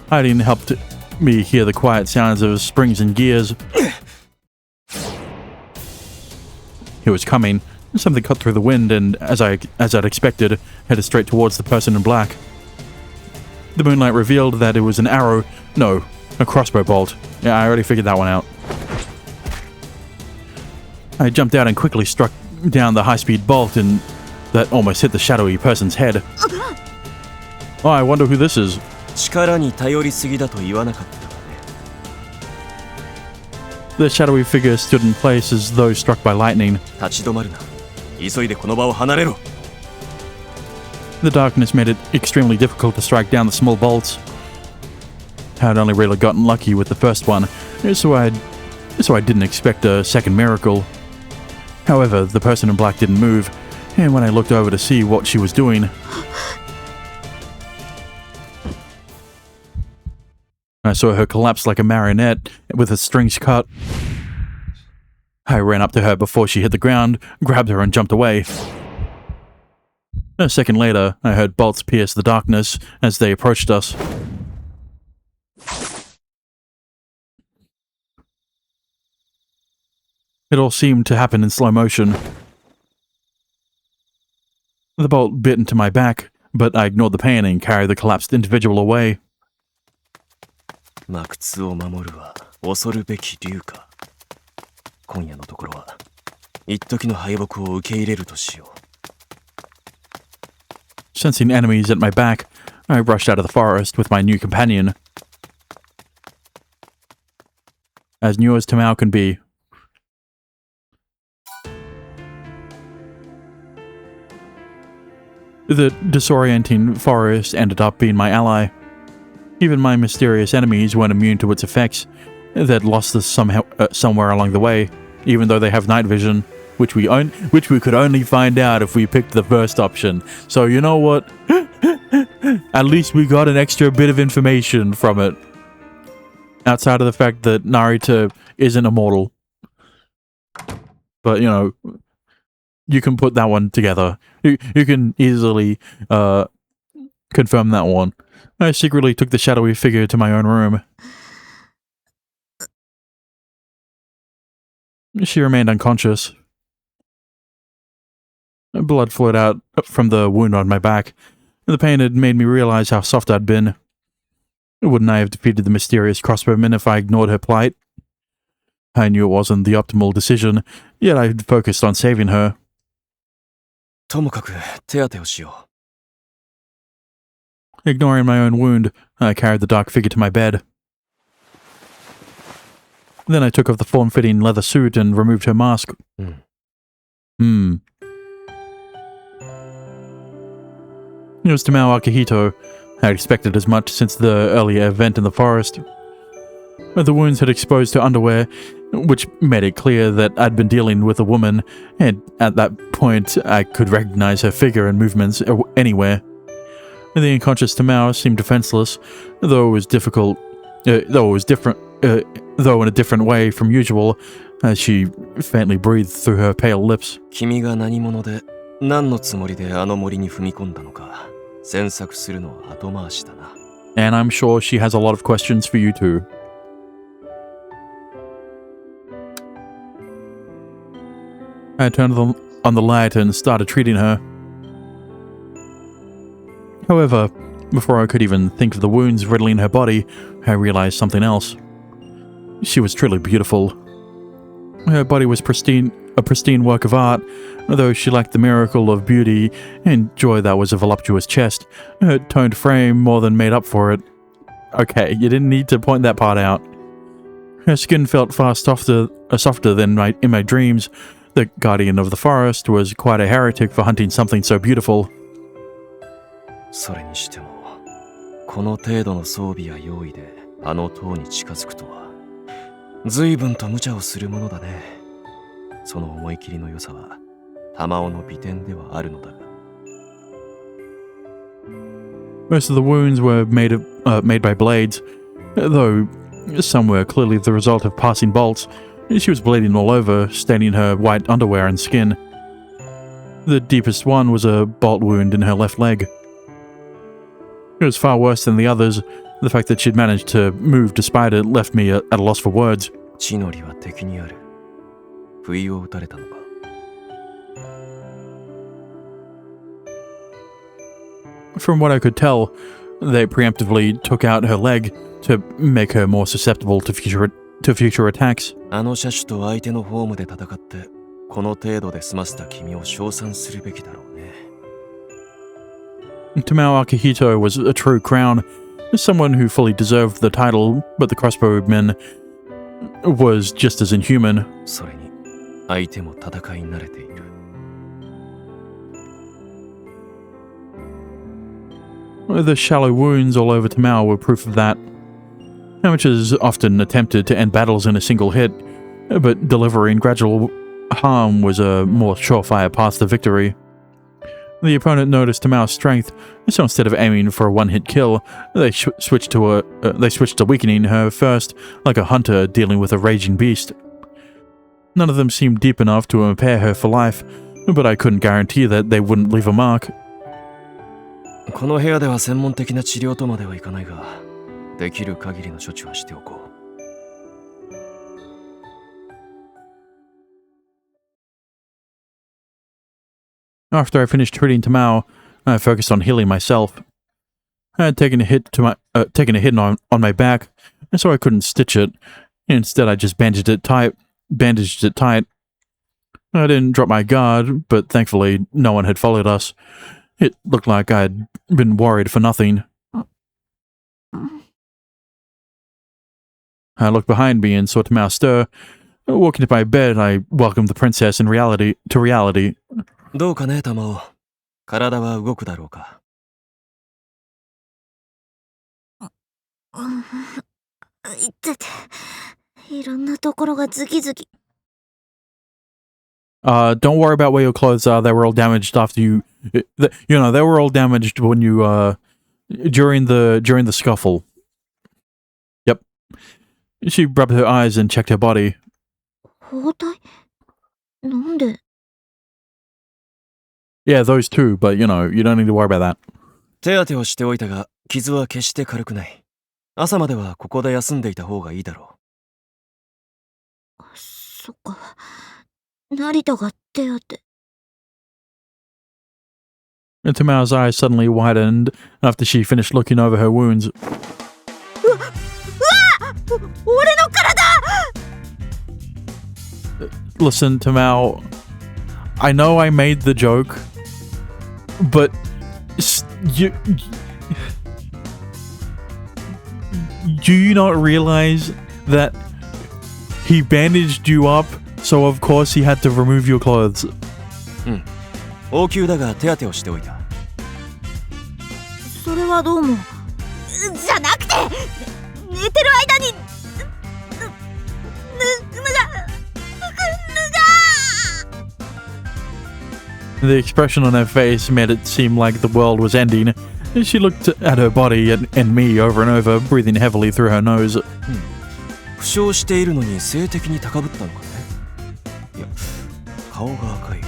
[SPEAKER 1] Hiding helped me hear the quiet sounds of springs and gears. It was coming. Something cut through the wind and, as I'd expected, headed straight towards the person in black. The moonlight revealed that it was an arrow. No, a crossbow bolt. Yeah, I already figured that one out. I jumped out and quickly struck down the high-speed bolt, and that almost hit the shadowy person's head. Oh, I wonder who this is.
[SPEAKER 3] 力に頼りすぎだと言わなかったかね。
[SPEAKER 1] The shadowy figure stood in place as though struck by lightning.
[SPEAKER 3] 立ち止まるな。急いでこの場を離れろ。
[SPEAKER 1] The darkness made it extremely difficult to strike down the small bolts. I'd only really gotten lucky with the first one, so I didn't expect a second miracle. However, the person in black didn't move, and when I looked over to see what she was doing, I saw her collapse like a marionette with her strings cut. I ran up to her before she hit the ground, grabbed her and jumped away. A second later, I heard bolts pierce the darkness as they approached us. It all seemed to happen in slow motion. The bolt bit into my back, but I ignored the pain and carried the collapsed individual away.
[SPEAKER 3] 魔窟を守るは恐るべき竜か。今夜のところは一時の敗北を受け入れるとしよう。
[SPEAKER 1] Sensing enemies at my back, I rushed out of the forest with my new companion. as new as Tamao can be. The disorienting forest ended up being my ally. Even my mysterious enemies weren't immune to its effects. They'd lost us somewhere along the way, even though they have night vision, which we could only find out if we picked the first option. So you know what? At least we got an extra bit of information from it. Outside of the fact that Narita isn't immortal. But, you know, you can put that one together. You can easily confirm that one. I secretly took the shadowy figure to my own room. She remained unconscious. Blood flowed out from the wound on my back. The pain had made me realize how soft I'd been. Wouldn't I have defeated the mysterious crossbowman if I ignored her plight? I knew it wasn't the optimal decision, yet I had focused on saving her.
[SPEAKER 3] ともかく手当てをしよ
[SPEAKER 1] Ignoring my own wound, I carried the dark figure to my bed. Then I took off the form-fitting leather suit and removed her mask. It was Tamao Akihito. I had expected as much since the earlier event in the forest. But the wounds had exposed her underwear, which made it clear that I'd been dealing with a woman, and at that point I could recognize her figure and movements anywhere. The unconscious Tamao seemed defenseless, though in a different way from usual, as she faintly breathed through her pale lips.
[SPEAKER 3] う。君が何者で何のつもりであの森に踏み込んだのか詮索するのは後回しだな。
[SPEAKER 1] And I'm sure she has a lot of questions for you too. I turned on the light and started treating her. However, before I could even think of the wounds riddling her body, I realized something else. She was truly beautiful. Her body was a pristine work of art, though she lacked the miracle of beauty and joy that was a voluptuous chest. Her toned frame more than made up for it. Okay, you didn't need to point that part out. Her skin felt far softer than in my dreams. The guardian of the forest was quite a heretic for hunting something so beautiful.
[SPEAKER 3] それにしてもこの程度の装備や用意であの塔に近づくとは随分と無茶をするものだね。その思い切りの良さは玉緒の美点ではあるのだが。
[SPEAKER 1] Most of the wounds were made by blades, though some were clearly the result of passing bolts. She was bleeding all over, staining her white underwear and skin. The deepest one was a bolt wound in her left leg. It was far worse than the others. The fact that she'd managed to move despite it left me at a loss for words.
[SPEAKER 3] 血のりは敵にある。不意を打たれたのか。
[SPEAKER 1] From what I could tell, they preemptively took out her leg to make her more susceptible to future attacks.
[SPEAKER 3] あの車種と相手のホームで戦ってこの程度で済ませた君を称賛するべきだろうね。
[SPEAKER 1] Tamao Akihito was a true crown, someone who fully deserved the title, but the crossbowman was just as inhuman.
[SPEAKER 3] それに相手も戦いに慣れている。
[SPEAKER 1] The shallow wounds all over Tamao were proof of that. Amateurs often attempted to end battles in a single hit, but delivering gradual harm was a more surefire path to victory. The opponent noticed Tamao's strength, so instead of aiming for a one-hit kill, they switched to weakening her first, like a hunter dealing with a raging beast. None of them seemed deep enough to impair her for life, but I couldn't guarantee that they wouldn't leave a mark.
[SPEAKER 3] この部屋では専門的な治療とまではいかないが、できる限りの処置はしておこう。
[SPEAKER 1] After I finished treating Tamao, I focused on healing myself. I had taken a hit on my back, and so I couldn't stitch it. Instead, I just bandaged it tight. I didn't drop my guard, but thankfully, no one had followed us. It looked like I'd been worried for nothing. I looked behind me and saw Tamao stir. Walking to my bed, I welcomed the princess to reality.
[SPEAKER 3] どうかね、玉尾。体は動くだろうか。
[SPEAKER 4] 痛て、いろんなところがズキズキ。
[SPEAKER 1] Don't worry about where your clothes are. They were all damaged after you. They were all damaged when you during the scuffle. Yep. She rubbed her eyes and checked her body.
[SPEAKER 4] 包帯？なんで？
[SPEAKER 1] Yeah, those two, but you don't need to worry about that.
[SPEAKER 3] 手当てをしておいたが、傷は決して軽くない。朝まではここで休んでいた方がいいだろ
[SPEAKER 4] う。そっか。成田が手当て。
[SPEAKER 1] And Tamao's eyes suddenly widened after she finished looking over her wounds.
[SPEAKER 4] 俺の体!
[SPEAKER 1] Listen, Tamao, I know I made the joke, but do you not realize that he bandaged you up, so of course he had to remove your clothes?
[SPEAKER 3] 応急だが手当てをしておいた。
[SPEAKER 4] それはどうも。じゃなくて、寝てる間に
[SPEAKER 1] The expression on her face made it seem like the world was ending. She looked at her body and me over and over, breathing heavily through her nose.
[SPEAKER 3] 負傷しているのに性的に高ぶったのかね。いや、顔が赤い、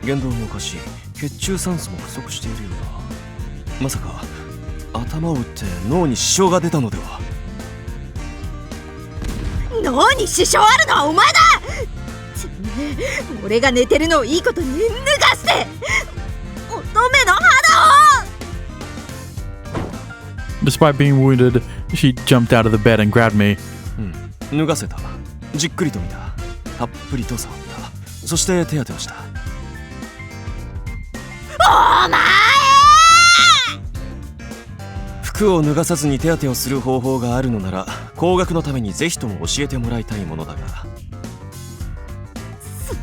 [SPEAKER 3] 言動もおかしい、血中酸素も不足しているようだ。まさか頭を打って脳に支障が出たのでは。
[SPEAKER 4] 脳に支障あるのはお前だ。俺が寝てるのをいいことに脱がして乙女の肌を。
[SPEAKER 1] Despite being wounded, she jumped out of the bed and grabbed me.
[SPEAKER 3] 脱がせた。じっくりと見た。たっぷりと触った。そして手当てをした。
[SPEAKER 4] お前！
[SPEAKER 3] 服を脱がさずに手当てをする方法があるのなら、高額のためにぜひとも教えてもらいたいものだが。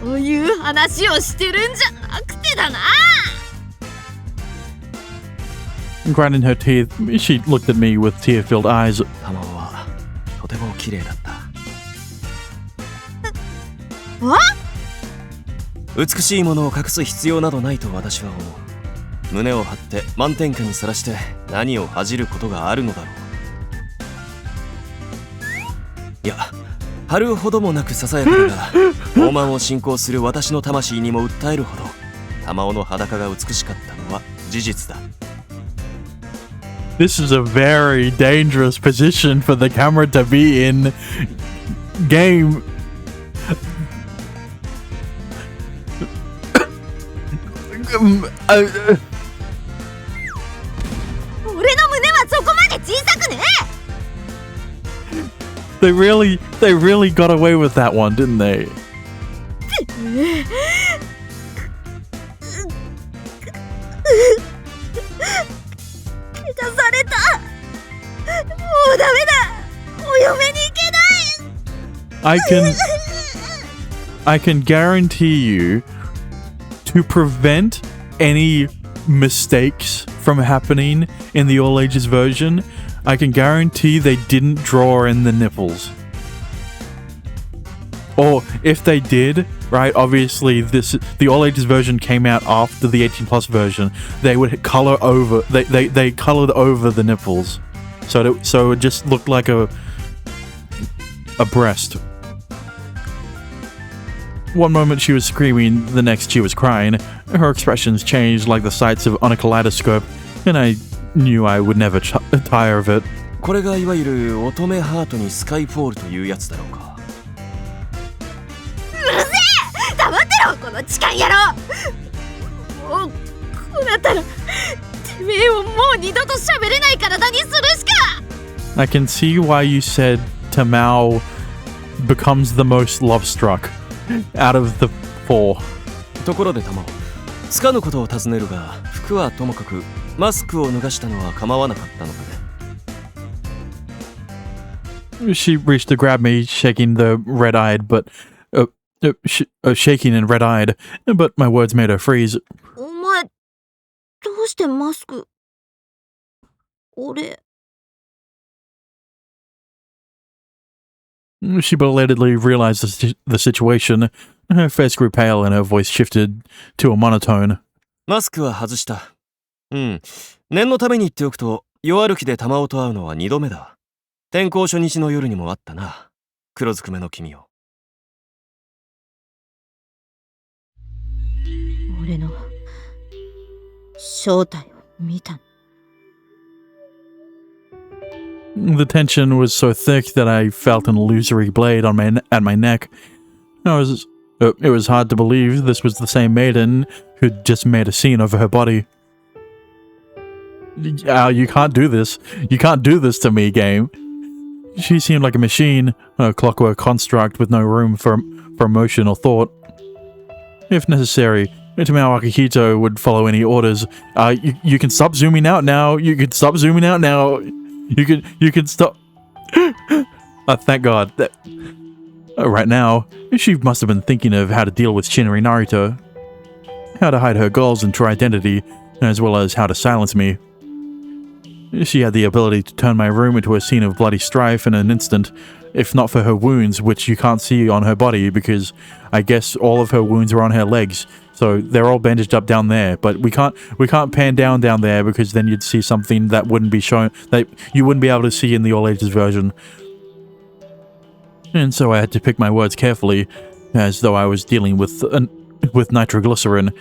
[SPEAKER 4] そういう話をしてるんじゃなくてだな。
[SPEAKER 1] Grinding her teeth, she looked at me with tear-filled eyes.
[SPEAKER 3] 玉尾はとても綺麗だった。美しいものを隠す必要などないと私は思う。胸を張って満天下にさらして何を恥じることがあるのだろう。いや、張るほどもなくささやかだが、傲慢を信仰する私の魂にも訴えるほど玉尾の裸が美しかったのは事実だ。
[SPEAKER 1] This is a very dangerous position for the camera to be in. Game. They really got away with that one, didn't they? I can guarantee you, to prevent any mistakes from happening in the All Ages version, I can guarantee they didn't draw in the nipples. Or if they did, right, obviously the All Ages version came out after the 18+ version. They would color over, they colored over the nipples. So it just looked like a breast. One moment she was screaming, the next she was crying. Her expressions changed like the sights on a kaleidoscope, and I knew I would never tire of it.
[SPEAKER 3] これがいわゆる乙女ハートにスカイフォールというやつだろうか。
[SPEAKER 4] うるせえ！黙ってろ、この痴漢野郎！もうこうなったらてめえをもう二度と喋れない体にするしか。
[SPEAKER 1] I can see why you said Tamao becomes the most love-struck out of the 4.
[SPEAKER 3] ところで玉尾、つかぬことを尋ねるが、服はともかくマスクを脱がしたのは構わなかったのかね。
[SPEAKER 1] She reached to grab me, shaking and red-eyed, but my words made her freeze.
[SPEAKER 2] お前、どうしてマスク。俺。
[SPEAKER 1] She belatedly realized the situation. Her face grew pale and her voice shifted to a monotone.
[SPEAKER 3] マスクは外した。念のために言っておくと、夜歩きで玉緒と会うのは2度目だ。転校初日の夜にもあったな。黒ずくめの君を。
[SPEAKER 9] 俺の正体を見たの。
[SPEAKER 1] The tension was so thick that I felt an illusory blade at my neck. It was hard to believe this was the same maiden who'd just made a scene over her body. You can't do this. You can't do this to me, game. She seemed like a machine, a clockwork construct with no room for emotion or thought. If necessary, Tamao Akihito would follow any orders. You can stop zooming out now. You can stop zooming out now. You can stop. Thank God. Right now, she must have been thinking of how to deal with Shinri Narita, how to hide her goals and true identity, as well as how to silence me. She had the ability to turn my room into a scene of bloody strife in an instant, if not for her wounds, which you can't see on her body because I guess all of her wounds are on her legs, so they're all bandaged up down there. But we can't pan down there because then you'd see something that wouldn't be shown, that you wouldn't be able to see in the all ages version. And so I had to pick my words carefully, as though I was dealing with nitroglycerin.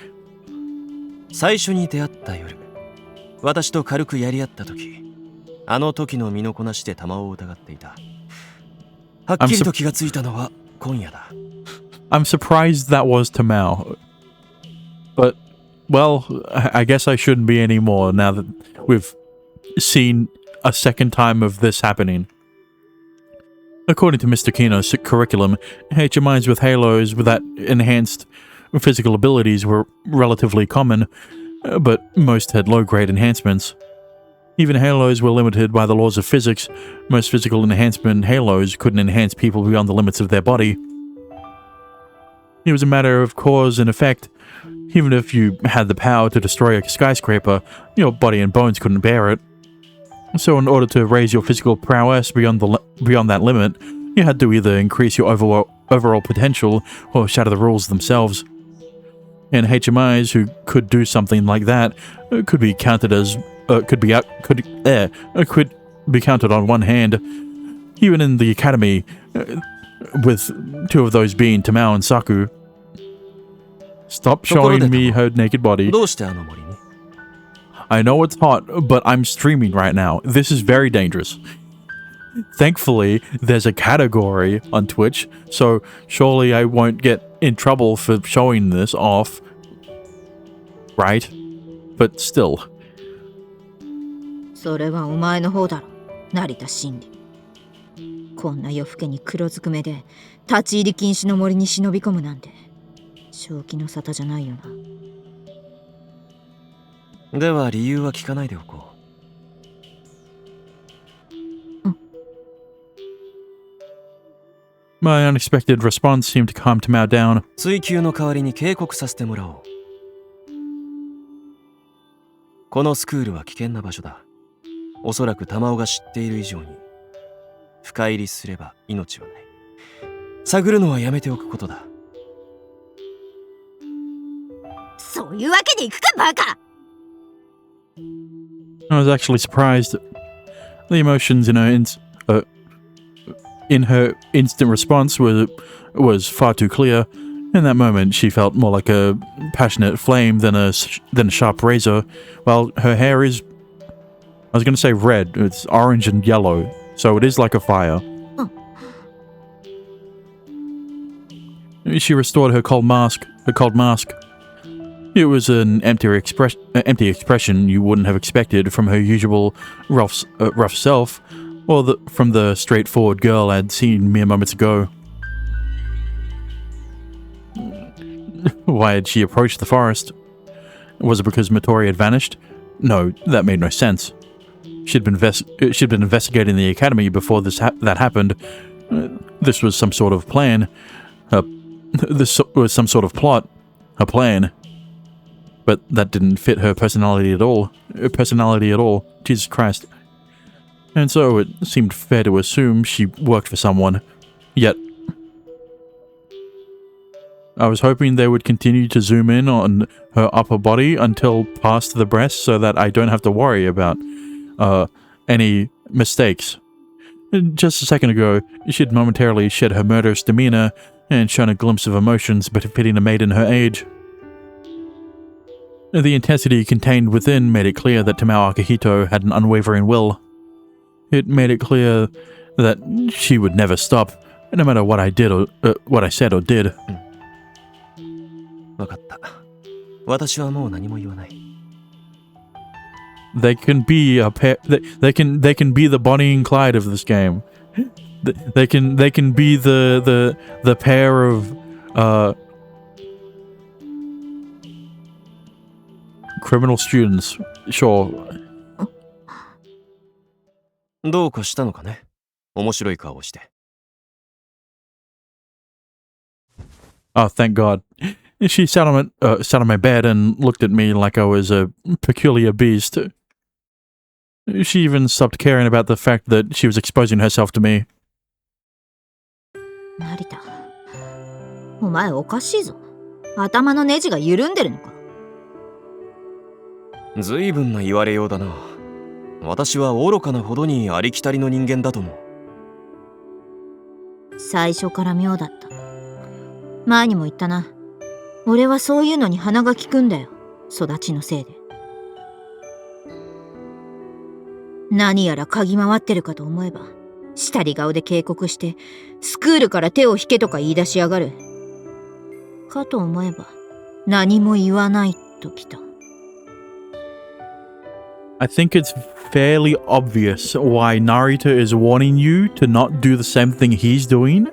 [SPEAKER 3] 最初に出会った夜、私と軽くやり合った時、あの時の身のこなしで玉を疑っていた。はっきりと気がついたのは今夜だ。
[SPEAKER 1] I'm surprised that was Tamao. But, well, I guess I shouldn't be anymore now that we've seen a second time of this happening. According to Mr. Kino's curriculum, HMIs with halos with that enhanced physical abilities were relatively common, but most had low-grade enhancements. Even halos were limited by the laws of physics. Most physical enhancement halos couldn't enhance people beyond the limits of their body. It was a matter of cause and effect. Even if you had the power to destroy a skyscraper, your body and bones couldn't bear it. So in order to raise your physical prowess beyond that limit, you had to either increase your overall potential or shatter the rules themselves. And HMIs who could do something like that could be counted on one hand. Even in the academy, with two of those being Tamao and Saku. Stop showing me her naked body. I know it's hot, but I'm streaming right now. This is very dangerous. Thankfully, there's a category on Twitch, so surely I won't get in trouble for showing this off. Right? But still.
[SPEAKER 9] それはお前の方だろ、成田真理。こんな夜更けに黒ずくめで立ち入り禁止の森に忍び込むなんて正気の沙汰じゃないよな。
[SPEAKER 3] では理由は聞かないでおこう。
[SPEAKER 1] My unexpected response seemed to calm Tamao down.
[SPEAKER 3] 追及の代わりに警告させてもらおう。このスクールは危険な場所だ。おそらく玉緒が知っている以上に深入りすれば命はない。探るのはやめておくことだ。
[SPEAKER 7] そういうわけにいくかバカ。
[SPEAKER 1] I was actually surprised. The emotions in her instant response was far too clear. In that moment, she felt more like a passionate flame than a sharp razor. While her hair is, I was going to say red. It's orange and yellow, so it is like a fire. She restored her cold mask. It was an empty expression you wouldn't have expected from her usual rough self, or from the straightforward girl I'd seen mere moments ago. Why had she approached the forest? Was it because Motori had vanished? No, that made no sense. she'd been investigating the academy before that happened. This was some sort of plan. This was some sort of plot, a plan. But that didn't fit her personality at all. Jesus Christ. And so it seemed fair to assume she worked for someone. Yet, I was hoping they would continue to zoom in on her upper body until past the breast so that I don't have to worry about any mistakes. Just a second ago, she'd momentarily shed her murderous demeanor and shown a glimpse of emotions befitting a maiden her age. The intensity contained within made it clear that Tamao Akihito had an unwavering will. It made it clear that she would never stop, no matter what I did or what I said or did.
[SPEAKER 3] わかった。私はもう何も言わない。
[SPEAKER 1] They can be a pair. They can be the Bonnie and Clyde of this game. They can be the pair of criminal students. Sure.
[SPEAKER 3] どうかしたのかね。面白い顔をして。
[SPEAKER 1] Oh, thank God. She sat on my bed and looked at me like I was a peculiar beast. She even stopped caring about the fact that she was exposing herself to me.
[SPEAKER 4] 成田、お前おかしいぞ。頭のネジが緩んでるのか。
[SPEAKER 3] ずいぶんな言われようだな。私は愚かなほどにありきたりの人間だと思う。
[SPEAKER 4] 最初から妙だった。前にも言ったな。俺はそういうのに鼻が利くんだよ。育ちのせいで。何やら嗅ぎ回ってるかと思えば、下り顔で警告して、スクールから手を引けとか言い出しやがる。かと思えば、何も言わないときた。
[SPEAKER 1] I think it's fairly obvious why Narita is warning you to not do the same thing he's doing,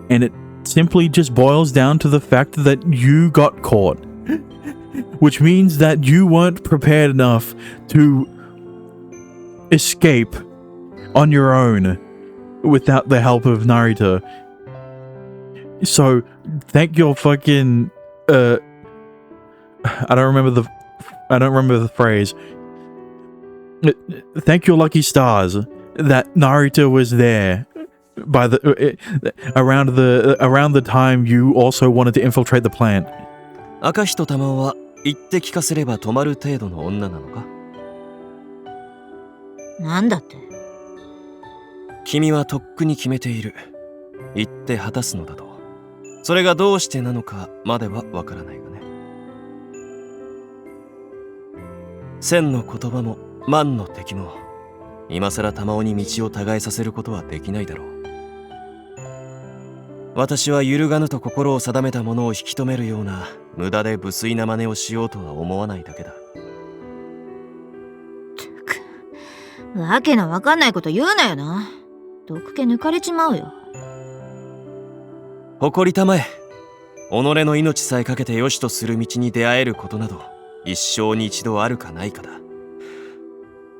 [SPEAKER 1] and it simply just boils down to the fact that you got caught, which means that you weren't prepared enough to escape on your own without the help of Narita. So thank your fucking I don't remember the phrase. Thank your lucky stars that Narita was there by around the time you also wanted to infiltrate the plant.
[SPEAKER 3] 赤人玉緒は言って聞かせれば止まる程度の女なのか？
[SPEAKER 4] なんだって？
[SPEAKER 3] 君はとっくに決めている。言って果たすのだと。それがどうしてなのかまではわからないがね。千の言葉も万の敵も今さら玉緒に道を違えさせることはできないだろう。私は揺るがぬと心を定めたものを引き止めるような無駄で無粋な真似をしようとは思わないだけだ。
[SPEAKER 4] わけのわかんないこと言うなよな。毒気抜かれちまうよ。
[SPEAKER 3] 誇りたまえ。己の命さえかけて良しとする道に出会えることなど一生に一度あるかないかだ。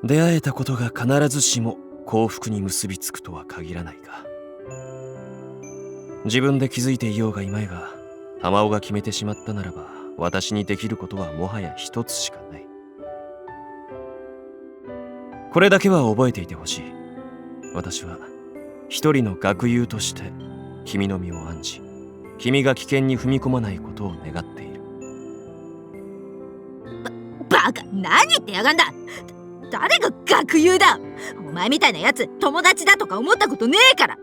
[SPEAKER 3] 出会えたことが必ずしも幸福に結びつくとは限らないが、自分で気づいていようがいまいが、玉緒が決めてしまったならば私にできることはもはや一つしかない。これだけは覚えていてほしい。私は一人の学友として君の身を案じ、君が危険に踏み込まないことを願っている。
[SPEAKER 4] バカ、何言ってやがんだ。誰が学友だ。お前みたいなやつ友達だとか思ったことねえから。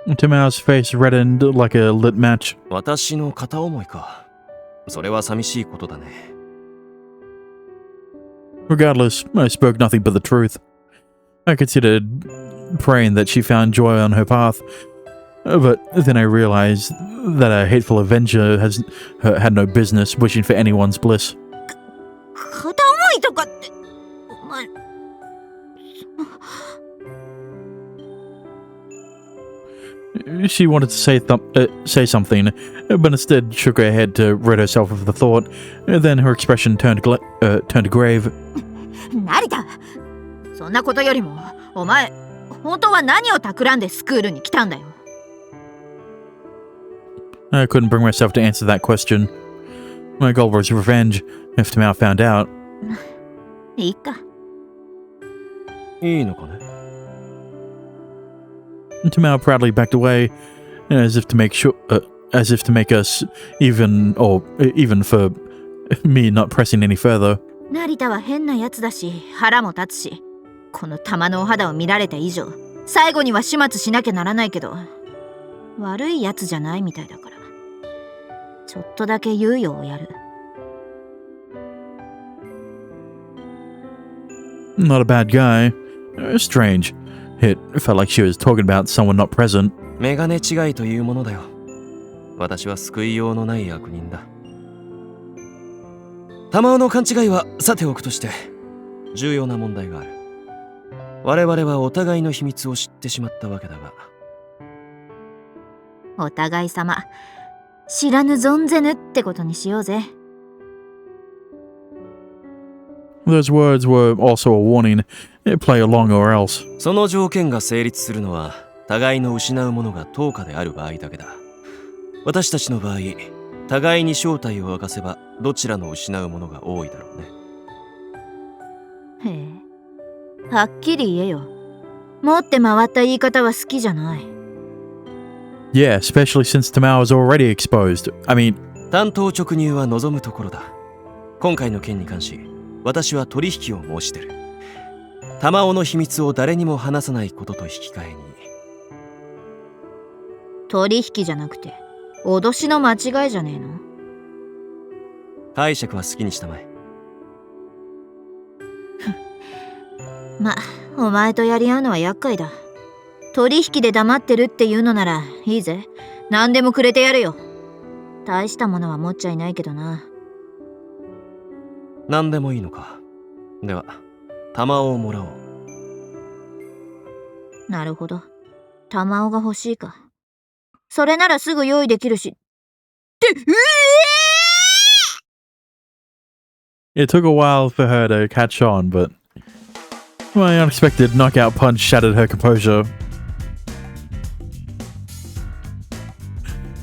[SPEAKER 1] Tamao's face reddened like a lit match.
[SPEAKER 3] 私の片思いか。それは寂しいことだね。
[SPEAKER 1] Regardless, I spoke nothing but the truth. I considered praying that she found joy on her path, but then I realized that a hateful avenger had no business wishing for anyone's bliss.
[SPEAKER 4] 片思いとかって、お前。
[SPEAKER 1] She wanted to say something, but instead shook her head to rid herself of the thought. Then her expression turned grave.
[SPEAKER 7] 成田、そんなことよりもお前本当は何を企んでスクールに来たんだよ。
[SPEAKER 1] I couldn't bring myself to answer that question. My goal was revenge if Tamao found out.
[SPEAKER 7] いいか。
[SPEAKER 3] いいのかね。
[SPEAKER 1] Tamao proudly backed away, as if to make us even for me not pressing any further.
[SPEAKER 7] 成田は変なやつだし腹も立つし、この玉のお肌を見られた以上最後には始末しなきゃならないけど、悪いやつじゃないみたいだからちょっとだけ猶予をやる。
[SPEAKER 1] Not a bad guy. Strange. It felt like she was talking about someone not present.
[SPEAKER 3] メガネ違いというものだよ。私は救いようのない悪人だ。玉緒の勘違いはさておくとして、重要な問題がある。我々はお互いの秘密を知ってしまったわけだが。
[SPEAKER 7] お互い様、知らぬ存ぜぬってことにしようぜ。
[SPEAKER 1] Those words were also a warning. Play along or else.
[SPEAKER 3] その条件が成立するのは、互いの失うものが等価である場合だけだ。私たちの場合、互いに正体を明かせば、どちらの失うものが多いだろうね。
[SPEAKER 7] へえ、はっきり言えよ。持って回った言い方は好きじゃない。
[SPEAKER 1] Yeah, especially since Tamao was already exposed. I mean...
[SPEAKER 3] 単刀直入は望むところだ。今回の件に関し、私は取引を申し出る。玉緒の秘密を誰にも話さないことと引き換えに。
[SPEAKER 7] 取引じゃなくて脅しの間違いじゃねえの？
[SPEAKER 3] 解釈は好きにしたまえ。
[SPEAKER 7] ま、お前とやり合うのは厄介だ。取引で黙ってるっていうのならいいぜ。何でもくれてやるよ。大したものは持っちゃいないけどな。
[SPEAKER 3] 何でもいいのか。では玉緒をもらおう。
[SPEAKER 7] なるほど。玉緒が欲しいか。それならすぐ用意できるし。って、
[SPEAKER 1] It took a while for her to catch on, but my unexpected knockout punch shattered her composure.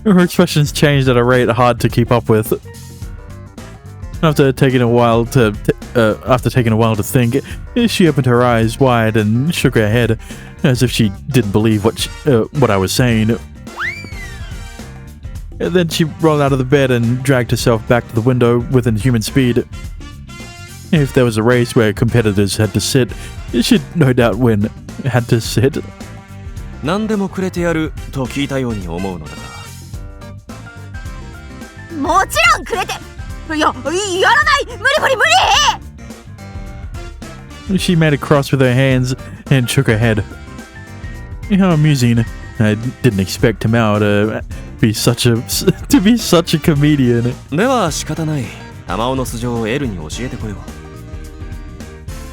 [SPEAKER 1] Her expressions changed at a rate hard to keep up with. After taking a while to think, she opened her eyes wide and shook her head, as if she didn't believe what I was saying. And then she rolled out of the bed and dragged herself back to the window with inhuman speed. If there was a race where competitors had to sit, she'd no doubt win. Had to sit.
[SPEAKER 3] 何でもくれてやると聞いたように思うのだが。
[SPEAKER 7] もちろんくれて。いやらない。無理。
[SPEAKER 1] She made a cross with her hands and shook her head. How amusing. I didn't expect Tamao to be such a comedian.
[SPEAKER 3] では仕方ない。玉緒の素性をエルに教えてこよう。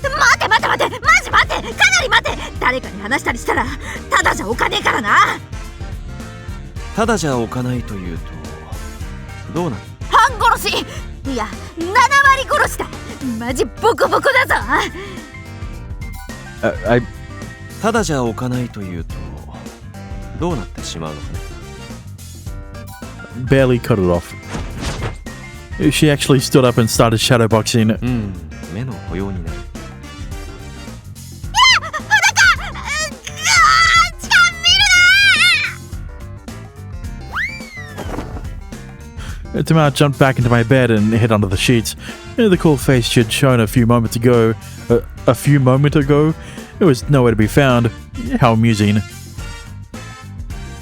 [SPEAKER 7] 待て。マジ待て。かなり待て。誰かに話したりしたらただじゃおかねえからな。
[SPEAKER 3] ただじゃおかないというとどうなる？
[SPEAKER 7] 半殺し。いや、7割殺しだ。マジボコボコだぞ。
[SPEAKER 3] ただじゃおかないというとどうなってしまうのかね。
[SPEAKER 1] Barely cut it off. She actually stood up and started shadowboxing.
[SPEAKER 3] 目の保養になる。
[SPEAKER 1] Tamao jumped back into my bed and hid under the sheets. The cool face she had shown a few moments ago, it was nowhere to be found. How amusing.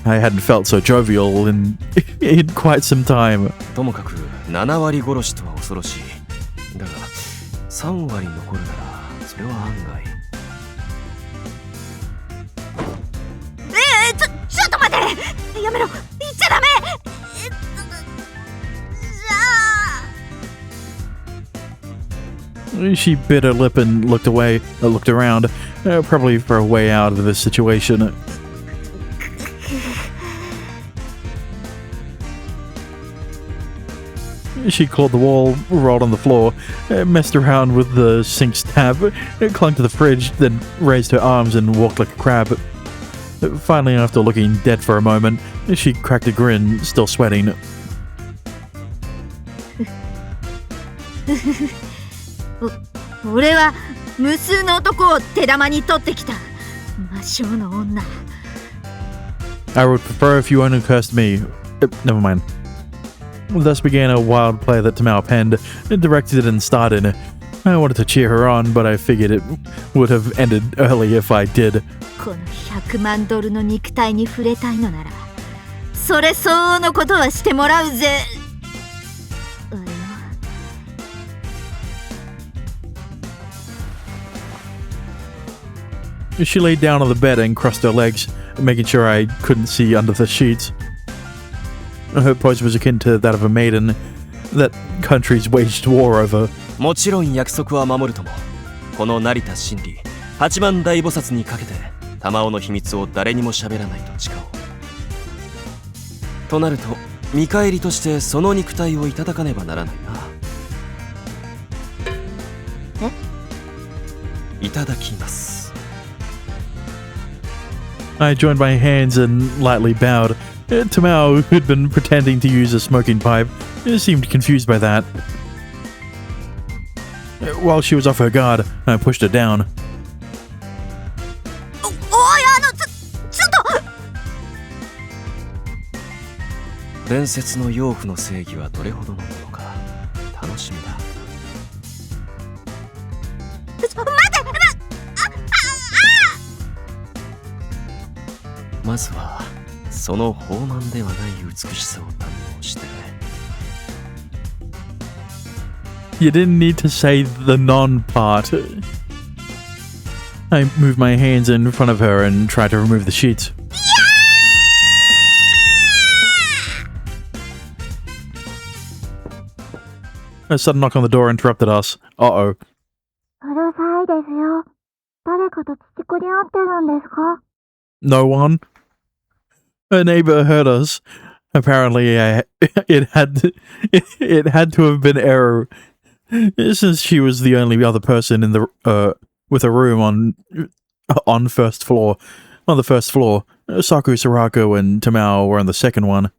[SPEAKER 1] I hadn't felt so jovial in quite some time.
[SPEAKER 3] ともかく7割殺しとは恐ろしい。だが3割残るならそれは案外。
[SPEAKER 7] ちょっと待て。やめろ。言っちゃダメ。
[SPEAKER 1] She bit her lip and looked around, probably for a way out of this situation. She clawed the wall, rolled on the floor, messed around with the sink's tap, clung to the fridge, then raised her arms and walked like a crab. Finally, after looking dead for a moment, she cracked a grin, still sweating.
[SPEAKER 7] 俺は無数の男を手玉に取ってきた魔性の女。
[SPEAKER 1] I would prefer if you only cursed me. Never mind. Thus began a wild play that Tamao penned, directed and started. I wanted to cheer her on, but I figured it would have ended early if I did.
[SPEAKER 7] この100万ドルの肉体に触れたいのなら、それ相応のことはしてもらうぜ。
[SPEAKER 1] She laid down on the bed and crossed her legs, making sure I couldn't see under the sheets. Her pose was akin to that of a maiden that countries waged war over.
[SPEAKER 3] もちろん約束は守るとも。この成田真理、八幡大菩薩にかけて、玉緒の秘密を誰にも喋らないと誓おう。となると、見返りとしてその肉体をいただかねばならないな。いただきます。
[SPEAKER 1] I joined my hands and lightly bowed. Tamao, who'd been pretending to use a smoking pipe, seemed confused by that. While she was off her guard, I pushed her down.
[SPEAKER 7] おい、ちょっと。
[SPEAKER 3] 伝説の養父の正義はどれほどのものか楽しみだ。 まずはその豊満ではない美しさを堪能して。
[SPEAKER 1] You didn't need to say the non part. I moved my hands in front of her and tried to remove the sheets. A sudden knock on the door interrupted us. Uh-oh.
[SPEAKER 2] うるさいですよ。誰かと乳くり合ってるんですか？
[SPEAKER 1] No one? A neighbor heard us. Apparently, it had to have been error, since she was the only other person in the with a room on first floor. On the first floor, Saku, Sarako, and Tamao were on the second one.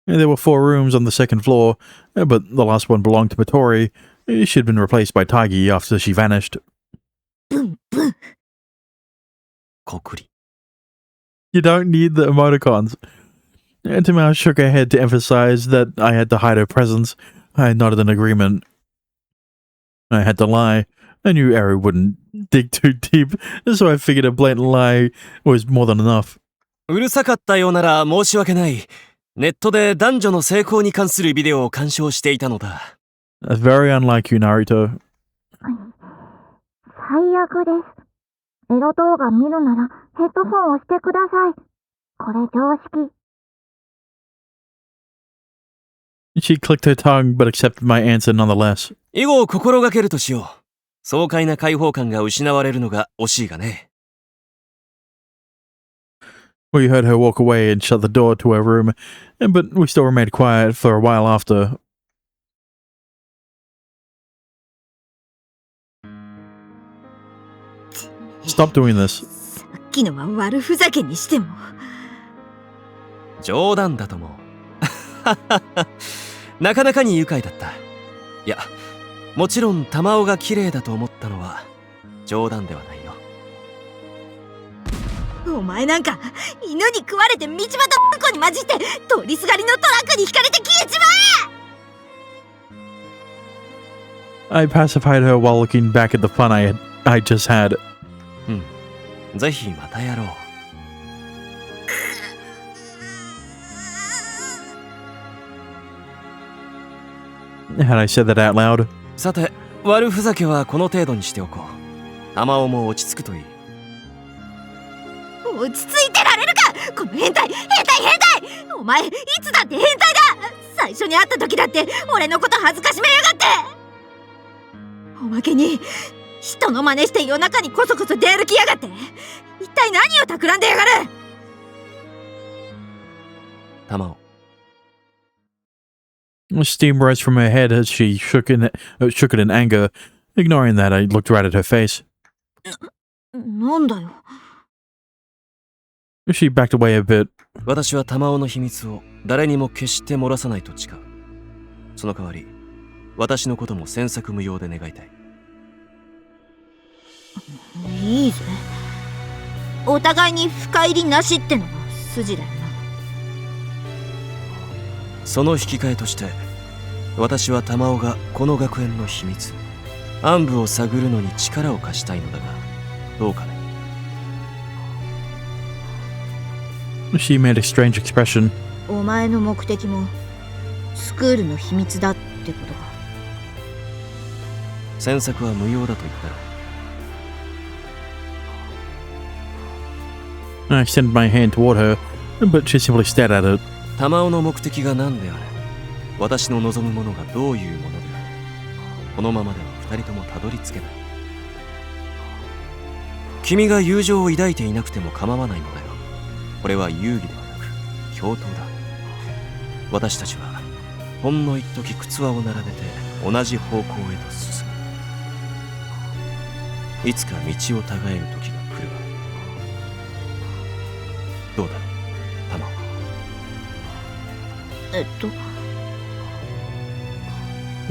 [SPEAKER 1] There were 4 rooms on the second floor, but the last one belonged to Matori. She'd been replaced by Tagi after she vanished.
[SPEAKER 3] こくり。
[SPEAKER 1] You don't need the emoticons. And Tamao shook her head to emphasize that I had to hide her presence. I nodded in agreement. I had to lie. I knew Eru wouldn't dig too deep, so I figured a blatant lie was more than enough.
[SPEAKER 3] うるさかったようなら申し訳ない。ネットで男女の性交に関するビデオを鑑賞していたのだ。
[SPEAKER 1] That's very unlike you, Naruto.
[SPEAKER 2] 最悪です。エロ動画見るならヘッドフォンをしてください。これ常識。
[SPEAKER 1] She clicked her tongue, but accepted my answer nonetheless.
[SPEAKER 3] 以後心がけるとしよう。爽快な解放感が失われるのが惜しいがね。
[SPEAKER 1] We heard her walk away and shut the door to her room, but we still remained quiet for a while after. Stop doing this.
[SPEAKER 7] さっきのは悪ふざけにしても。
[SPEAKER 3] 冗談だと思う。なかなかに愉快だった。いや、もちろん玉緒が綺麗だと思ったのは冗談ではないよ。
[SPEAKER 7] お前なんか犬に食われて道端っこに混じって通りすがりのトラックにひかれて消えちまえ！
[SPEAKER 1] I pacified her while looking back at the fun I just had.
[SPEAKER 3] うん、ぜひまたやろう。
[SPEAKER 1] Had I said that out loud?
[SPEAKER 3] さて、悪ふざけはこの程度にしておこう。玉緒も落ち着くといい。
[SPEAKER 7] 落ち着いてられるか！この変態！お前いつだって変態だ！最初に会った時だって俺のこと恥ずかしめやがって！おまけに人の真似して夜中にこそこそ出歩きやがって！一体何を企んでやがる！
[SPEAKER 3] 玉緒。
[SPEAKER 1] Steam rose from her head as she shook it in anger. Ignoring that, I looked right at her face.
[SPEAKER 4] なんだよ。
[SPEAKER 1] She backed away a bit.
[SPEAKER 3] 私は玉緒の秘密を誰にも決して漏らさないと誓う。その代わり、私のことも詮索無用で願いたい。
[SPEAKER 4] いいぜ。お互いに深入りなしってのが筋だよな。
[SPEAKER 3] その引き換えとして、私は玉緒がこの学園の秘密、暗部を探るのに力を貸したいのだが、どうかね。
[SPEAKER 1] She made a strange expression.
[SPEAKER 4] お前の目的もスクールの秘密だってことか。
[SPEAKER 3] 詮索は無用だと言ったろ。
[SPEAKER 1] I extended my hand toward her, but she simply stared at it.
[SPEAKER 3] 玉緒の目的が何であれ、私の望むものがどういうものであれ、このままでは二人ともたどり着けない。君が友情を抱いていなくても構わないのだよ。これは遊戯ではなく共闘だ。私たちはほんの一時靴輪を並べて同じ方向へと進む。いつか道をたがえる時が来るわ。どうだ、玉緒。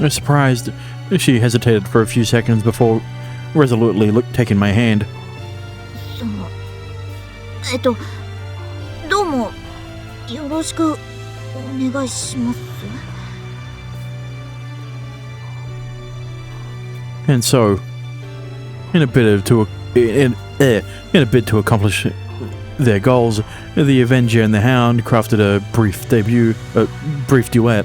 [SPEAKER 1] Surprised, she hesitated for a few seconds before resolutely taking my hand.
[SPEAKER 4] どうもよろしくお願いします。
[SPEAKER 1] And so, in a bid to accomplish their goals, the Avenger and the Hound crafted a brief duet.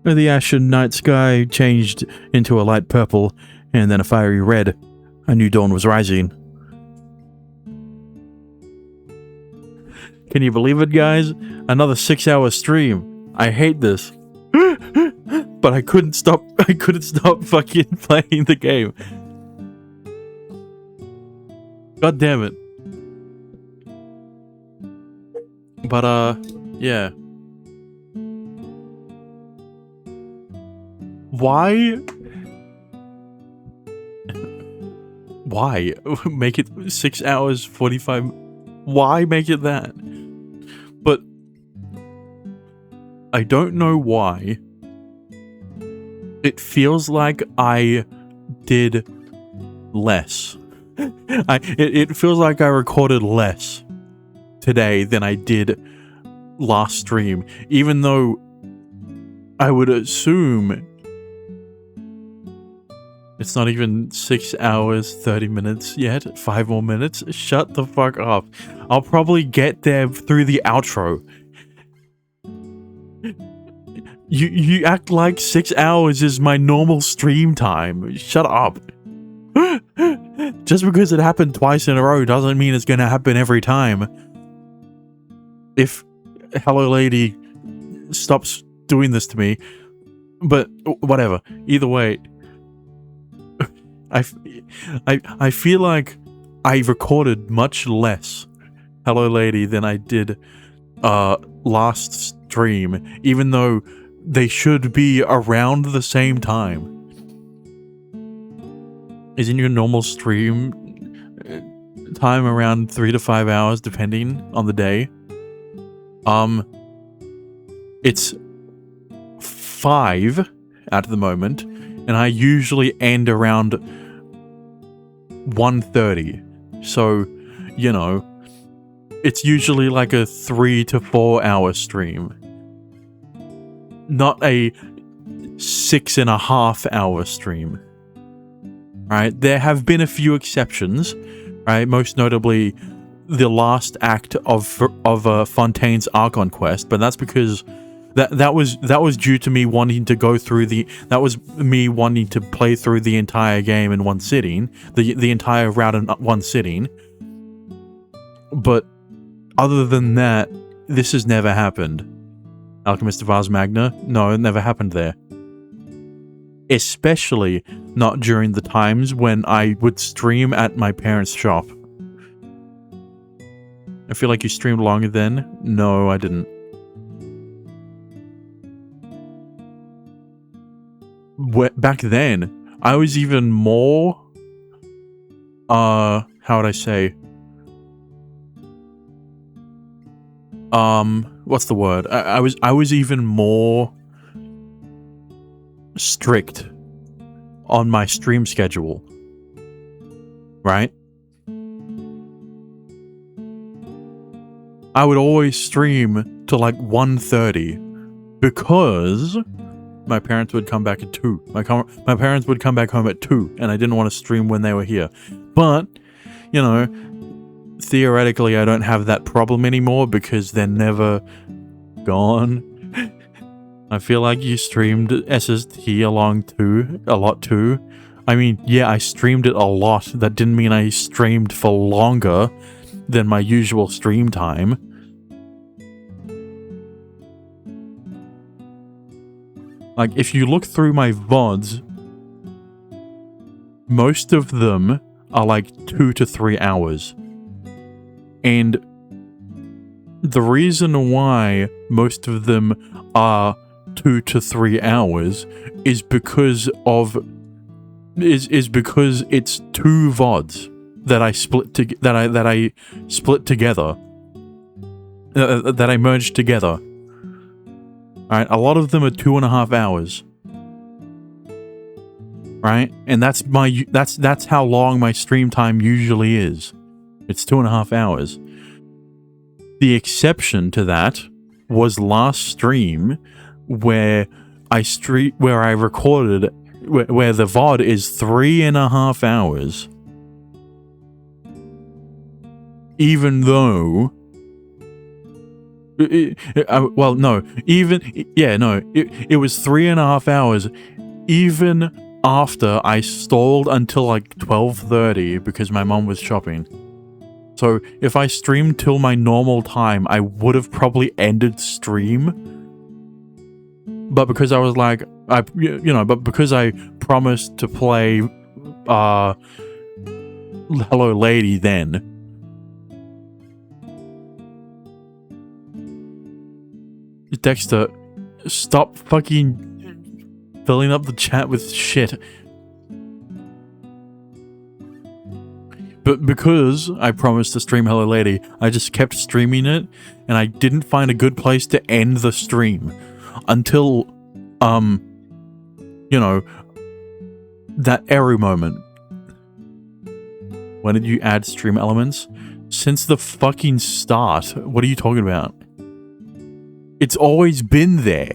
[SPEAKER 1] The ashen night sky changed into a light purple, and then a fiery red. A new dawn was rising. Can you believe it, guys? Another 6-hour stream. I hate this. But I couldn't stop fucking playing the game. God damn it. But yeah. Why make it 6 hours 45? Why make it that? But I don't know why. It feels like I did less. It feels like I recorded less today than I did last stream, even though I would assume it's not even 6 hours 30 minutes yet. 5 more minutes. Shut the fuck up. I'll probably get there through the outro. You act like 6 hours is my normal stream time. Shut up. Just because it happened twice in a row doesn't mean it's gonna happen every time. If Hello Lady stops doing this to me. But whatever. Either way, I feel like I recorded much less Hello Lady than I did last stream, even though they should be around the same time. Isn't your normal stream time around 3 to 5 hours depending on the day? It's 5 at the moment, and I usually end around 1:30. So, you know, it's usually like a 3 to 4 hour stream. Not a 6.5 hour stream. Right? There have been a few exceptions, right? Most notably the last act of Fontaine's Archon quest, but that's because that was due to me wanting to go through that was me wanting to play through the entire game in one sitting, the entire route in one sitting. But other than that, this has never happened. Alchemist of Ars Magna? No, it never happened there. Especially not during the times when I would stream at my parents' shop. I feel like you streamed longer then. No, I didn't. Back then, I was even more... how would I say? What's the word? I was even more strict on my stream schedule. Right? I would always stream to like 1:30 because my parents would come back at 2. My parents would come back home at 2, and I didn't want to stream when they were here. But, you know, theoretically I don't have that problem anymore because they're never gone. I feel like you streamed SST a lot too. I mean, yeah, I streamed it a lot. That didn't mean I streamed for longer than my usual stream time. Like, if you look through my VODs, most of them are like 2 to 3 hours. And the reason why most of them are 2 to 3 hours is because because it's 2 VODs that I split together. That I merged together. Right, a lot of them are 2.5 hours. Right, and that's how long my stream time usually is. It's 2.5 hours. The exception to that was last stream, where I recorded, where the VOD is 3.5 hours. Even though. It was 3.5 hours, even after I stalled until like 12:30 because my mom was shopping. So if I streamed till my normal time, I would have probably ended stream. But because I was like, because I promised to play, Hello Lady then. Dexter, stop fucking filling up the chat with shit. But because I promised to stream Hello Lady, I just kept streaming it, and I didn't find a good place to end the stream until, that Eru moment. When did you add stream elements? Since the fucking start. What are you talking about? It's always been there.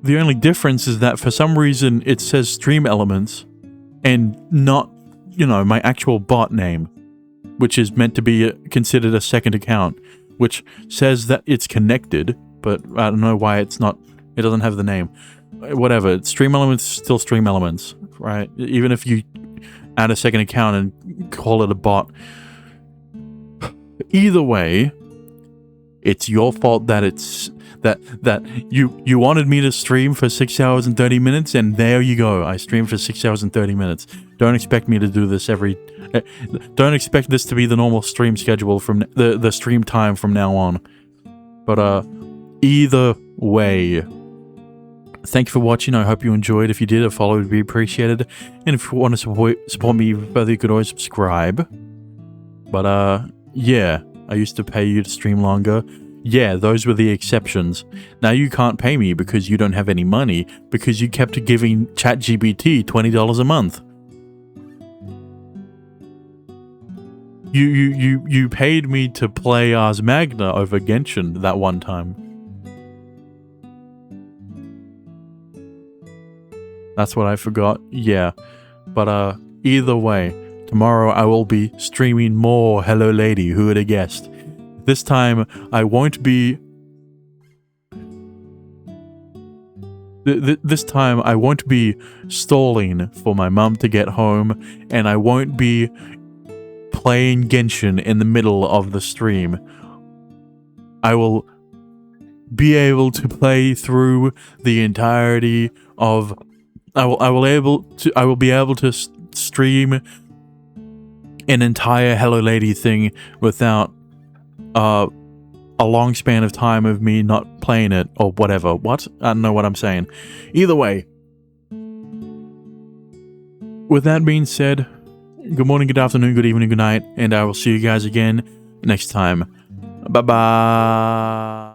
[SPEAKER 1] The only difference is that for some reason it says stream elements and not, my actual bot name, which is meant to be considered a second account, which says that it's connected, but I don't know why it doesn't have the name. Whatever, stream elements is still stream elements, right? Even if you add a second account and call it a bot. Either way, it's your fault that that you wanted me to stream for 6 hours and 30 minutes, and there you go. I streamed for 6 hours and 30 minutes. Don't expect me to do this don't expect this to be the normal stream schedule from the stream time from now on. But either way, thank you for watching. I hope you enjoyed. If you did, a follow would be appreciated. And if you want to support me further, you could always subscribe. But yeah, I used to pay you to stream longer. Yeah, those were the exceptions. Now you can't pay me because you don't have any money, because you kept giving ChatGPT $20 a month. You paid me to play Ars Magna over Genshin that one time. That's what I forgot. Yeah. But either way, tomorrow I will be streaming more Hello Lady, who would have guessed. This time I won't be this time I won't be stalling for my mum to get home, and I won't be playing Genshin in the middle of the stream. I will be able to play through the entirety of. I will be able to stream an entire Hello Lady thing without a long span of time of me not playing it or whatever. What? I don't know what I'm saying. Either way. With that being said, good morning, good afternoon, good evening, good night, and I will see you guys again next time. Bye-bye.